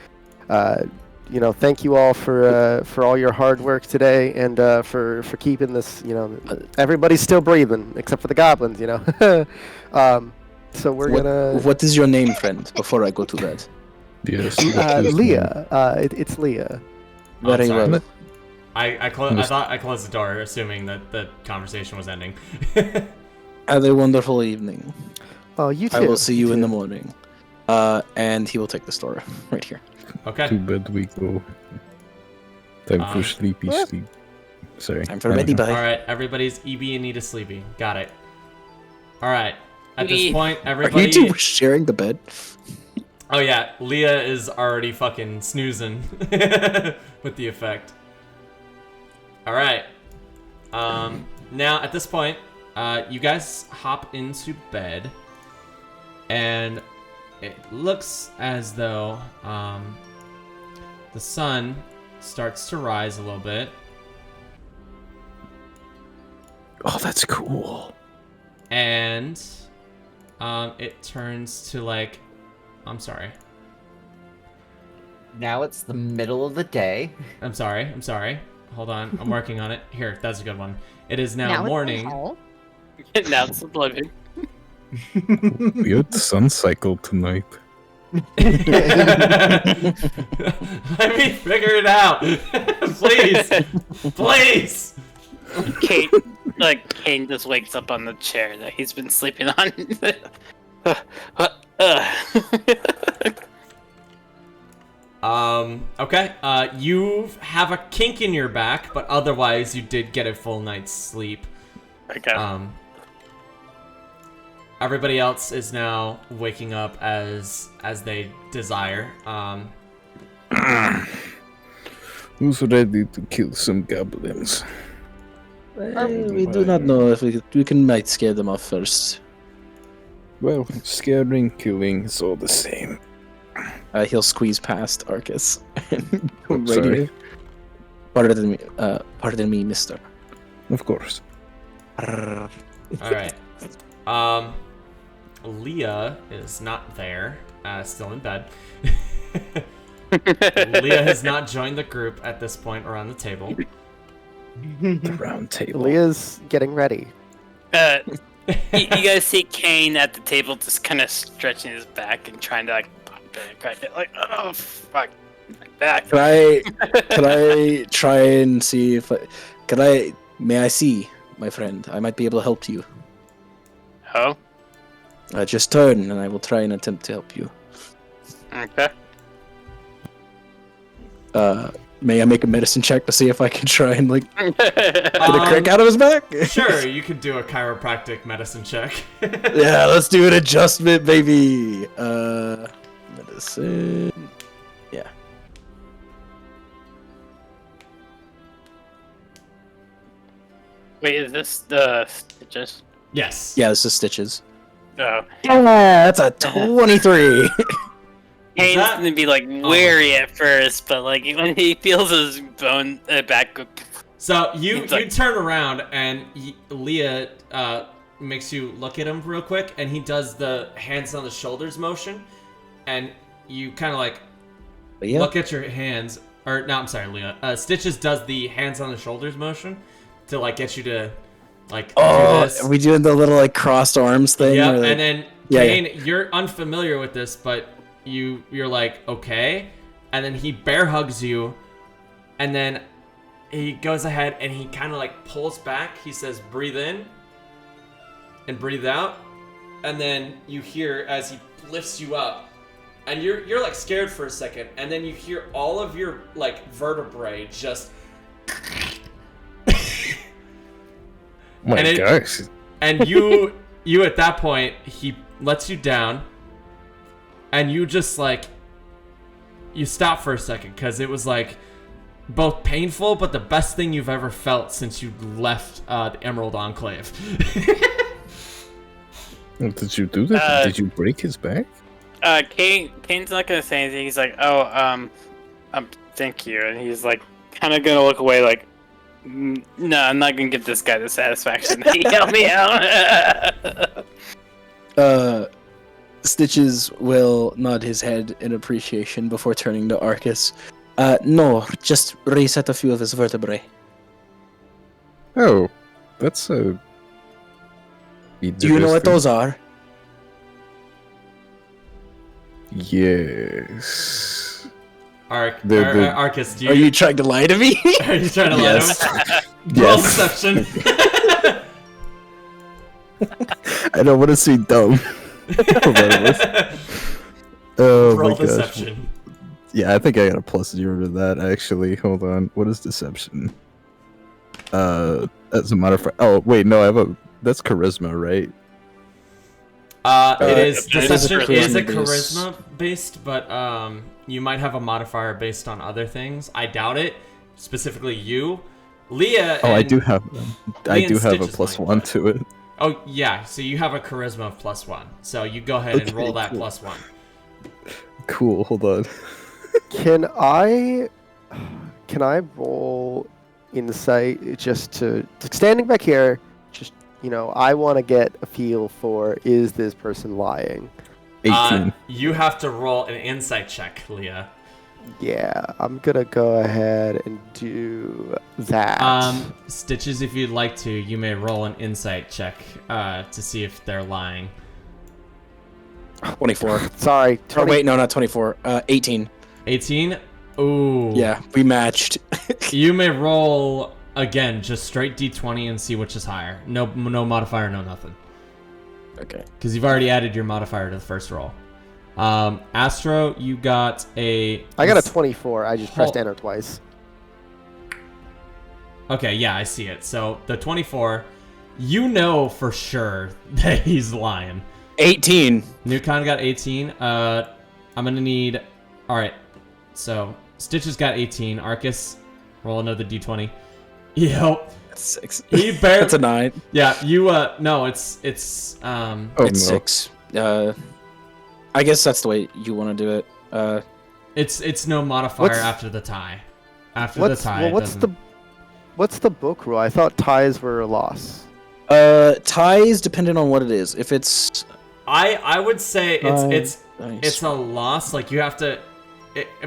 thank you all for all your hard work today and for keeping this. Everybody's still breathing except for the goblins. So we're gonna. What is your name, friend? Before I go to bed. Yes. what is Leah. It's Leah. Oh, I'm Very sorry. well. I thought I closed the door, assuming that the conversation was ending. Have a wonderful evening. Oh, you too. I will see you in the too. morning. And he will take the store right here. Okay. To bed we go. Time for sleepy what? sleep. Sorry. Time for ready, All bye. right, everybody's EB and Nita sleepy. Got it. All right. At this Me. point, Are you everybody. two sharing the bed? Oh yeah, Leah is already fucking snoozing with the effect. All right. Now at this point, you guys hop into bed, and it looks as though the sun starts to rise a little bit, Oh, that's cool. and it turns to like, I'm sorry. Now it's the middle of the day. I'm sorry. Hold on, I'm working on it. Here, that's a good one. It is now Now it's morning. all. Now it's oblivion. Weird sun cycle tonight. Let me figure it out. Please. Kane just wakes up on the chair that he's been sleeping on. Okay. You have a kink in your back, but otherwise you did get a full night's sleep. Okay. Everybody else is now waking up as they desire. Who's ready to kill some goblins? We do not know if we might scare them off first. Well, scaring, killing is all the same. He'll squeeze past Arcus. Oh, sorry. Pardon me, mister. Of course. All right. Leah is not there. Still in bed. Leah has not joined the group at this point around the table. The round table. Leah's getting ready. You guys see Kane at the table just kind of stretching his back and trying to pop back. Like, oh fuck, my back. Can I try and see if may I see, my friend? I might be able to help you. Oh, Just turn and I will try and attempt to help you. okay. May I make a medicine check to see if I can try and get a Um, crick out of his back? Sure, you could do a chiropractic medicine check. Yeah, let's do an adjustment, baby. Medicine. Yeah. Wait, is this the stitches? Yes. Yeah, this is stitches. Oh, Yeah, that's a 23. Kane's that- gonna be like wary at first, but like when he feels his bone back. So you He's like- turn around and Leah makes you look at him real quick, and he does the hands on the shoulders motion, and you kind of like look at your hands. Or no, I'm sorry, Leah. Stitches does the hands on the shoulders motion to like get you to like do this. Are we doing the little like crossed arms thing? Yeah, or, like- and then Kane, you're unfamiliar with this, but you're like, okay, and then he bear hugs you, and then he goes ahead and he kind of like pulls back. He says, "Breathe in and breathe out," and then you hear as he lifts you up, and you're like scared for a second, and then you hear all of your like vertebrae just. My gosh. And you at that point, he lets you down, and you just like, you stop for a second, because it was like both painful, but the best thing you've ever felt since you left the Emerald Enclave. Did you do that? Did you break his back? Kane's not gonna say anything. He's like, thank you, and he's like, kind of gonna look away, like, no, I'm not gonna give this guy the satisfaction that he helped me out. Stitches will nod his head in appreciation before turning to Arcus. No, just reset a few of his vertebrae. Oh, that's a. Do you know what those are? Yes. Arcus, do you... Are you trying to lie to me? Are you trying to lie to him? Roll deception. I don't want to seem dumb. Oh Roll my gosh. deception. Yeah, I think I got a +0 to that actually. Hold on. What is deception? That's a modifier. Oh wait, no, I have a. That's charisma, right? It is deception. It Is is a a charisma based, but you might have a modifier based on other things. I doubt it. Specifically, you, Leah. Oh, I and- do have. I Leah do and have a Stitches might, +1 but- to it. Oh yeah, so you have a charisma of +1. So you go ahead and Okay, roll that cool. +1. Cool. Hold on. Can I roll insight just to standing back here? Just I want to get a feel for, is this person lying? 18. You have to roll an insight check, Leah. Yeah, I'm gonna go ahead and do that. Stitches, if you'd like to, you may roll an insight check to see if they're lying. 24. Sorry. Oh 20, wait, no, not 24. 18. 18? Ooh. Yeah, we matched. You may roll again, just straight D20 and see which is higher. No modifier, no nothing. Okay. Because you've already added your modifier to the first roll. Astro, you got a... I got a 24. I just pressed Hold- enter twice. Okay, yeah, I see it. So the 24, you know for sure that he's lying. 18. Newcon got 18. I'm gonna need... Alright, so Stitches got 18. Arcus, roll another D20. Yep. That's 6. He barely... That's a 9. Yeah, you, no, it's It's no. 6. I guess that's the way you want to do it. It's no modifier What's- after the tie. After the tie, it what's doesn't- what's the book rule? I thought ties were a loss. Ties depending on what it is. If it's I would say it's nice. a loss. Like you have to,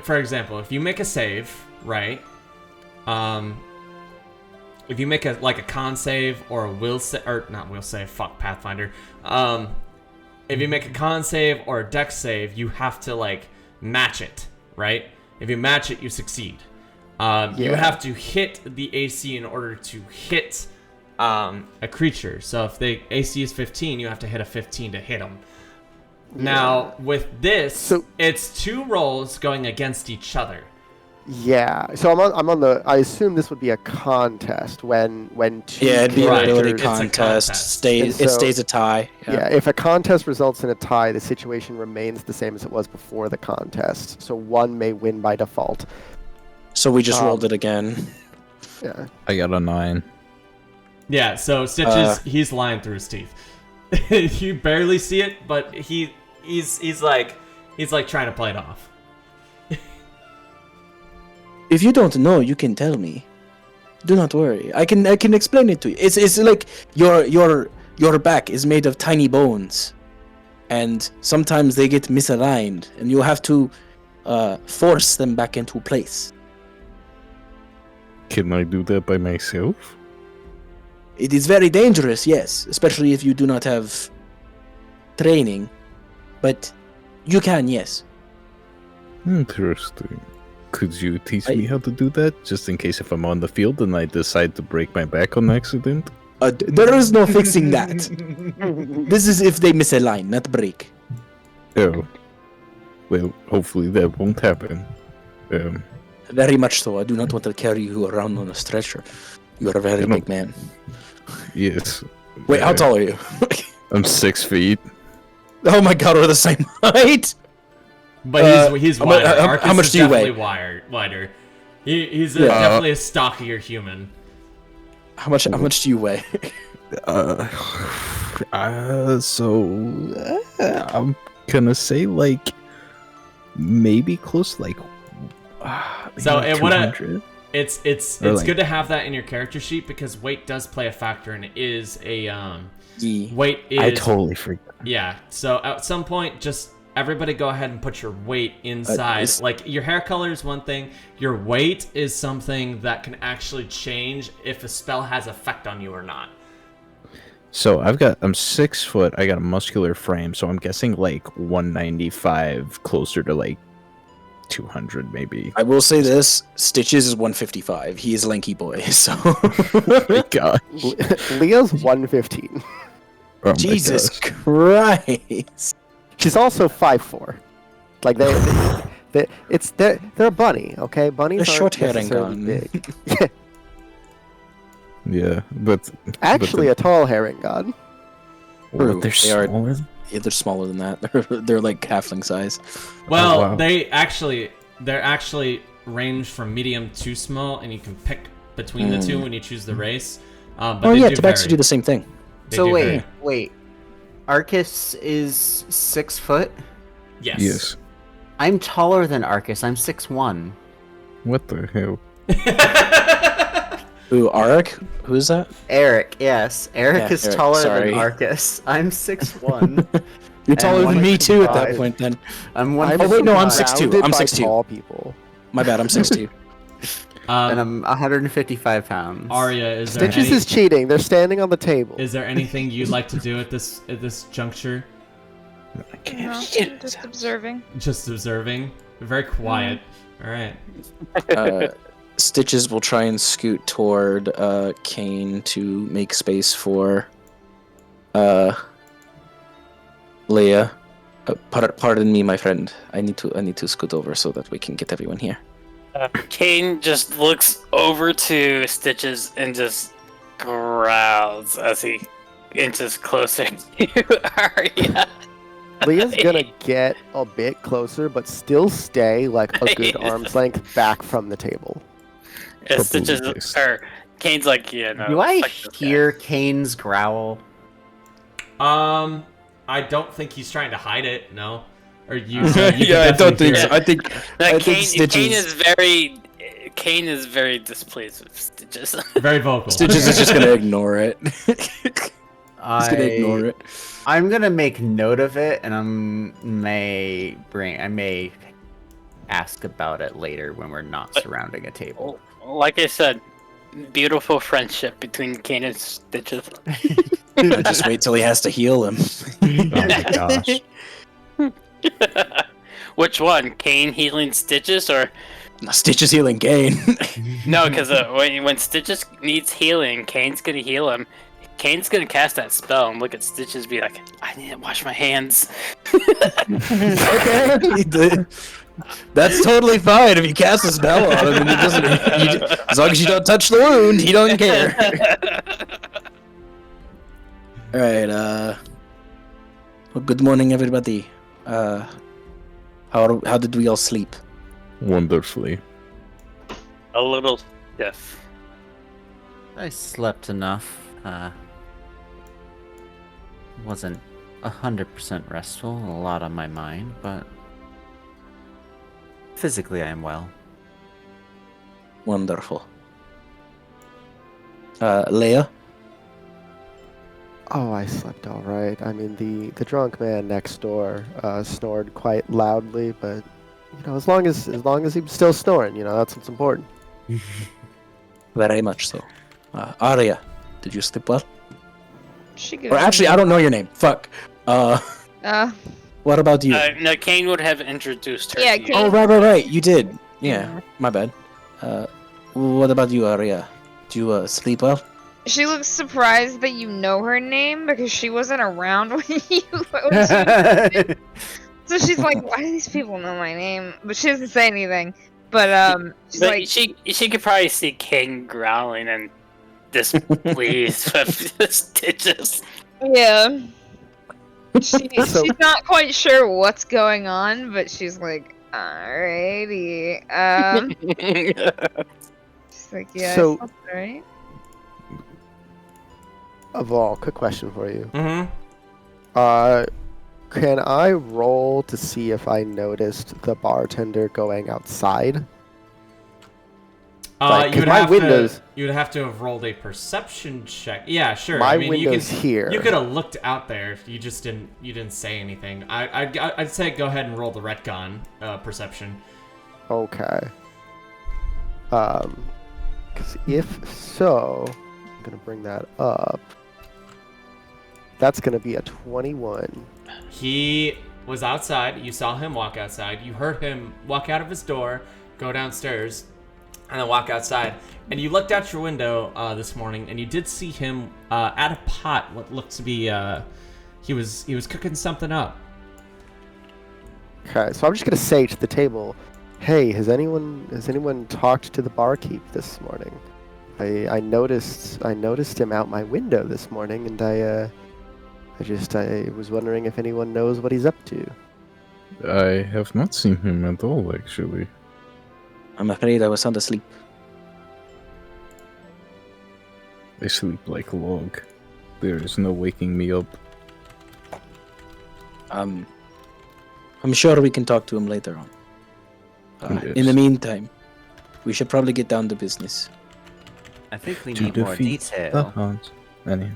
for example, if you make a save, right? If you make a con save or a will save, or not will save, fuck Pathfinder. If you make a con save or a dex save, you have to like match it, right? If you match it, you succeed. You have to hit the AC in order to hit a creature. So if the AC is 15, you have to hit a 15 to hit them. Now with this, it's 2 rolls going against each other. Yeah. So I'm on the. I assume this would be a contest when two. Yeah, it'd be an Right. ability It's a contest. contest. It And so- stays a tie. Yeah, if a contest results in a tie, the situation remains the same as it was before the contest. So one may win by default. So we just rolled it again. Yeah. I got a 9. Yeah, so Stitches, he's lying through his teeth. You barely see it, but he's like, He's like trying to play it off. If you don't know, you can tell me. Do not worry. I can explain it to you. It's like your back is made of tiny bones, and sometimes they get misaligned, and you have to force them back into place. Can I do that by myself? It is very dangerous, yes, especially if you do not have training, but you can, yes. Interesting. Could you teach me how to do that? Just in case if I'm on the field and I decide to break my back on accident? There is no fixing that. This is if they misalign, not break. Oh. Well, hopefully that won't happen. Very much so. I do not want to carry you around on a stretcher. You are a very big man. Yes. Wait, how tall are you? I'm 6 feet. Oh my god, we're the same height! But he's wider. Arcus how much is do you weigh? definitely wider. He's definitely a stockier human. How much do you weigh? I'm gonna say like maybe close to like So maybe it would 200. It's like- good to have that in your character sheet because weight does play a factor and it is a Yeah. weight is I totally forgot. yeah. So at some point just everybody go ahead and put your weight inside. Like your hair color is one thing, your weight is something that can actually change if a spell has effect on you or not. So I'm 6 foot. I got a muscular frame, so I'm guessing like 195, closer to like 200 maybe. I will say this: Stitches is 155. He is a lanky boy, so. Oh my god. Leah's 115. Oh my Jesus gosh. Christ! She's also 5'4". Like they're a bunny, okay? Bunnies They're aren't short hair and necessarily gone. big. Yeah, but Actually, a tall herring god. True, they're they are- smaller. Yeah, they're smaller than that. They're like halfling size. Well, wow. they're actually ranged from medium to small, and you can pick between the two when you choose the race. But Oh they yeah, do Tabaxi vary. do the same thing. They So do wait, vary. wait. Arcus is 6 foot. Yes. Yes. I'm taller than Arcus. I'm 6'1". What the hell? Ooh, Arik? Who is that? Eric, yes. Eric Yeah, is Eric, taller sorry. than Arcus. I'm 6'1". You're taller than me too at that 155. point. Then I'm I'm 155. wait, no, I'm 6'2". surrounded I'm by 6'2". tall people. my bad. I'm 6'2". And I'm 155 pounds. Arya, is there Stitches is cheating. They're standing on the table. is there anything you'd like to do at this juncture? I can't. No, just observing. Just observing. Very quiet. All right. Stitches will try and scoot toward Kane to make space for Leia. Pardon me, my friend. I need to scoot over so that we can get everyone here. Kane just looks over to Stitches and just growls as he inches closer to Arya. Leah's gonna get a bit closer, but still stay like a good arm's length back from the table. And Stitches, Probably. or Kane's like, yeah, no. Do I fuck this guy. hear Kane's growl? I don't think he's trying to hide it. No. Or you? So you Yeah, I can don't definitely think hear so. it. I think Kane is very displeased with Stitches. Very vocal. Stitches is just gonna ignore it. He's gonna ignore it. I'm gonna make note of it, and I may ask about it later when we're not surrounding a table. Like I said, beautiful friendship between Kane and Stitches. I just wait till he has to heal him. Oh my gosh. Which one? Kane healing Stitches, or Stitches healing Kane. no? Because when Stitches needs healing, Kane's gonna heal him. Kane's gonna cast that spell and look at Stitches, be like, "I need to wash my hands." Okay. That's totally fine if you cast a spell on him and he doesn't. As long as you don't touch the wound, he don't care. All right. Well, good morning, everybody. How did we all sleep? Wonderfully. A little stiff. I slept enough. Wasn't 100% restful, a lot on my mind, but Physically, I am well. Wonderful. Leia? Oh, I slept all right. I mean, the drunk man next door snored quite loudly, but as long as he's still snoring, that's what's important. Very much so. Arya, did you sleep well? She gives Or actually, I don't know your name. Fuck. What about you? No, Kane would have introduced her. Yeah, to you. Kane- Oh, right. You did. Yeah, my bad. What about you, Arya? Do you sleep well? She looks surprised that you know her name because she wasn't around when you. So she's like, "Why do these people know my name?" But she doesn't say anything. But she's But like, she could probably see Kane growling and displeased with the stitches. yeah. She's not quite sure what's going on, but she's like, "Alrighty." She's like, "Yeah, So- that's right." Aval, quick question for you. Mm-hmm. Can I roll to see if I noticed the bartender going outside? Like, 'cause You'd my have windows- you'd have to have rolled a perception check. Yeah, sure. My I mean, window's here. You could have looked out there. You just didn't. You didn't say anything. I'd say go ahead and roll the retcon perception. Okay. 'Cause if so, I'm gonna bring that up. That's gonna be a 21. He was outside. You saw him walk outside. You heard him walk out of his door, go downstairs, and then walk outside. And you looked out your window this morning, and you did see him at a pot. What looked to be he was cooking something up. Okay, so I'm just gonna say to the table, "Hey, has anyone talked to the barkeep this morning? I noticed him out my window this morning, and I was wondering if anyone knows what he's up to." I have not seen him at all, actually. I'm afraid I was sound asleep. I sleep like a log. There is no waking me up. I'm sure we can talk to him later on. Yes. In the meantime, we should probably get down to business. I think we To need more defeat detail. Hunt. Anyhow,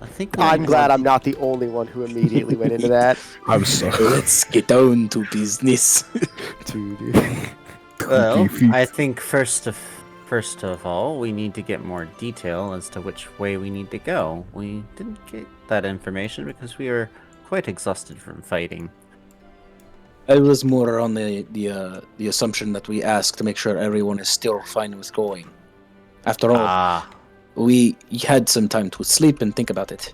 I think we I'm need glad more I'm not the only one who immediately went into that. I'm sorry. Let's get down to business. Well, Defeat. I think first of all, we need to get more detail as to which way we need to go. We didn't get that information because we were quite exhausted from fighting. I was more on the assumption that we asked to make sure everyone is still fine with going. After all, we had some time to sleep and think about it.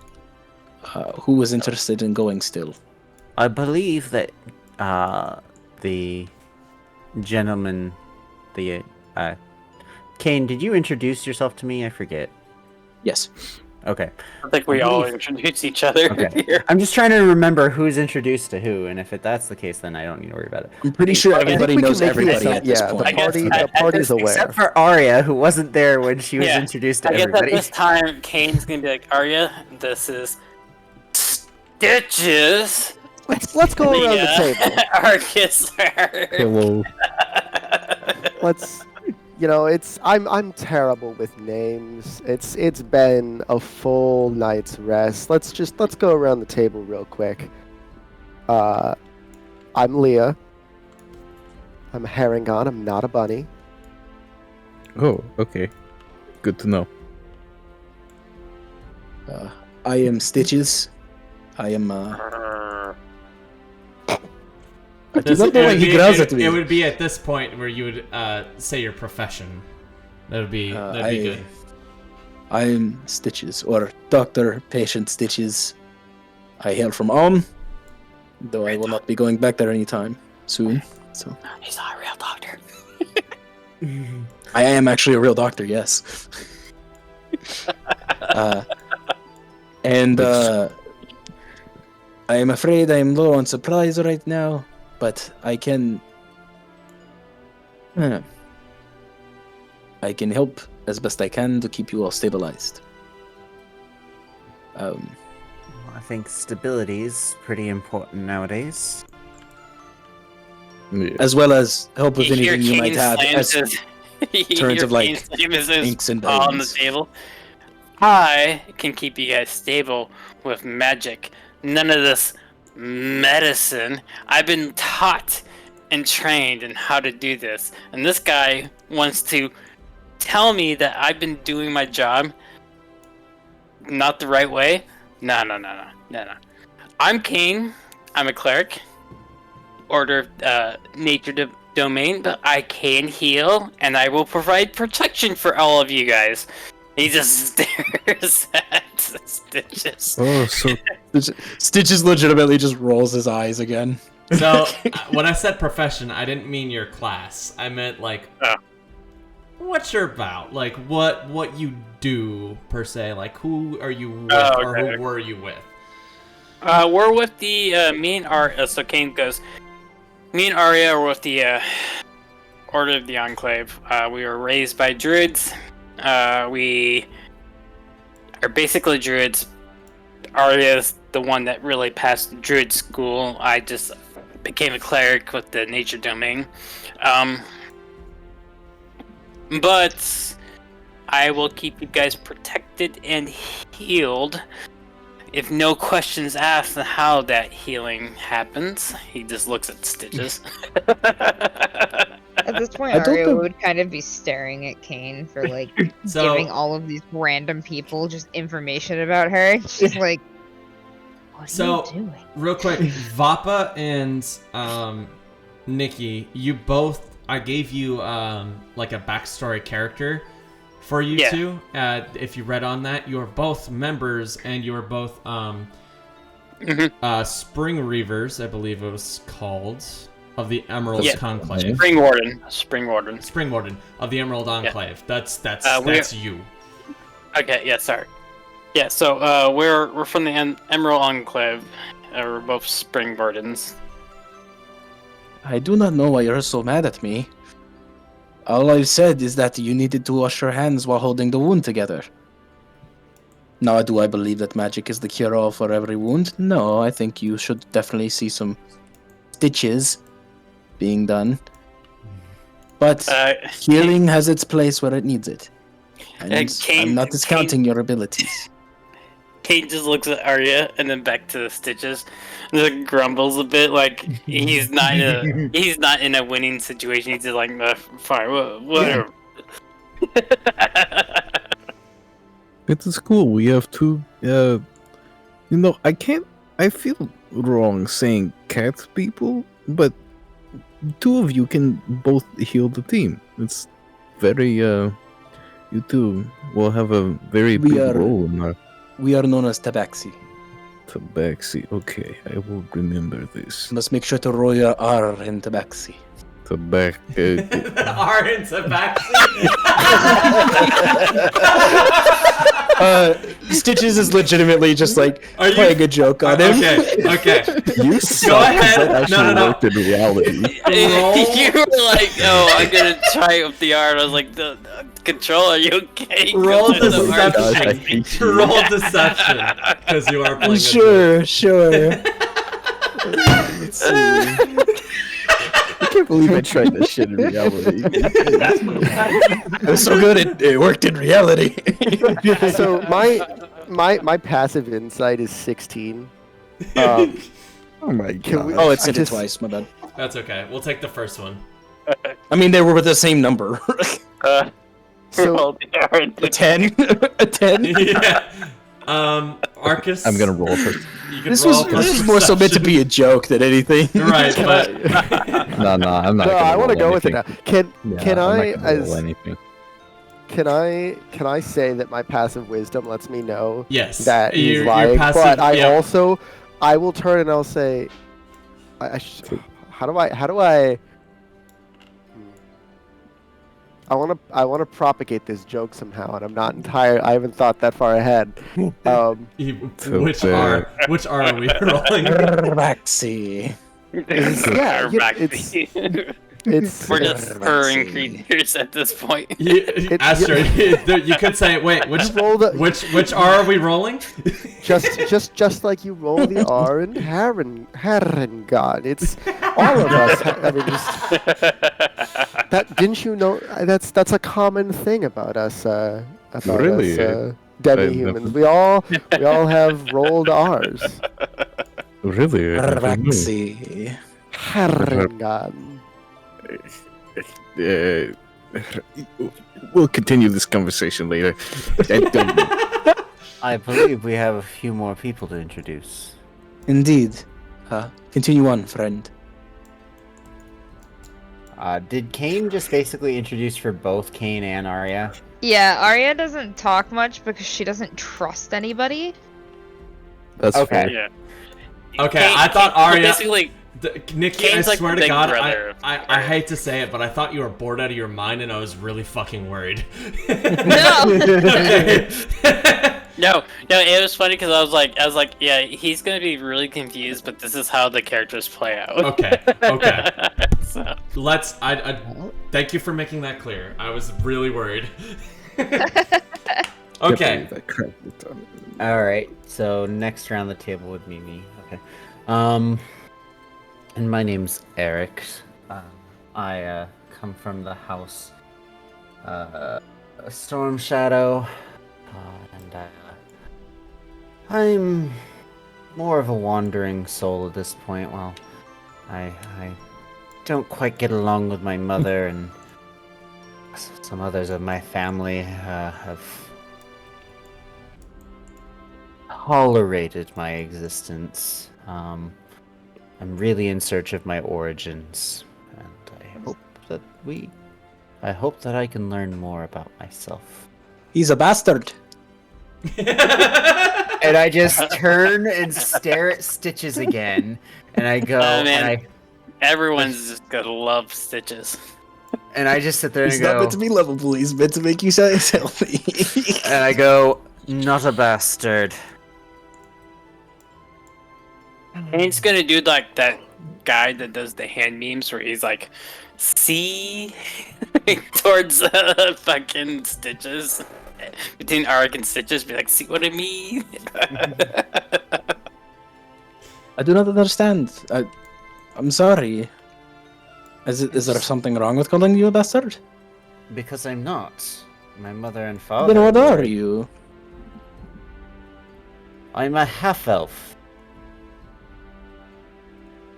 Who was interested in going still? I believe that the gentleman, Kane, did you introduce yourself to me? I forget. Yes. Okay. I think we all introduce each other Okay. here. I'm just trying to remember who's introduced to who, and if that's the case, then I don't need to worry about it. I'm pretty sure I think everybody we can knows make the everybody assumption- at this yeah, point. I guess the party's aware. Except for Arya, who wasn't there when she was introduced to I guess everybody. at this time, Kane's gonna be like, Arya, this is Stitches. Let's go around the table. Arcus. Hello. Let's I'm terrible with names. It's been a full night's rest. Let's go around the table real quick. I'm Leah. I'm a Harengon. I'm not a bunny. Oh, okay. Good to know. I am Stitches. I am. I do not know why he growls at me. It would be at this point where you would say your profession. That'd be good. I'm Stitches, or Dr. Patient Stitches. I hail from Ulm, though I will not be going back there anytime soon. So He's not a real doctor. I am actually a real doctor, yes. And I am afraid I am low on supplies right now, but I can help as best I can to keep you all stabilized. I think stability is pretty important nowadays. as well as help with You hear anything you might Kane have slams as his- terms hear of, like, Kane slams his inks and paw on the bones. table. I can keep you guys stable with magic. None of this medicine. I've been taught and trained in how to do this. And this guy wants to tell me that I've been doing my job not the right way. No. I'm Kane. I'm a cleric. Order of Nature Domain, but I can heal, and I will provide protection for all of you guys. He just stares at Stitches. Oh, so Stitches legitimately just rolls his eyes again. So when I said profession, I didn't mean your class. I meant like what you're about, like what you do per se. Like who are you with, or who were you with? We're with the me and Arya. So Kane goes. Me and Arya are with the Order of the Enclave. We were raised by druids. We are basically druids. Arya's the one that really passed druid school. I just became a cleric with the Nature Domain. But I will keep you guys protected and healed. If no questions asked on how that healing happens, he just looks at Stitches. At this point, I don't Arya think- would kind of be staring at Kane for like So giving all of these random people just information about her. She's like, "What So- are you doing?" real quick, Vappa and Nikki, you both. I gave you like a backstory character for you Yeah. two. If you read on that, you are both members, and you are both Spring Reavers, I believe it was called, of the Emerald Yeah. Conclave. Spring Warden. Spring Warden of the Emerald Enclave. That's we're- that's you. Okay, yeah, sorry. Yeah, so we're from the Emerald Enclave. We're both Spring Wardens. I do not know why you're so mad at me. All I've said is that you needed to wash your hands while holding the wound together. Now, do I believe that magic is the cure-all for every wound? No, I think you should definitely see some stitches being done. But healing has its place where it needs it. And I'm not discounting your abilities. Kate just looks at Arya and then back to the Stitches. And just grumbles a bit, like he's not in a winning situation. He's just like, fine, whatever. it is cool. We have two. I feel wrong saying cat people, but two of you can both heal the team. It's very. You two will have a very big role in our. We are known as Tabaxi. Tabaxi. Okay, I will remember this. Must make sure to roll your R in Tabaxi. Tabaxi. R in Tabaxi. Stitches is legitimately just like playing a joke on him. Okay. You Go ahead. That actually No. worked in reality. You were like, oh, I'm gonna try with the art. I was like, the control, are you okay? Roll Go to the art. Gosh, I deception. hate you. Roll deception, because you are playing. Sure. Let's see. I can't believe I tried this shit in reality. It was so good it worked in reality. So my passive insight is 16. Oh my Can we- god. Oh, it's I hit it just- twice, my bad. That's okay. We'll take the first one. I mean, they were with the same number. So Roll the art. A 10? A 10? Yeah. Arcus. I'm gonna roll for. You can This roll was for more so meant to perception. be a joke than anything. Right, but No, I'm not. no, gonna I want to roll go with it anything. now. Can Yeah, I'm I not gonna roll as anything. can I say that my passive wisdom lets me know yes, that he's your lying? passive- But I yeah. also I will turn and I'll say, how do I? I want to propagate this joke somehow, and I'm not I haven't thought that far ahead. Which R are we rolling? Tabaxi. Yeah, Back it's- to- It's We're just purring creatures at this point. Astro, you could say, wait, which R are we rolling? just like you roll the R in Herrengan. It's all of us. I mean, just that. Didn't you know? That's a common thing about us. Really? Demihumans. We all have rolled R's. Really? Ravaxi. Herrengan. We'll continue this conversation later. I believe we have a few more people to introduce. Indeed. Continue on, friend. Did Kane just basically introduce for both Kane and Arya? Yeah, Arya doesn't talk much because she doesn't trust anybody. That's Okay. fair. Yeah. Okay, Kane- I thought Kane- Arya. Basically, Nikki, Kane's I like swear the to big God, brother. I hate to say it, but I thought you were bored out of your mind, and I was really fucking worried. No. No, it was funny because I was like, yeah, he's gonna be really confused, but this is how the characters play out. Okay. So, Let's. I thank you for making that clear. I was really worried. Okay. Alright, so next around the table would be me. Okay. And my name's Eric. I come from the house Storm Shadow. And I'm more of a wandering soul at this point. Well, I don't quite get along with my mother, and some others of my family have tolerated my existence. I'm really in search of my origins, and I hope that I can learn more about myself. He's a bastard. And I just turn and stare at Stitches again, and I go, man. Everyone's just gonna love Stitches. and I just sit there and He's not go, meant to be lovable. He's meant to make you healthy. and I go, not a bastard. And he's gonna do like that guy that does the hand memes where he's like, see towards fucking Stitches. Between Arik and Stitches, be like, see what I mean? I do not understand. I'm sorry. Is there something wrong with calling you a bastard? Because I'm not. My mother and father. Then what are you? I'm a half-elf.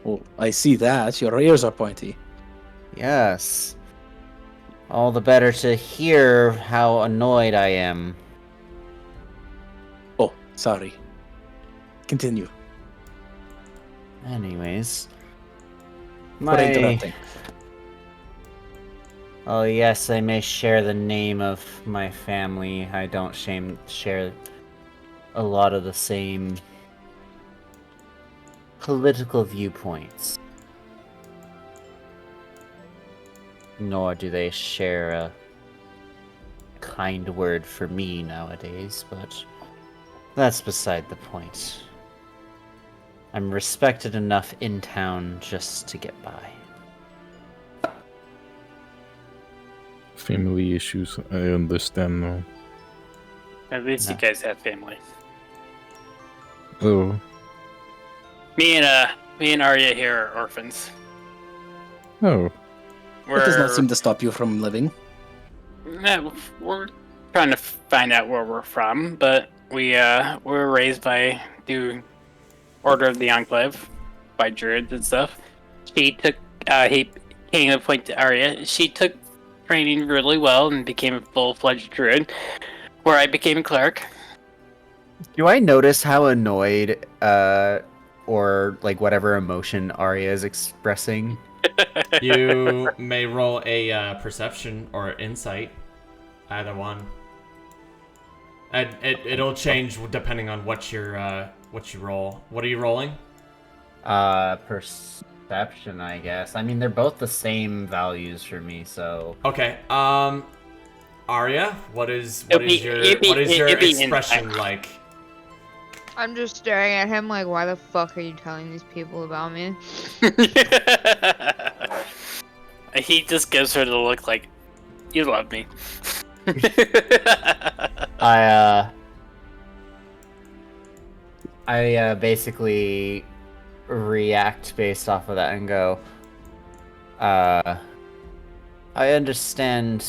Well, I see that. Your ears are pointy. Yes. All the better to hear how annoyed I am. Oh, sorry. Continue. Anyways. For interrupting. Oh yes, I may share the name of my family. I don't share a lot of the same political viewpoints. Nor do they share a kind word for me nowadays, but that's beside the point. I'm respected enough in town just to get by. Family issues, I understand now. At least you guys have family. Oh, Me and Arya here are orphans. oh. That does not seem to stop you from living. We're trying to find out where we're from, but we were raised by the Order of the Enclave by druids and stuff. He took he came to point to Arya. She took training really well and became a full-fledged druid, where I became a cleric. Do I notice how annoyed, or like whatever emotion Arya is expressing? You may roll a perception or insight, either one. It'll change depending on what you roll. What are you rolling? Perception, I guess. I mean, they're both the same values for me, so. Okay. Arya, what is It'd your be expression insight. like? I'm just staring at him like, why the fuck are you telling these people about me? He just gives her the look like, you love me. I basically react based off of that and go, I understand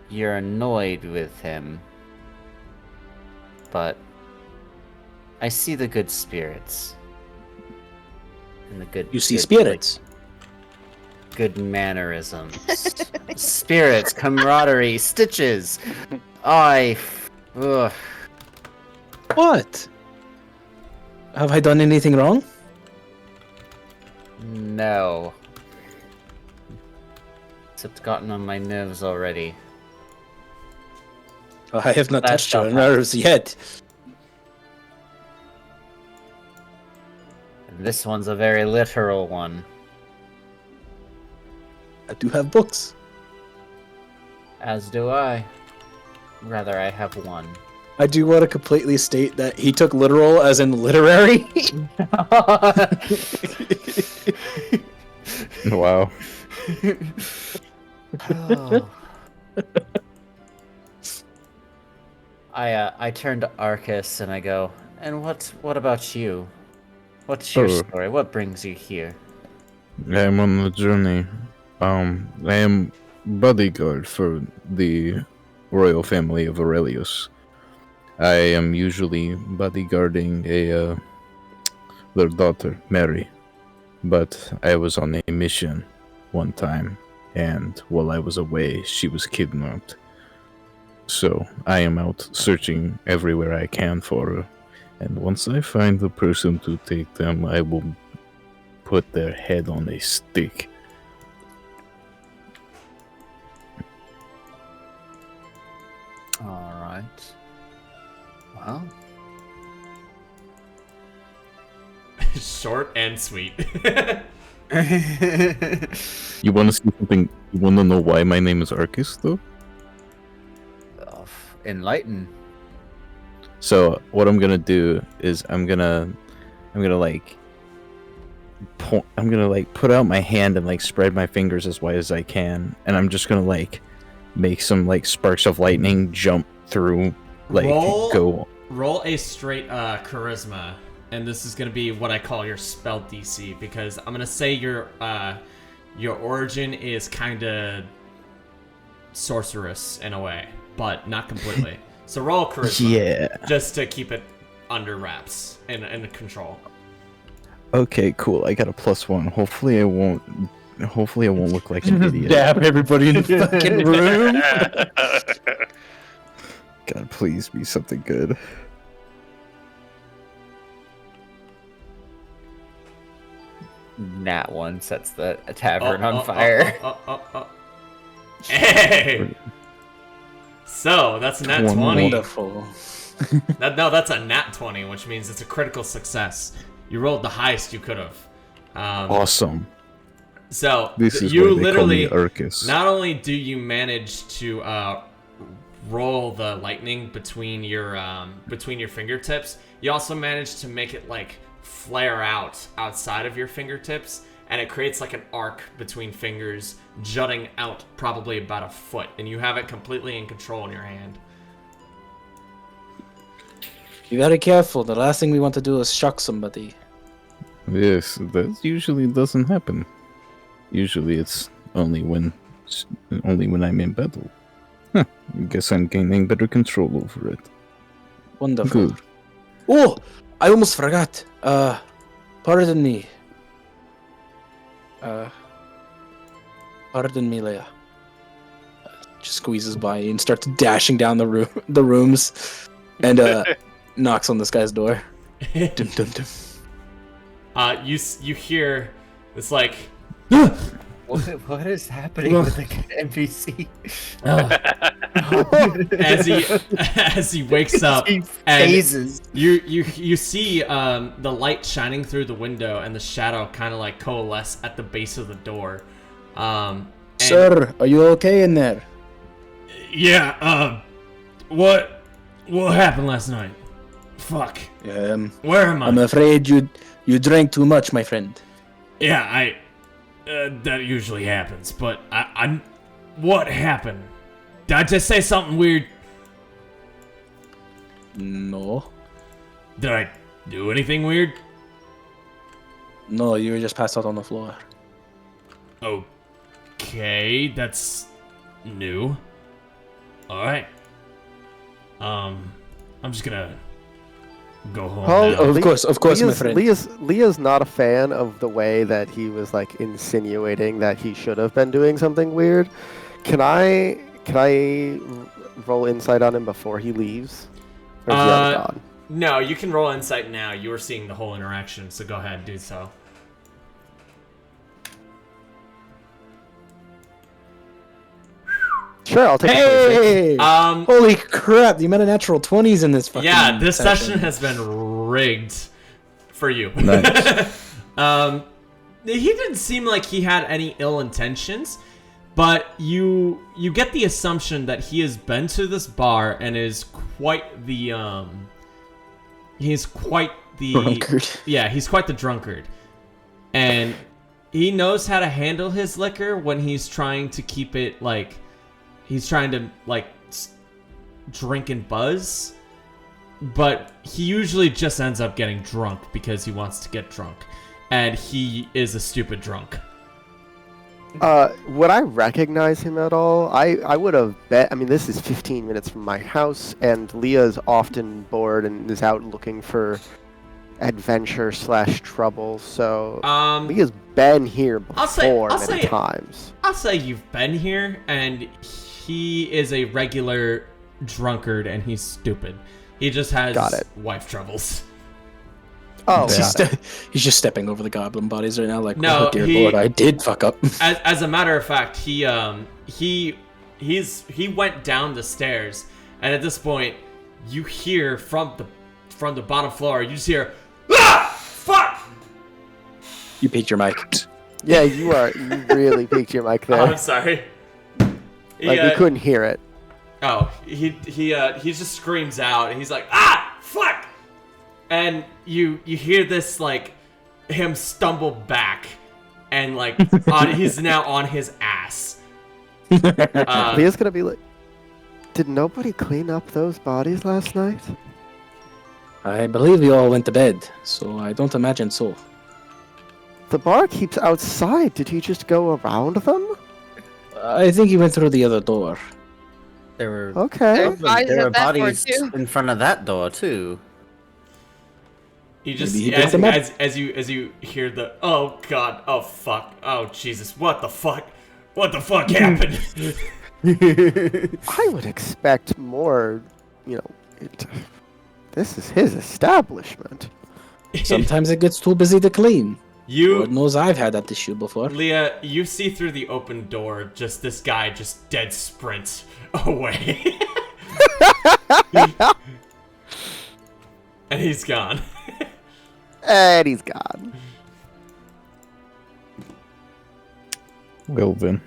you're annoyed with him, but I see the good spirits. And the good... You see good, spirits. like, good mannerisms. Spirits, camaraderie, stitches. Ugh. What? Have I done anything wrong? No. Except gotten on my nerves already. I have not That touched your stuff nerves yet. And this one's a very literal one. I do have books. As do I. Rather, I have one. I do want to completely state that he took literal as in literary. Wow. Oh. I turn to Arcus and I go, and what about you? What's your story? What brings you here? I am on a journey. I am bodyguard for the royal family of Aurelius. I am usually bodyguarding their daughter, Mary. But I was on a mission one time, and while I was away, she was kidnapped. So I am out searching everywhere I can for her, and once I find the person to take them, I will put their head on a stick. Alright. Well. Short and sweet. You want to see something? You want to know why my name is Arcus, though? Enlighten. So what I'm gonna do is I'm gonna like put out my hand and like spread my fingers as wide as I can, and I'm just gonna like make some like sparks of lightning jump through, like go. Roll a straight charisma, and this is gonna be what I call your spell DC, because I'm gonna say your origin is kind of sorceress in a way, but not completely. So roll charisma, Yeah. just to keep it under wraps and control. Okay, cool. I got a +1. Hopefully I won't look like an idiot. Dab everybody in the fucking room. God, please be something good. Nat 1 sets the tavern on fire. Hey! So, that's a nat 20. Wonderful. That's a nat 20, which means it's a critical success. You rolled the highest you could have. Awesome. So, This is you why they literally, call me Arcus. not only do you manage to roll the lightning between your fingertips, you also manage to make it like flare out outside of your fingertips, and it creates like an arc between fingers jutting out probably about a foot, and you have it completely in control in your hand. Be very careful. The last thing we want to do is shock somebody. Yes, that usually doesn't happen. Usually it's only when I'm in battle. Huh, I guess I'm gaining better control over it. Wonderful. Good. Oh, I almost forgot. Pardon me. Pardon me, Leia. Just squeezes by and starts dashing down the rooms, and knocks on this guy's door. Dum dum dum. You hear it's like What is happening with the NPC? as he wakes up He and phases. you see the light shining through the window and the shadow kind of like coalesce at the base of the door. And Sir, are you okay in there? yeah, what happened last night? Fuck. Where am I? I'm afraid you drank too much, my friend. Yeah, that usually happens, but I'm... What happened? Did I just say something weird? No. Did I do anything weird? No, you were just passed out on the floor. Okay, that's new. Alright. I'm just gonna go home now. Of course, my friend. Leah's not a fan of the way that he was like insinuating that he should have been doing something weird. Can I roll insight on him before he leaves? Or is he already gone? No, you can roll insight now. You were seeing the whole interaction, so go ahead and do so. Sure, I'll take Hey! Um, Holy crap! The amount of natural 20s in this fucking yeah, this session has been rigged for you. Nice. He didn't seem like he had any ill intentions, but you get the assumption that he has been to this bar and is quite the drunkard. Yeah, he's quite the drunkard. And he knows how to handle his liquor when he's trying to keep it like he's trying to like drink and buzz, but he usually just ends up getting drunk because he wants to get drunk, and he is a stupid drunk. Would I recognize him at all? I would have bet. I mean, this is 15 minutes from my house, and Leah's often bored and is out looking for adventure / trouble. So Leah's been here before many times. I'll say you've been here, and he is a regular drunkard, and he's stupid. He just has wife troubles. Oh, he's just stepping over the goblin bodies right now, like, no, oh dear lord, I did fuck up. As a matter of fact, he went down the stairs, and at this point, you hear from the bottom floor, you just hear, ah, fuck! You peaked your mic. Yeah, you really peaked your mic there. Oh, I'm sorry. We couldn't hear it. Oh, he just screams out, and he's like, ah, fuck! And you hear this, like, him stumble back, and, like, he's now on his ass. Leah's gonna be like, did nobody clean up those bodies last night? I believe you all went to bed, so I don't imagine so. The bar keeps outside. Did he just go around them? I think he went through the other door. There were Okay. there were bodies in front of that door too. You just Maybe he picked them up. as you hear the oh god, oh fuck, oh Jesus, what the fuck happened? I would expect more. This is his establishment. Sometimes it gets too busy to clean. Lord You, knows I've had that issue before. Leah, you see through the open door just this guy just dead sprints away, and he's gone. And he's gone. Well then.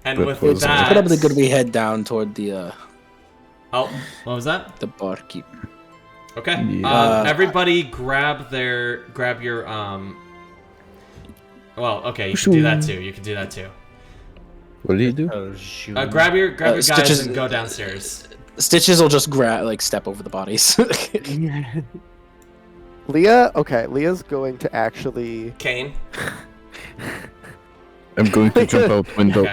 And That with was- that, Probably good we head down toward the oh, what was that? barkeep. Okay. Yeah. Everybody grab your well, okay, you can do that too. You can do that too. What do you do? Grab your guys Stitches- and go downstairs. Stitches will just step over the bodies. Leah's going to actually. Kane. I'm going to jump out window. Okay,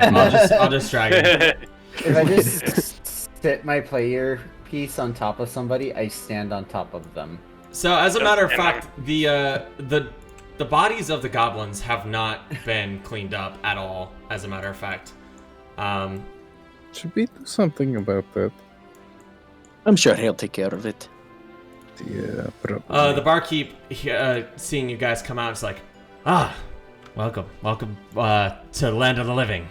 I'll just drag it. If I just sit my player piece on top of somebody, I stand on top of them. So as a matter of fact, the bodies of the goblins have not been cleaned up at all. As a matter of fact, Should we do something about that? I'm sure he'll take care of it. Yeah, probably. the barkeep, seeing you guys come out, is like, welcome to the land of the living.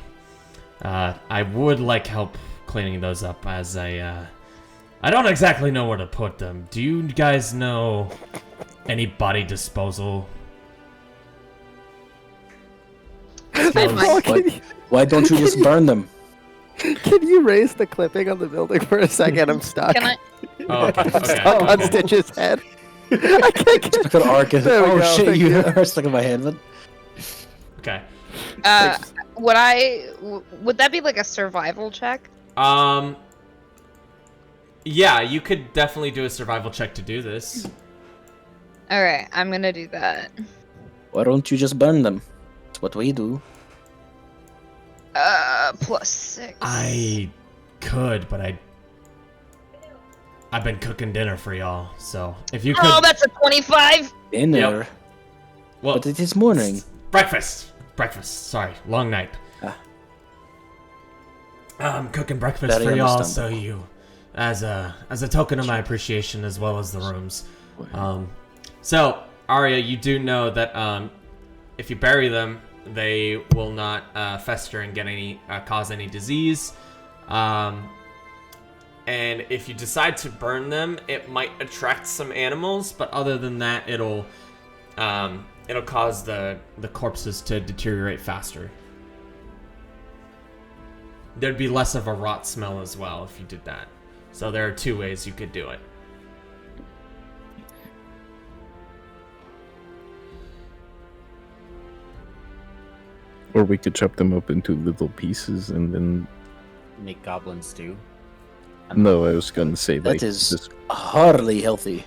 I would like help cleaning those up, as I don't exactly know where to put them. Do you guys know any body disposal? Why don't you just burn them? Can you raise the clipping on the building for a second? I'm stuck. Can I? Oh, okay. I'm stuck on Stitch's head. I can't get Look at Arcus. There we Oh go, shit, thank you you. are stuck in my head, man. Okay. Would that be like a survival check? Yeah, you could definitely do a survival check to do this. Alright, I'm gonna do that. Why don't you just burn them? That's what we do. +6. I could, but I've been cooking dinner for y'all, so if you could. Oh, that's a 25. Dinner. Yep. Well, But it is morning. Breakfast. Sorry, long night. I'm cooking breakfast Very for y'all, so understandable. you, as a token of my appreciation, as well as the rooms. So Arya, you do know that if you bury them, they will not fester and get any cause any disease. And if you decide to burn them, it might attract some animals, but other than that, it'll cause the corpses to deteriorate faster. There'd be less of a rot smell as well if you did that. So there are 2 ways you could do it. Or we could chop them up into little pieces and then. Make goblin stew. No, I was gonna say like. That is just- hardly healthy.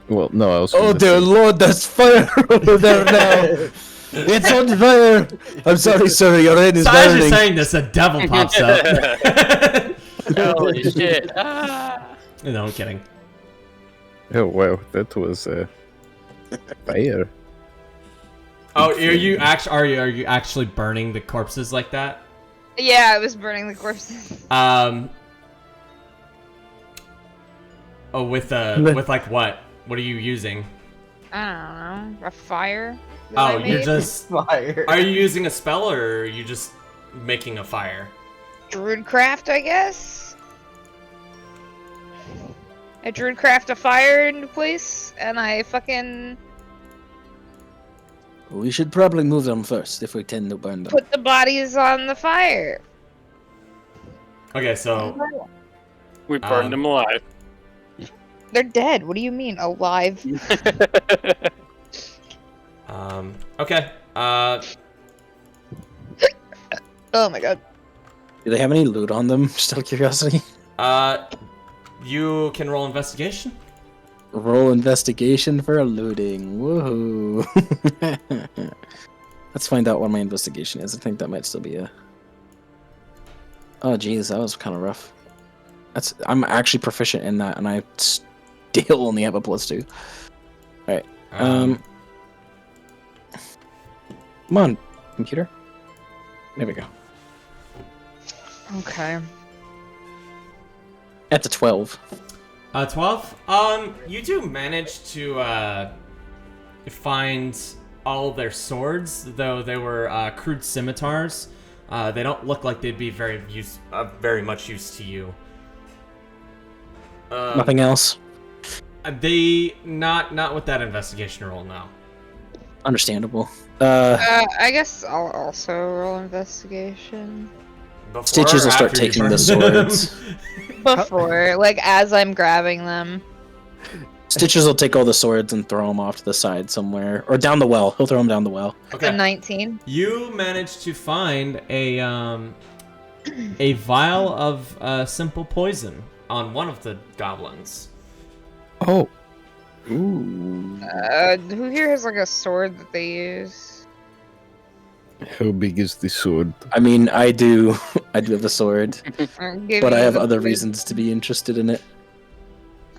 Well, no, I was. Oh gonna dear say- lord, there's fire over there now! It's on fire! I'm sorry, sir, your head is So as you're burning. saying this, a devil pops up. Holy shit! Ah. No, I'm kidding. Oh wow, that was fire. Oh, are you actually burning the corpses like that? Yeah, I was burning the corpses. Oh, with like what? What are you using? I don't know. A fire? that I Oh, you're made? just. Fire. Are you using a spell or are you just making a fire? Druidcraft, I guess? I druidcraft a fire into place, and I fucking We should probably move them first if we tend to burn them. put the bodies on the fire. Okay, so We burned him alive. They're dead. What do you mean, alive? okay. Oh my god. Do they have any loot on them? Just out of curiosity. You can roll investigation. Roll investigation for looting. Woohoo! Let's find out what my investigation is. I think that might still be a. Oh geez, that was kind of rough. I'm actually proficient in that, and I still only have a +2. All right. Come on, computer. There we go. Okay. That's a 12. 12. You do manage to find all their swords, though they were crude scimitars. They don't look like they'd be very much use to you. Nothing else. They not with that investigation roll now. Understandable. I guess I'll also roll investigation. Before Stitches or will start after you taking the burn swords. them? Before, like, as I'm grabbing them. Stitches will take all the swords and throw them off to the side somewhere, or down the well. He'll throw them down the well. A Okay. 19. You managed to find a vial of simple poison on one of the goblins. Oh, Ooh. Who here has, like, a sword that they use? how big is the sword? I mean, I do. I do have a sword, I'll give but I you have the other poison. reasons to be interested in it.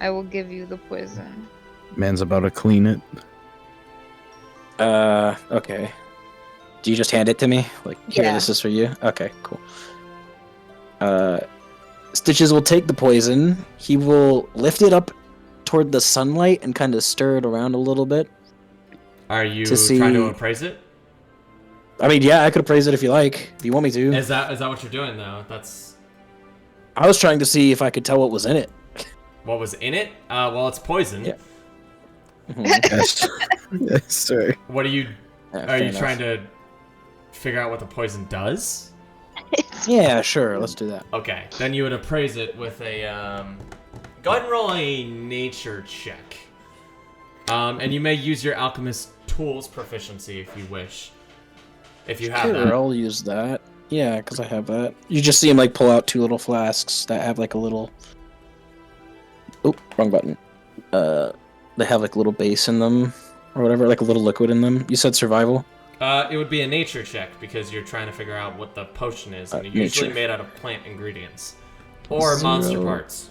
I will give you the poison. Man's about to clean it. Okay. Do you just hand it to me? Like, here, Yeah. this is for you? Okay, cool. Stitches will take the poison. He will lift it up toward the sunlight and kind of stir it around a little bit. Are you To trying to see- appraise it? I mean, yeah, I could appraise it if you like. If you want me to. Is that what you're doing though? That's I was trying to see if I could tell what was in it. what was in it? Well, it's poison. Yeah. Yes. Yes, sorry. What are you? Yeah, Are fair you enough. trying to figure out what the poison does? Yeah, sure. Let's do that. Okay, then you would appraise it with a go ahead and roll a nature check. And you may use your alchemist tools proficiency if you wish. if you have Sure, that. I'll use that. Yeah, because I have that. You just see him like pull out 2 little flasks that have like a little. Oh, wrong button. They have like a little base in them, or whatever, like a little liquid in them. You said survival. It would be a nature check because you're trying to figure out what the potion is, and it's usually nature. made out of plant ingredients or 0. monster parts.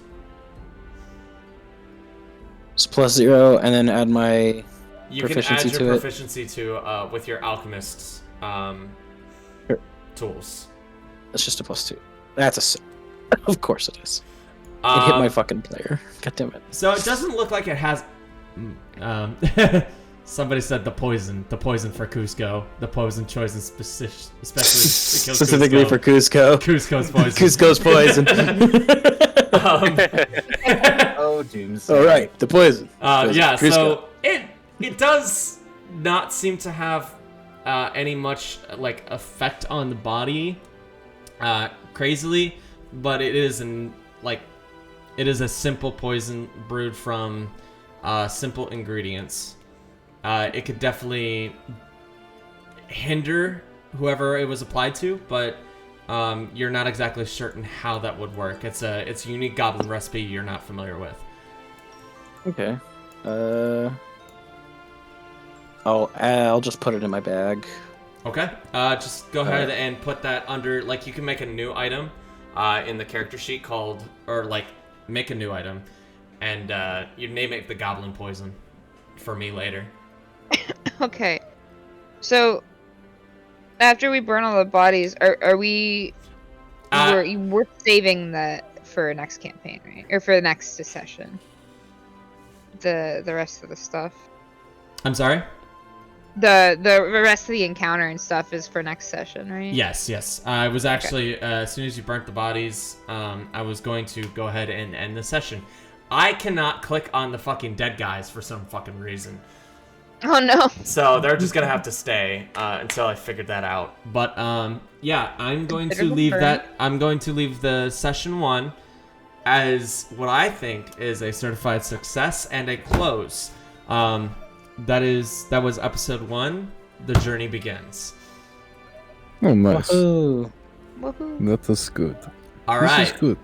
It's +0, and then add my. You can Proficiency add to your it. proficiency to with your alchemist's Sure. tools. That's just a +2. That's a 6. Of course it is. It hit my fucking player. God damn it. So it doesn't look like it has. Somebody said the poison for Cusco, the poison chosen especially to kill Specifically Cusco. for Cusco. Cusco's poison. Cusco's poison. Oh, dooms. All right, the poison. Yeah, Cusco. so it does not seem to have any much like effect on the body, crazily, but it is a simple poison brewed from simple ingredients. It could definitely hinder whoever it was applied to, but you're not exactly certain how that would work. It's a unique goblin recipe you're not familiar with. Okay. I'll just put it in my bag. Okay. Just go ahead and put that under, like, you can make a new item in the character sheet called, or like make a new item, and you name it the goblin poison for me later. Okay. So after we burn all the bodies, are we? We're saving that for next campaign, right? Or for the next session. The rest of the stuff. I'm sorry? The rest of the encounter and stuff is for next session, right? Yes. I was actually, as soon as you burnt the bodies, I was going to go ahead and end the session. I cannot click on the fucking dead guys for some fucking reason. Oh no. So they're just gonna have to stay until I figured that out. But yeah, I'm going to leave that. I'm going to leave the session 1 as what I think is a certified success and a close. That was episode 1. The journey begins. Oh, nice. Woohoo. That was good. All right. This is good.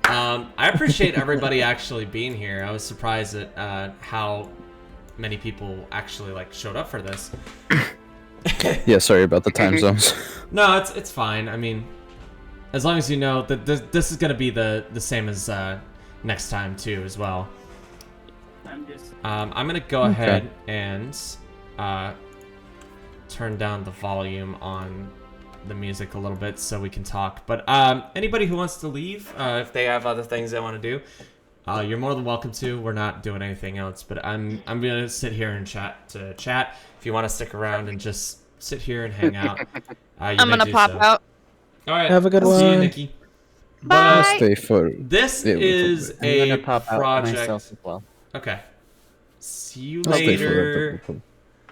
I appreciate everybody actually being here. I was surprised at how many people actually like showed up for this. Yeah, sorry about the time zones. No, it's fine. I mean, as long as you know that this is gonna be the same as next time too, as well. I'm gonna go ahead and turn down the volume on the music a little bit so we can talk. But anybody who wants to leave, if they have other things they want to do, you're more than welcome to. We're not doing anything else, but I'm gonna sit here and chat. If you want to stick around and just sit here and hang out, I'm gonna pop out. All right. Have a good See you, one. Nikki. Bye. But Stay for. this Yeah, is I'm a gonna pop out project. myself as well. Okay. See you I'll stay for later. that.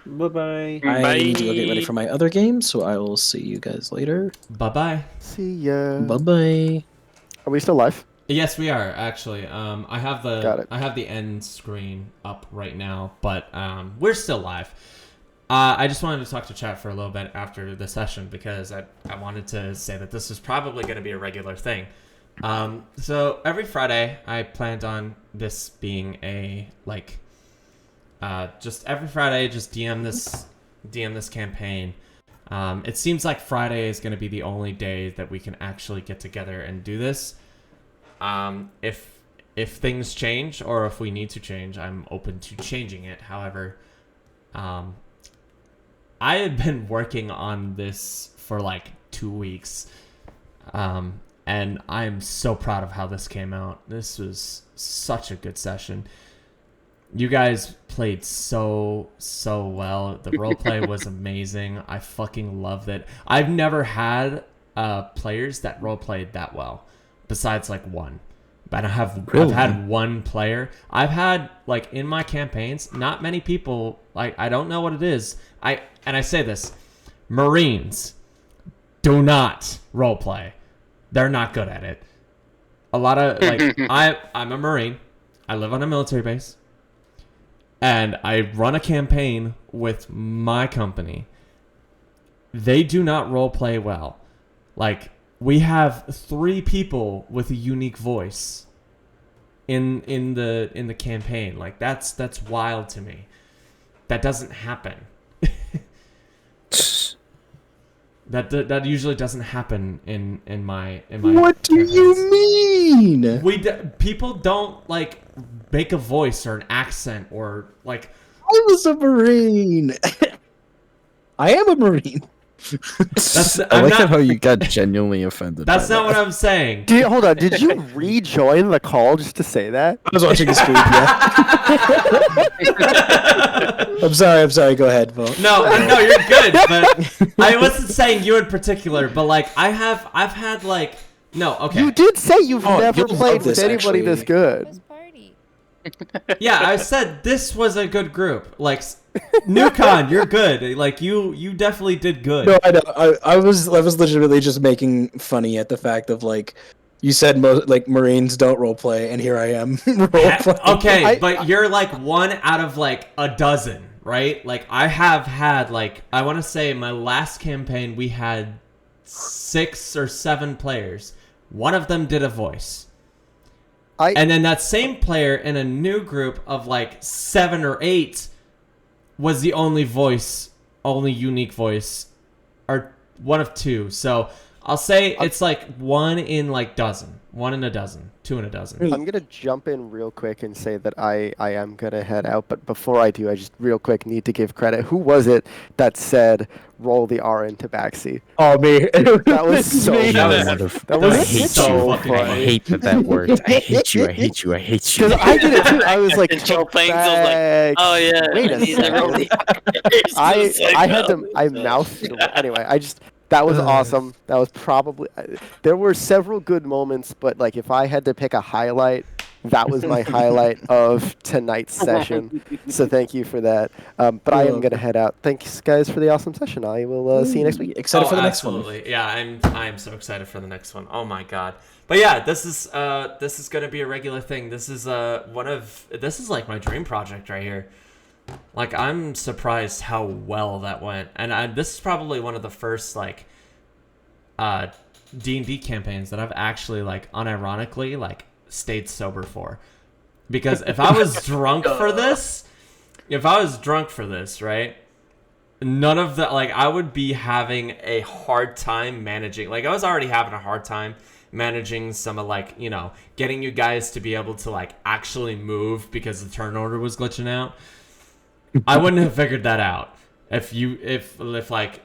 Bye-bye. I need to go get ready for my other game, so I will see you guys later. Bye bye. See ya. Bye bye. Are we still live? Yes, we are actually. I have Got it. the end screen up right now, but we're still live. I just wanted to talk to chat for a little bit after the session because I wanted to say that this is probably going to be a regular thing. So every Friday I planned on this being a just every Friday just DM this campaign. It seems like Friday is going to be the only day that we can actually get together and do this. If things change or if we need to change, I'm open to changing it. However, I have been working on this for like 2 weeks. And I'm so proud of how this came out. This was such a good session. You guys played so well. The roleplay was amazing. I fucking loved it. I've never had players that roleplayed that well, besides like one. But I've had one player. I've had like in my campaigns, not many people. Like I don't know what it is. I say this, Marines do not roleplay. They're not good at it. A lot of like I'm a Marine. I live on a military base. And I run a campaign with my company. they do not role play well. Like, we have 3 people with a unique voice in the campaign. Like, that's wild to me. That doesn't happen. That usually doesn't happen in my. What do you mean? People don't like make a voice or an accent or like. I was a Marine. I am a Marine. I like how you got genuinely offended. That's not what I'm saying. Hold on, did you rejoin the call just to say that? I was watching the stream. Yeah. I'm sorry. Go ahead, Bo. No, you're good. But I wasn't saying you in particular. But like, I've had like, no, okay. You did say you've never you'll played love this, with anybody actually. this good. This party. Yeah, I said this was a good group. Like, Newcon, you're good. Like, you definitely did good. No, I know. I was legitimately just making funny at the fact of like, you said like Marines don't roleplay, and here I am roleplaying. Okay, but you're like 1 out of like a dozen, right? Like, I have had like, I want to say my last campaign we had 6 or 7 players. One of them did a voice. And then that same player in a new group of like 7 or 8 was the only unique voice, or one of 2. So I'll say it's like 1 in like dozen, 1 in a dozen, 2 in a dozen. I'm gonna jump in real quick and say that I am gonna head out, but before I do, I just real quick need to give credit. Who was it that said roll the R into backseat? Oh, me. That was so me. funny. That was so I funny. hate that worked. I hate you. Because I did it too. I was like, Control planes, I was like, oh yeah. Wait a these are really- I had to. I mouthed it away. Anyway, that was awesome. That was probably. There were several good moments, but like if I had to pick a highlight, that was my highlight of tonight's session. So thank you for that. But I am gonna head out. Thanks guys for the awesome session. I will see you next week. Excited for the next one. Absolutely. Yeah, I'm so excited for the next one. Oh my god. But yeah, this is gonna be a regular thing. This is this is like my dream project right here. Like, I'm surprised how well that went, and this is probably one of the first like D&D campaigns that I've actually like unironically like stayed sober for, because if I was drunk for this, right, none of that, like, I would be having a hard time managing. Like, I was already having a hard time managing some of like, you know, getting you guys to be able to like actually move because the turn order was glitching out. I wouldn't have figured that out if like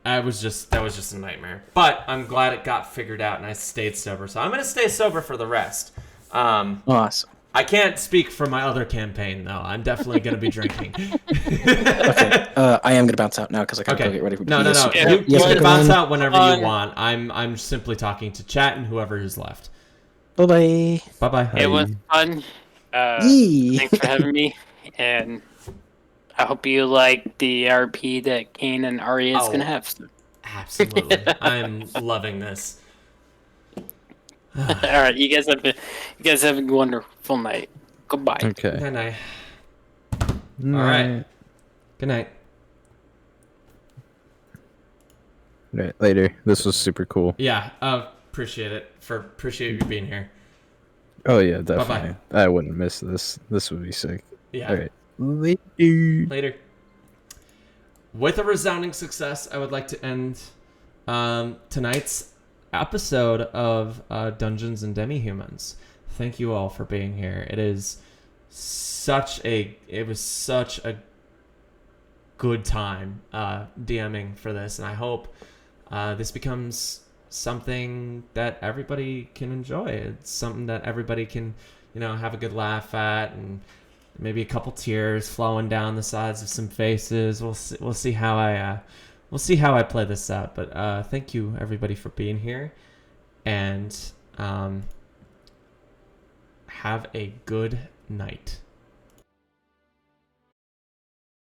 that was just a nightmare. But I'm glad it got figured out and I stayed sober. So I'm gonna stay sober for the rest. Awesome. I can't speak for my other campaign though. I'm definitely gonna be drinking. Okay. I am gonna bounce out now because I gotta go get ready for No. PS. You can bounce out whenever you want. I'm simply talking to chat and whoever is left. Bye. Bye. It was fun. Thanks for having me, and I hope you like the RP that Kane and Arya is gonna have. Absolutely. I'm loving this. All right, you guys have a wonderful night. Goodbye. Okay. Good night. All right. Good night. Right, later. This was super cool. Yeah. Appreciate it. Appreciate you being here. Oh yeah, definitely. Bye-bye. I wouldn't miss this. This would be sick. Yeah. All right. Later. With a resounding success, I would like to end tonight's episode of Dungeons and Demihumans. Thank you all for being here. It was such a good time DMing for this, and I hope this becomes something that everybody can enjoy. It's something that everybody can, you know, have a good laugh at, and maybe a couple tears flowing down the sides of some faces. We'll see how I play this out. But thank you everybody for being here, and have a good night.